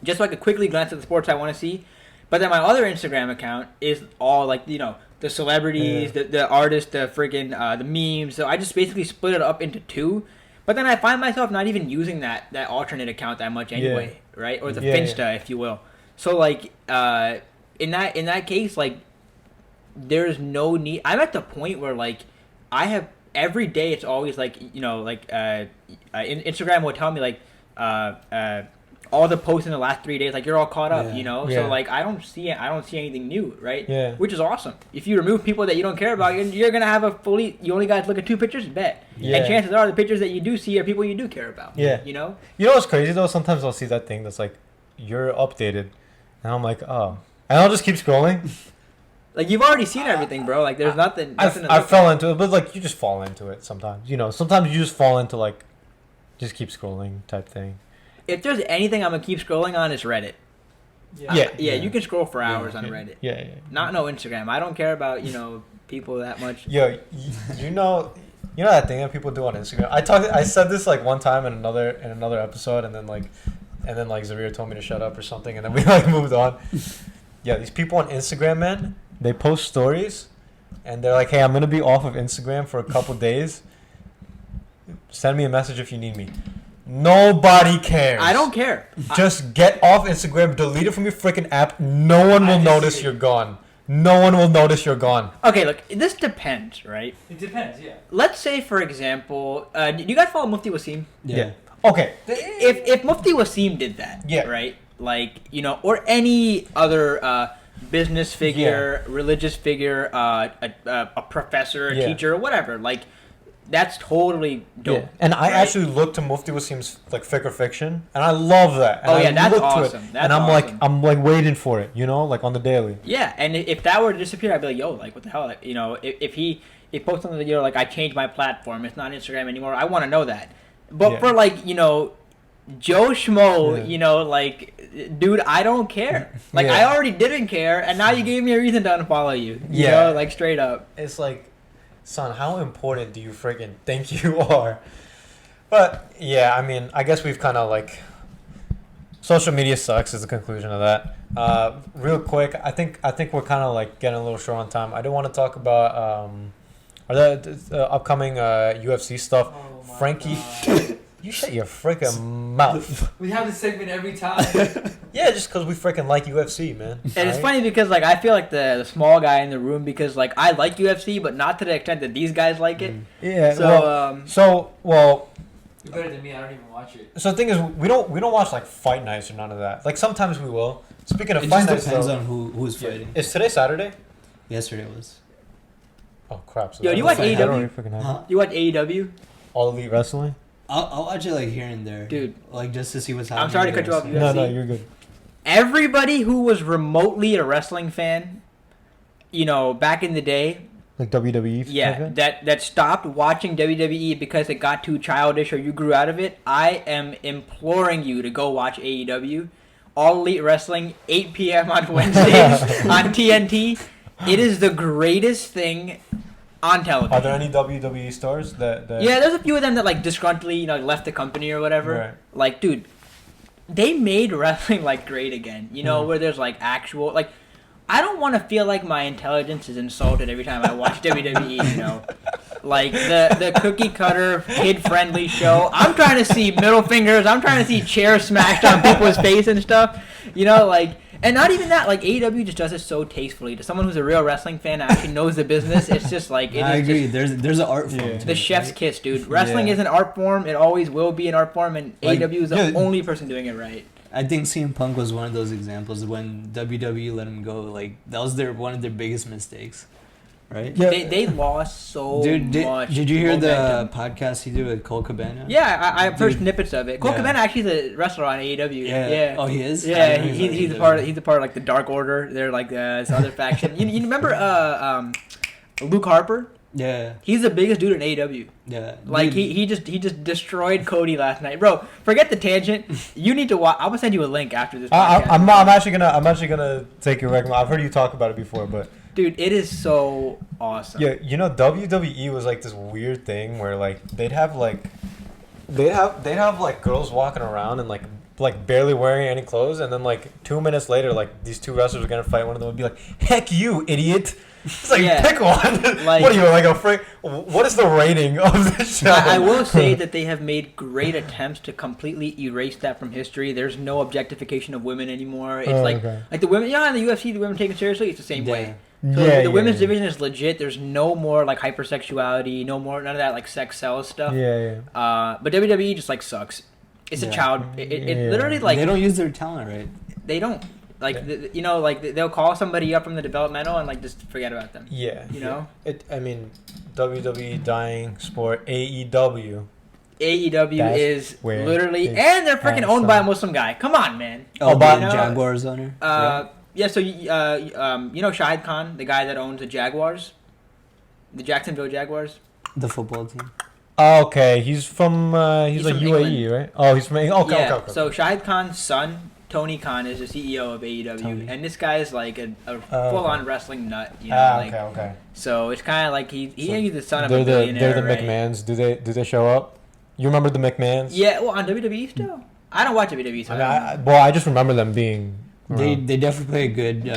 Just so I could quickly glance at the sports I want to see. But then my other Instagram account is all like the celebrities, the artists, the friggin' the memes. So I just basically split it up into 2. But then I find myself not even using that alternate account that much anyway, right? Or the Finsta, if you will. So like in that case, like there's no need. I'm at the point where like I have every day. It's always like Instagram will tell me like all the posts in the last 3 days, like you're all caught up,
Yeah.
Yeah.
So like I don't see anything new, right?
Yeah.
Which is awesome. If you remove people that you don't care about, you're gonna have you only got to look at 2 pictures, bet.
Yeah.
And chances are the pictures that you do see are people you do care about.
Yeah.
You know?
You know what's crazy though? Sometimes I'll see that thing that's like, you're updated, and I'm like, oh, and I'll just keep scrolling.
Like you've already seen everything, bro. Like there's nothing.
I
to look
fell
at.
into it, but like you just fall into it sometimes. Sometimes you just fall into like, just keep scrolling type thing.
If there's anything I'm gonna keep scrolling on, it's Reddit.
Yeah.
You can scroll for hours on Reddit.
Yeah.
Not no Instagram. I don't care about people that much.
Yo, you know that thing that people do on Instagram. I said this like one time in another episode, and then Zaria told me to shut up or something, and then we like moved on. Yeah, these people on Instagram, man, they post stories, and they're like, "Hey, I'm gonna be off of Instagram for a couple days. Send me a message if you need me." Nobody cares.
I don't care.
Just get off Instagram, delete it from your freaking app. No one will notice you're gone. No one will notice you're gone.
Okay, look, this depends, right?
It depends, yeah.
Let's say, for example, do you guys follow Mufti Wasim?
Yeah. Okay.
If Mufti Wasim did that,
Yeah.
right? Like, or any other business figure, religious figure, a professor, a
Yeah.
teacher, whatever, like, that's totally dope.
Yeah. And I
right?
actually looked to Mufti Wasim's like fiqh or fiction, and I love that. And
Oh, yeah,
I
that's
looked to it,
awesome. That's
and I'm
awesome.
like waiting for it, like on the daily.
Yeah, and if that were to disappear, I'd be like, yo, like, what the hell? Like, if he posts something that, like, I changed my platform, it's not Instagram anymore, I want to know that. But
Yeah.
for, like, Joe Schmo,
Yeah.
like, dude, I don't care. Like,
Yeah.
I already didn't care, and now you gave me a reason to unfollow you. You
Yeah.
know, like, straight up.
It's like, son, how important do you friggin' think you are? But yeah, I mean, I guess we've kind of like, social media sucks is the conclusion of that. Real quick, I think we're kind of like getting a little short on time. I do want to talk about the upcoming UFC stuff.
Oh my
Frankie,
God.
You shut your freaking mouth.
We have this segment every time.
Yeah, just because we freaking like UFC, man.
And it's funny because like I feel like the small guy in the room because like I like UFC, but not to the extent that these guys like it.
Yeah.
So
Well,
You're better than me. I don't even watch it.
so the thing is, we don't watch like fight nights or none of that. Like sometimes we will. Speaking of
It
fight
just
nights,
depends
though,
on who's fighting.
is today Saturday?
Yesterday was.
Oh crap! So
Yo,
that
you
was-
watch
I don't
AEW?
really freaking have it.
Huh?
you watch AEW,
All Elite Wrestling?
I'll watch it like here and there,
dude.
like just to see what's happening.
I'm sorry to cut you off.
No,
UFC.
you're good.
Everybody who was remotely a wrestling fan, you know, back in the day,
Like WWE?
yeah, that stopped watching WWE because it got too childish or you grew out of it. I am imploring you to go watch AEW. All Elite Wrestling, 8 p.m. on Wednesdays on TNT. It is the greatest thing on television.
Are there any WWE stars that
Yeah, there's a few of them that like disgruntledly, you know, left the company or whatever.
Right.
Like, dude, they made wrestling like great again. You know, where there's like actual like. I don't want to feel like my intelligence is insulted every time I watch WWE. You know, like the cookie cutter kid friendly show. I'm trying to see middle fingers. I'm trying to see chairs smashed on people's face and stuff. You know, like. And not even that, like, AEW just does it so tastefully. To someone who's a real wrestling fan that actually knows the business, it's just like...
I agree.
Just
there's an art form to
the
it,
chef's
right?
kiss, dude. Wrestling
Yeah.
is an art form. It always will be an art form, and
Like,
AEW is the
yeah.
only person doing it right.
I think CM Punk was one of those examples when WWE let him go. Like, that was one of their biggest mistakes, right?
Yeah.
They lost so
Dude,
much
did you hear
momentum.
the podcast he did with Cole Cabana?
Yeah, I
Dude.
first snippets of it. Cole
Yeah.
Cabana actually is a wrestler on AEW. Yeah.
Oh, he is? I
Yeah,
didn't know he was
he's
on
a part.
AEW.
He's a part of like the Dark Order. They're like this other faction. You remember Luke Harper?
Yeah,
He's the biggest dude in AEW.
yeah.
Like
Dude,
he just destroyed Cody last night, bro. Forget the tangent. You need to watch. I'm gonna send you a link after this. Podcast.
I'm actually gonna take your recommend. I've heard you talk about it before, but
Dude, it is so awesome.
yeah, you know WWE was like this weird thing where like they'd have like girls walking around and like barely wearing any clothes, and then like 2 minutes later, like these two wrestlers were gonna fight. One of them would be like, "Heck you, idiot!" It's like,
Yeah.
pick one.
Like-
what are you, like a freak? What is the rating of this show?
I will say that they have made great attempts to completely erase that from history. There's no objectification of women anymore. It's like the women, in the UFC, the women taken seriously. It's the same way. So the women's division is legit. There's no more like hypersexuality, none of that like sex sells stuff.
Yeah.
But WWE just like sucks. It's a
Yeah.
child. It
Yeah.
literally like
they don't use their talent right.
they don't like
Yeah.
they'll call somebody up from the developmental and like just forget about them.
Yeah.
You know?
I mean, WWE dying sport. AEW.
AEW
That's
is
where
literally,
it's
and they're freaking owned by a
at.
Muslim guy. Come on, man.
Oh,
but-
the Jaguars owner.
Yeah. So you know Shahid Khan, the guy that owns the Jaguars, the Jacksonville Jaguars.
The football team.
Oh, okay, he's from he's like
from
UAE,
England.
right? Oh, he's from okay.
So Shahid Khan's son, Tony Khan, is the CEO of AEW,
Tony.
and this guy is like a
okay.
full-on wrestling nut. You know, like,
okay.
So it's kind of like he's the son of
They're
a billionaire.
the
right?
McMahons. Do they show up? You remember the McMahons?
Yeah, well, on WWE still. I don't watch WWE. So
I just remember them being.
They
around.
definitely play a good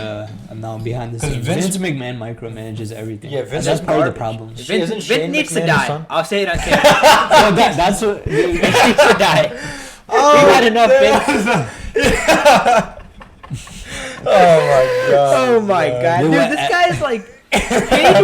amount behind the
'Cause
scenes.
Vince-
Vince McMahon micromanages everything.
Yeah,
And
Vince
that's
is
part of the
garbage.
problem.
Vince,
Isn't
Vince
Shane
needs to
McMahon his
die.
son?
I'll say it on camera.
So that's what.
Vince needs to die.
Oh,
We've had enough Vince.
Oh my god.
Oh my god,
Dude,
dude!
what-
This guy's like,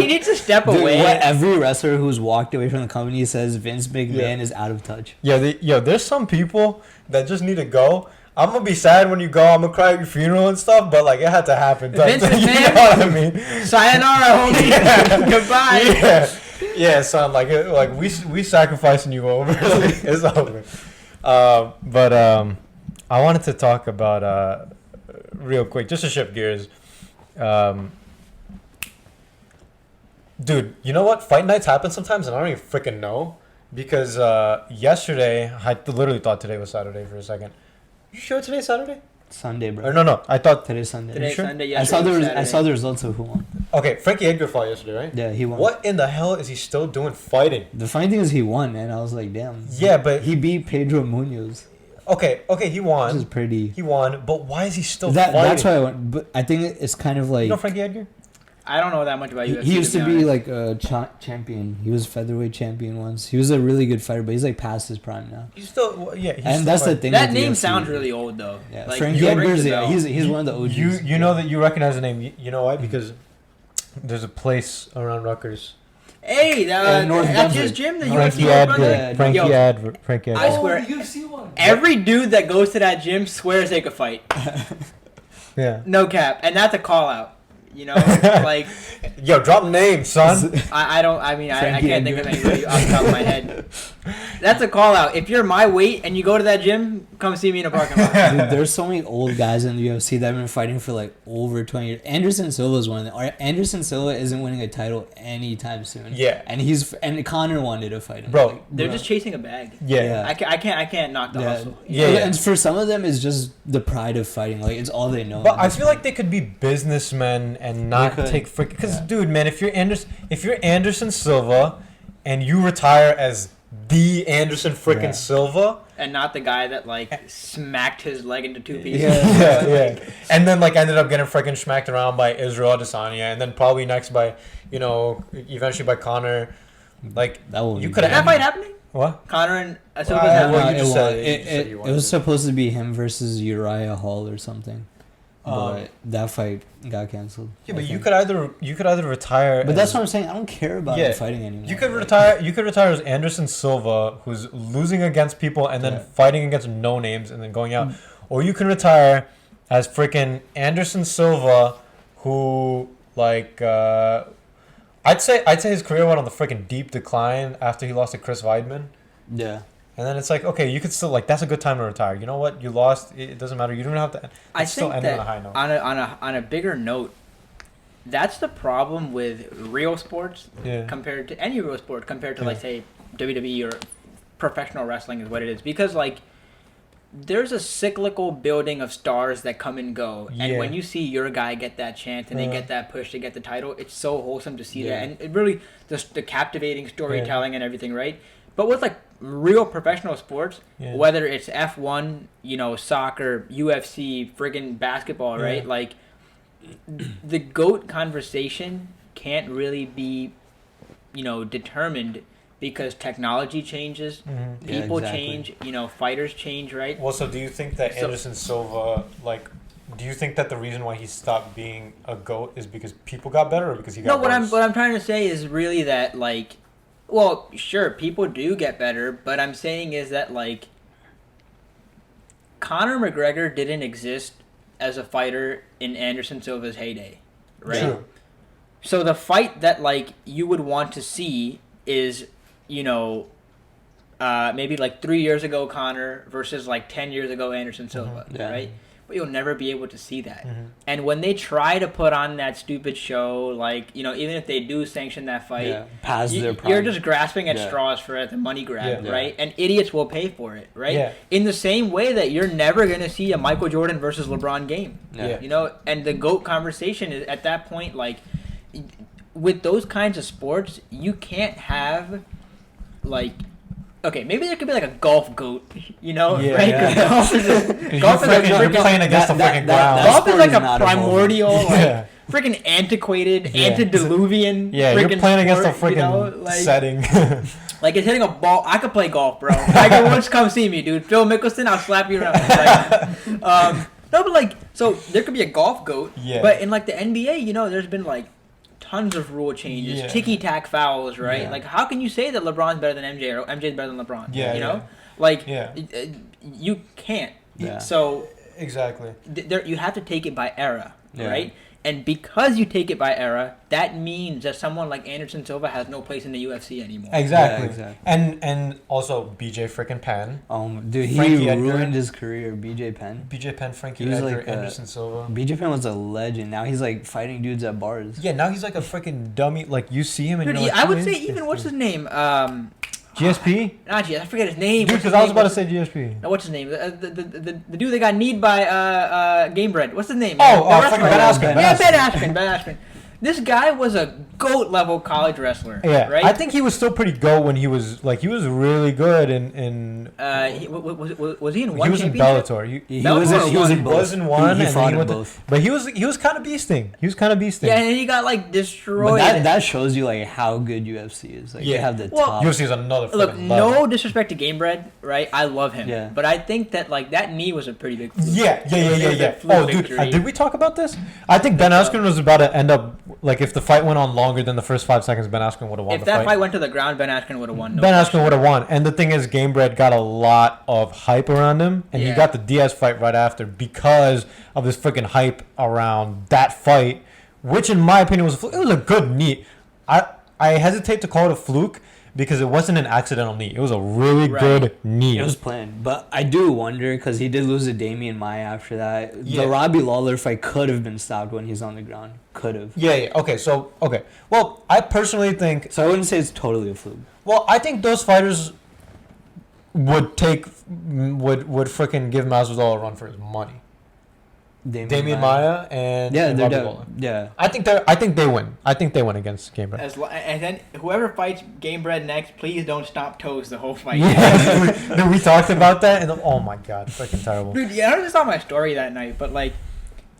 he needs to step
Dude,
away.
what every wrestler who's walked away from the company says Vince McMahon
Yeah.
is out of touch.
Yeah, there's some people that just need to go. I'm gonna be sad when you go. I'm gonna cry at your funeral and stuff, but like it had to happen.
Vince
you
McMahon?
know what I mean?
Sayonara, homie. Goodbye.
Yeah, son. Like we sacrificing you over. Like, it's over. But I wanted to talk about real quick, just to shift gears. Dude, you know what? Fight nights happen sometimes, and I don't even freaking know because yesterday I literally thought today was Saturday for a second. You sure today's Saturday?
Sunday, bro.
Or no, I thought.
Today's Sunday.
Today's
sure?
Sunday.
I saw
Saturday.
I saw the results of who won.
Okay, Frankie Edgar fought yesterday, right?
Yeah, he won.
What in the hell is he still doing fighting?
The funny thing is he won, and I was like, damn.
Yeah, but
He beat Pedro Munoz,
okay, he
which is
won.
pretty.
He won, but why is he still
That's
fighting?
why I won. But I think it's kind of like
You know Frankie Edgar?
I don't know that much about UFC.
He used to be
honest.
like a champion. He was featherweight champion once. He was a really good fighter, but he's like past his prime now.
He's still, yeah. He's
And
still
that's the
like-
thing.
That
with
name
UFC.
sounds really old though.
Yeah,
Like,
Frankie
you ring
Edgar's.
the
Yeah,
bell.
he's one of the OGs.
You know that you recognize the name. You know why? Because there's a place around Rutgers.
Hey,
North
that's
Denver.
his gym. The
Frankie
UFC brother.
Yeah,
Frankie
Yo,
Adver. Frankie
I
Adver.
swear-
the UFC one.
Every dude that goes to that gym swears they could fight.
Yeah.
No cap, and that's a call out. You know, like
Yo, drop names, son.
I don't. I mean, I
Frankie
can't think of
Edgar.
anybody off the top of my head. That's a call out. If you're my weight and you go to that gym, come see me in a parking lot.
Dude, there's so many old guys in the UFC that have been fighting for like over 20 years. Anderson Silva is one of them. Anderson Silva isn't winning a title anytime soon.
Yeah.
And Connor wanted to fight him.
Bro,
Like,
They're
bro.
just chasing a bag.
Yeah.
I can't knock the hustle.
Yeah.
And for some of them, it's just the pride of fighting. Like it's all they know.
But I feel like they could be businessmen and not
They could.
take freaking. Because,
Yeah.
dude, man, if you're Anderson Silva and you retire as the Anderson freaking
Yeah.
Silva,
And not the guy that like smacked his leg into two pieces.
Yeah.
yeah, and then like ended up getting freaking smacked around by Israel Adesanya, and then probably next by, eventually by Connor. Like
that will
you
be
could
Is that
have
fight happening?
what?
Connor and Silva's
Well,
have
well,
one?
you just said it. You
It,
just said
it,
you
it
wanted
was
to.
supposed to be him versus Uriah Hall or something,
Um,
but that fight got canceled.
Yeah,
I
but you
think.
could either retire.
But that's
as-
what I'm saying. I don't care about
Yeah.
him fighting anymore.
You could
Like,
retire. You could retire as Anderson Silva, who's losing against people and then
Yeah.
fighting against no names and then going out, or you can retire as freaking Anderson Silva, who like I'd say his career went on the freaking deep decline after he lost to Chris Weidman,
Yeah.
and then it's like okay, you could still like that's a good time to retire. You know what? You lost. It doesn't matter. You don't have to.
I
It's still
think
ending
that
on a high note.
on a bigger note, that's the problem with real sports
Yeah.
compared to any real sport compared to
Yeah.
like say WWE or professional wrestling is what it is, because like there's a cyclical building of stars that come and go, and
Yeah.
when you see your guy get that chance and they get that push to get the title, it's so wholesome to see
Yeah.
that, and it really the captivating storytelling and everything, right? But with like real professional sports,
Yeah.
whether it's F1, soccer, UFC, friggin' basketball, right?
Yeah.
Like the GOAT conversation can't really be, determined because technology changes,
Mhm.
Yeah,
people
exactly.
change, fighters change, right?
Well, so do you think that
So-
Anderson Silva, do you think that the reason why he stopped being a GOAT is because people got better or because he got
No,
worse?
what I'm trying to say is really that like, well, sure, people do get better, but I'm saying is that like, Conor McGregor didn't exist as a fighter in Anderson Silva's heyday, right?
True.
So the fight that like you would want to see is, maybe like 3 years ago Conor versus like 10 years ago Anderson Silva,
Yeah.
right? But you'll never be able to see that.
Mhm.
And when they try to put on that stupid show, like, even if they do sanction that fight,
Yeah. Past their prime.
you're just grasping at
Yeah.
straws for the money grab,
Yeah.
right? And idiots will pay for it, right?
Yeah.
In the same way that you're never going to see a Michael Jordan versus LeBron game.
Yeah.
And the GOAT conversation is at that point, like, with those kinds of sports, you can't have, like, okay, maybe there could be like a golf GOAT,
Yeah,
right?
yeah.
'Cause golf is a,
You're
golf is
freaking- you're playing against the freaking ground.
golf is
sport
like
is
a
not evolving.
primordial, like,
Yeah.
freaking antiquated,
Yeah.
antediluvian.
Yeah, you're
freaking
playing against a
sport,
freaking
like,
setting.
like it's hitting a ball. I could play golf, bro. Tiger Woods, come see me, dude. Phil Mickelson, I'll slap you around. Like, no, but like, so there could be a golf GOAT.
Yeah.
But in like the NBA, there's been like tons of rule changes,
Yeah.
ticky-tack fouls, right?
Yeah.
Like, how can you say that LeBron's better than MJ or MJ's better than LeBron?
Yeah,
you know,
yeah.
like,
Yeah.
You can't.
Yeah.
So
Exactly.
you have to take it by era,
Yeah.
right? And because you take it by era, that means that someone like Anderson Silva has no place in the UFC anymore.
Exactly.
Yeah, exactly.
And also BJ freaking Penn.
Dude, he
Frankie Edgar.
ruined his career. BJ Penn.
BJ Penn, Frankie
He was
Edgar,
like,
Anderson Silva.
BJ Penn was a legend. Now he's like fighting dudes at bars.
Yeah, now he's like a freaking dummy. Like you see him and
Dude,
you're like,
I would
who
say
is
even
this
what's his
dude?
name?
GSP?
Not GSP. I forget his name.
Dude,
What's his
because I was
name?
about to say GSP.
No, what's his name? The dude that got kneed by Game Bread. What's his name?
Oh,
The
freaking
wrestler.
Ben Askren.
Yeah, Ben Askren. Ben Askren. This guy was a GOAT level college wrestler.
Yeah,
right.
I think he was still pretty GOAT when he was really good in.
Was he in one?
He was in Bellator.
He was in
one.
He
and
fought
he
in
went
both.
but he was kind of beasting.
Yeah, and he got like destroyed.
But that shows you like how good UFC is. Like they have the top.
UFC is another.
Look,
level.
no disrespect to Gamebred, right? I love him.
Yeah.
But I think that like that knee was a pretty big fluke.
Yeah.
It was a fluke
Oh, dude,
victory.
did we talk about this? I think Ben Askren was about to end up like if the fight went on longer than the first 5 seconds, Ben Askren would have won
If
the
that
fight.
fight went to the ground, Ben Askren would have won.
Ben Askren would have won. And the thing is, Gamebred got a lot of hype around him, and he
Yeah.
got the Diaz fight right after because of this freaking hype around that fight, which in my opinion was a fluke. It was a good knee. I hesitate to call it a fluke because it wasn't an accidental knee. It was a really good knee.
It was planned, but I do wonder because he did lose to Damian Maia after that.
Yeah.
The Robbie Lawler fight could have been stopped when he's on the ground. Could have.
Yeah. Okay. Well, I personally think.
So I wouldn't say it's totally a fluke.
Well, I think those fighters would freaking give Masvidal a run for his money. Damian Maia and Robbie Lawler.
Yeah.
I think they win. I think they win against Gamebred.
And then whoever fights Gamebred next, please don't stop toes the whole fight.
Yeah, dude, we talked about that, and oh my god, freaking terrible.
Dude, yeah, I just saw my story that night, but like,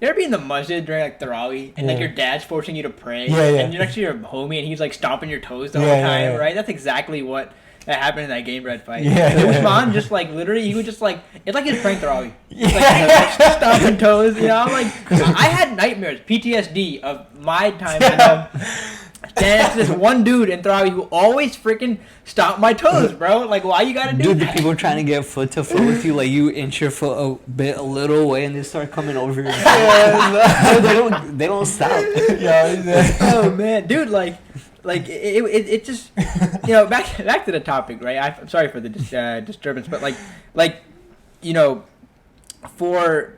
you ever be in the masjid during like Tarawih, and like
Yeah.
your dad's forcing you to pray,
Yeah.
and you're next to your homie, and he's like stomping your toes the whole
Yeah,
time,
yeah.
right? That's exactly what that happened in that Gamebred fight.
Yeah.
Usman just like literally, he would just like, it's like his prank Tarawih.
Yeah.
Like, stomping toes, you know. I'm like, I had nightmares, PTSD of my time. And it's this one dude in Tarawih who always freaking stomped my toes, bro. Like, why you gotta do
Dude, the
that?
people trying to get foot to foot with you, like you inch your foot a little away, and they start coming over your head. They don't stop.
Oh man, dude, like it just, you know, back to the topic, right? I'm sorry for the disturbance, but like you know, for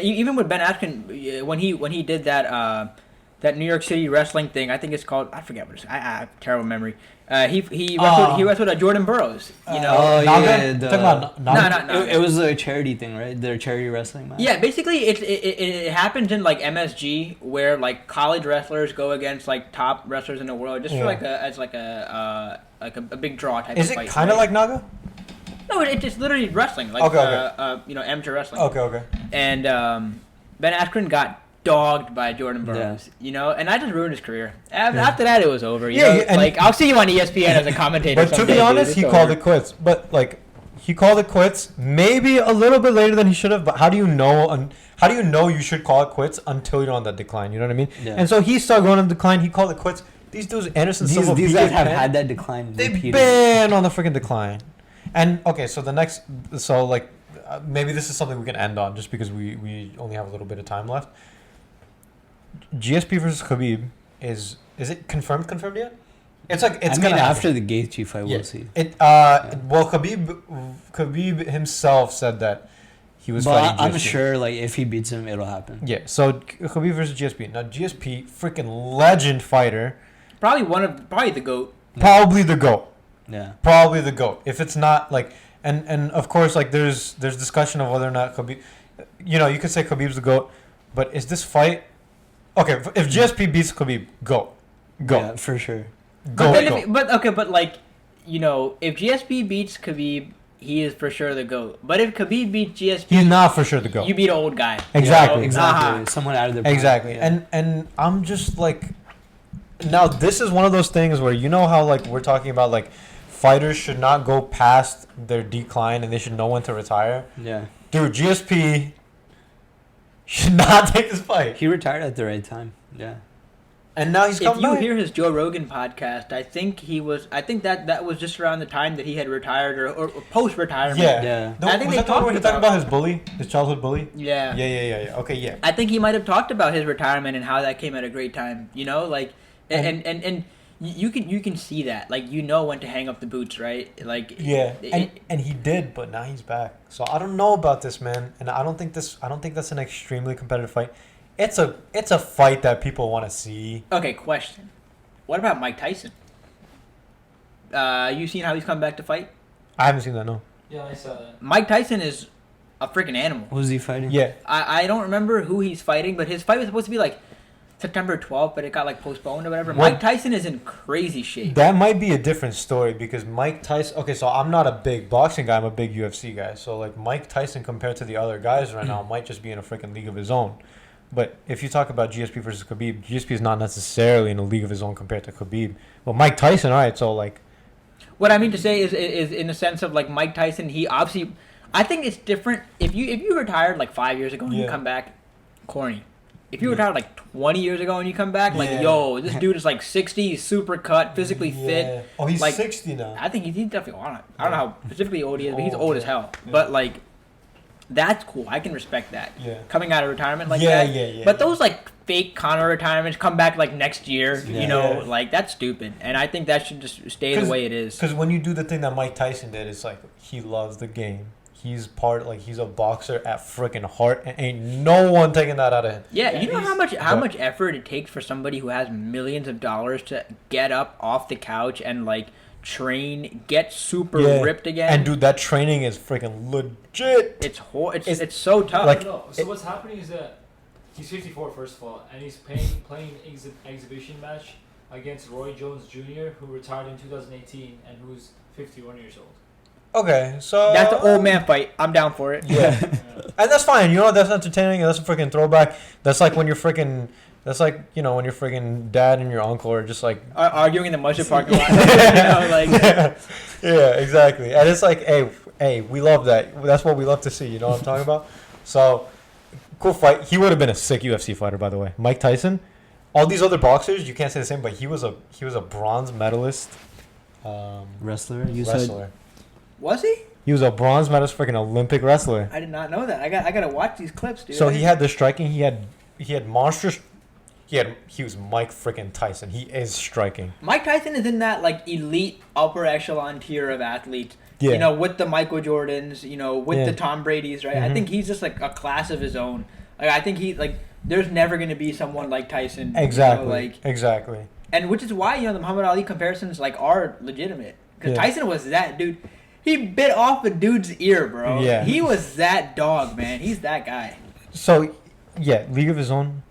even with Ben Askren when he did that New York City wrestling thing, I think it's called, I forget what it's, I have terrible memory. He wrestled Jordan Burroughs, you know.
Oh yeah,
Talking about Naga?
No.
It was a charity thing, right? Their charity wrestling match.
Yeah, basically it happens in like MSG where like college wrestlers go against like top wrestlers in the world just for like a big draw type
Is
of
it
fight.
kind of like Naga?
No, it's just literally wrestling, like
Okay.
you know, amateur wrestling.
Okay.
And Ben Askren got dogged by Jordan Burroughs, you know, and I just ruined his career. After that, it was over. You know?
and
like I'll see you on ESPN as a commentator.
But to
someday,
be honest,
dude.
he called it quits. But like, he called it quits maybe a little bit later than he should have. But how do you know? How do you know you should call it quits until you're on that decline? You know what I mean?
Yeah.
And so he started going on the decline. He called it quits. These dudes, Anderson Silva,
These guys have had that decline.
They've
repeatedly.
been on the freaking decline. And okay, so maybe this is something we can end on just because we only have a little bit of time left. GSP versus Khabib is it confirmed yet? It's like it's gonna
after
happen.
the Gaethje fight, we'll see.
Well, Khabib himself said that he was fighting GSP.
I'm sure, like, if he beats him, it'll happen.
Yeah. So Khabib versus GSP. Now GSP, freaking legend fighter.
probably the GOAT.
Probably the GOAT.
Yeah.
Probably the GOAT. If it's not like, and of course, like there's discussion of whether or not Khabib, you know, you could say Khabib's the GOAT, but is this fight? Okay, if GSP beats Khabib, GOAT.
Yeah, for sure.
But like, you know, if GSP beats Khabib, he is for sure the GOAT. But if Khabib beats GSP,
he's not for sure the GOAT.
you beat an old guy.
Exactly.
You know?
Exactly. Someone out of their prime.
Exactly.
Yeah.
And I'm just like, now this is one of those things where, you know how like we're talking about like fighters should not go past their decline and they should know when to retire.
Yeah.
Dude, GSP should not take this fight.
He retired at the right time. Yeah.
And now he's
If
coming
you
back.
hear his Joe Rogan podcast, I think that was just around the time that he had retired or post retirement.
Yeah.
Yeah.
No,
I think
was
they
that the one where he
talked
talked about his bully, his childhood bully?
Yeah.
Yeah. Okay, yeah.
I think he might have talked about his retirement and how that came at a great time. You know, like and you can see that, like, you know when to hang up the boots, right? Like
Yeah, and he did, but now he's back. So I don't know about this, man, and I don't think that's an extremely competitive fight. It's a fight that people want to see.
Okay, question. What about Mike Tyson? You seen how he's come back to fight?
I haven't seen that. No.
Yeah, I saw that.
Mike Tyson is a freaking animal.
Who's he fighting?
Yeah.
I don't remember who he's fighting, but his fight was supposed to be like September 12th, but it got like postponed or whatever.
What?
Mike Tyson is in crazy shape.
That might be a different story because Mike Tyson. Okay, so I'm not a big boxing guy. I'm a big UFC guy. So like Mike Tyson compared to the other guys right now might just be in a freaking league of his own. But if you talk about GSP versus Khabib, GSP is not necessarily in a league of his own compared to Khabib. But Mike Tyson, all right. So like,
What I mean to say is in the sense of like Mike Tyson, he obviously, I think it's different. If you retired like 5 years ago and you come back, corny. If you retired like 20 years ago and you come back, like, yo, this dude is like 60, he's super cut, physically fit.
Oh, he's
like,
60 now.
I think he's definitely on it. I don't know how specifically old he is, but he's old as hell. Yeah. But like, that's cool. I can respect that.
Yeah.
Coming out of retirement like that.
Yeah.
But those like fake Conor retirements come back like next year, you know, like that's stupid. And I think that should just stay the way it is.
Because when you do the thing that Mike Tyson did, it's like he loves the game. He's he's a boxer at freaking heart, and ain't no one taking that out of him.
Yeah, you know how much effort it takes for somebody who has millions of dollars to get up off the couch and like train, get super ripped again.
And dude, that training is freaking legit.
It's so tough.
Like,
No, so what's happening is that he's 54 first of all, and he's playing exhibition match against Roy Jones Jr., who retired in 2018 and who's 51 years old.
Okay, so
that's an old man fight. I'm down for it.
Yeah. And that's fine. You know, that's entertaining. That's a freaking throwback. That's like when you're freaking. That's like, you know, when your freaking dad and your uncle are just like
arguing in the Musha parking lot. You know, like.
Yeah, exactly. And it's like, hey, we love that. That's what we love to see. You know what I'm talking about? So, cool fight. He would have been a sick UFC fighter, by the way. Mike Tyson. All these other boxers, you can't say the same, but he was a bronze medalist.
Wrestler.
Was he?
He was a bronze medalist, freaking Olympic wrestler.
I did not know that. I gotta watch these clips, dude.
So he had the striking. He had monstrous. He was Mike freaking Tyson. He is striking.
Mike Tyson is in that like elite upper echelon tier of athletes.
Yeah.
You know, with the Michael Jordans, you know, with the Tom Brady's, right?
Mm-hmm.
I think he's just like a class of his own. Like I think there's never gonna be someone like Tyson.
Exactly.
You know,
exactly.
And which is why, you know, the Muhammad Ali comparisons like are legitimate. Because Tyson was that dude. He bit off a dude's ear, bro.
Yeah.
He was that dog, man. He's that guy.
So, yeah, league of his own.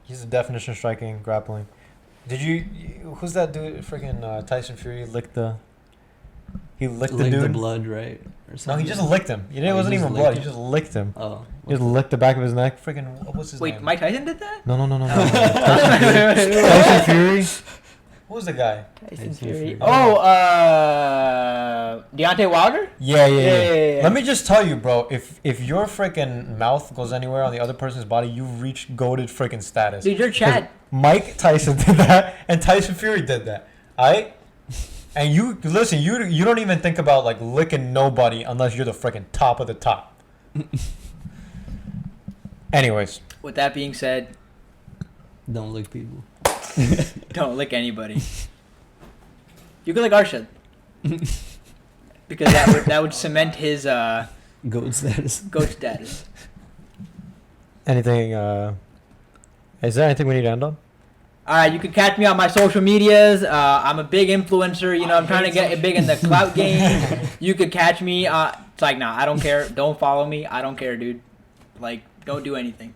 He's the definition of striking, grappling. Who's that dude? Freaking Tyson Fury licked the dude.
The blood, right? Or
No, he just licked him. It wasn't even blood. He just licked him.
Oh.
He just licked the back of his neck. Freaking, what's his name?
Wait, Mike Tyson did that?
No. Tyson Fury. Who was the guy?
Tyson Fury. Deontay Wilder?
Yeah. Let me just tell you, bro. If your freaking mouth goes anywhere on the other person's body, you reach goated freaking status.
Dude, you're Chad.
Mike Tyson did that, and Tyson Fury did that. Alright? And you listen. You don't even think about like licking nobody unless you're the freaking top of the top. Anyways.
With that being said,
don't lick people.
Don't lick anybody. You could lick Arshad. Because that would cement his
goat status.
Anything? Is there anything we need to end on?
Alright, you can catch me on my social medias. I'm a big influencer. You know, I'm trying to get big in the clout game. You could catch me. It's like, nah, I don't care. Don't follow me. I don't care, dude. Like, don't do anything.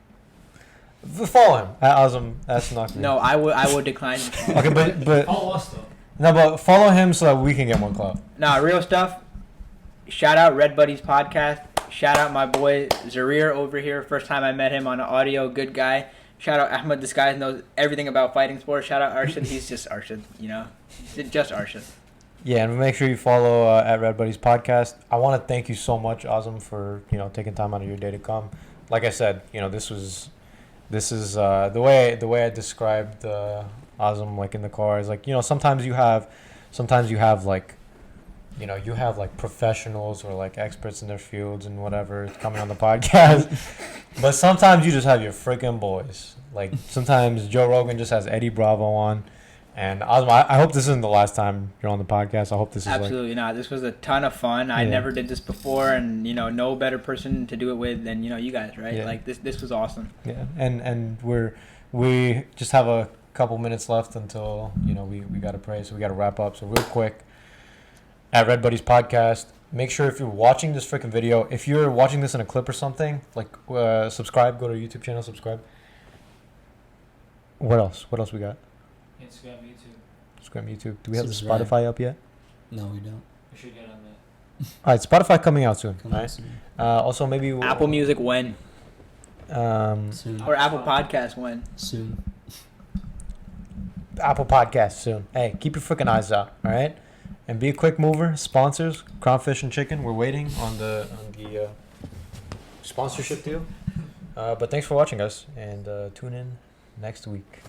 Follow him at Azam. That's Naqvi.
No, I would decline.
Okay, but
Follow us though.
No, but follow him so that we can get more clout.
Nah, real stuff. Shout out Redbuddies podcast. Shout out my boy Zarir over here. First time I met him on audio. Good guy. Shout out Ahmed. This guy knows everything about fighting sports. Shout out Arshad. He's just Arshad, you know. Just Arshad.
Yeah, and make sure you follow at Redbuddies podcast. I want to thank you so much, Azam, for taking time out of your day to come. Like I said, this is the way I described Azam like in the car is like sometimes you have like you have like professionals or like experts in their fields and whatever coming on the podcast, but sometimes you just have your freaking boys. Like sometimes Joe Rogan just has Eddie Bravo on, and Azam, I hope this isn't the last time you're on the podcast. I hope this is
absolutely not. This was a ton of fun. I never did this before, and no better person to do it with than you guys, right?
Yeah.
Like this was awesome.
Yeah, and we just have a couple minutes left until we got to pray, so we got to wrap up. So real quick, at Redbuddies podcast, make sure if you're watching this freaking video, if you're watching this in a clip or something, like subscribe, go to our YouTube channel, subscribe. What else? What else we got?
Instagram, YouTube.
Instagram, YouTube. Do we have the
Subscribe.
Spotify up yet?
No, we don't.
We should get on that.
All right, Spotify coming out soon.
Come
All
on,
right.
soon.
Also, maybe
Apple Music when?
Soon.
Or Apple Podcast when?
Soon.
Apple Podcast soon. Hey, keep your freaking eyes out. All right, and be a quick mover. Sponsors, Crawfish and Chicken. We're waiting on the sponsorship deal. But thanks for watching us, and tune in next week.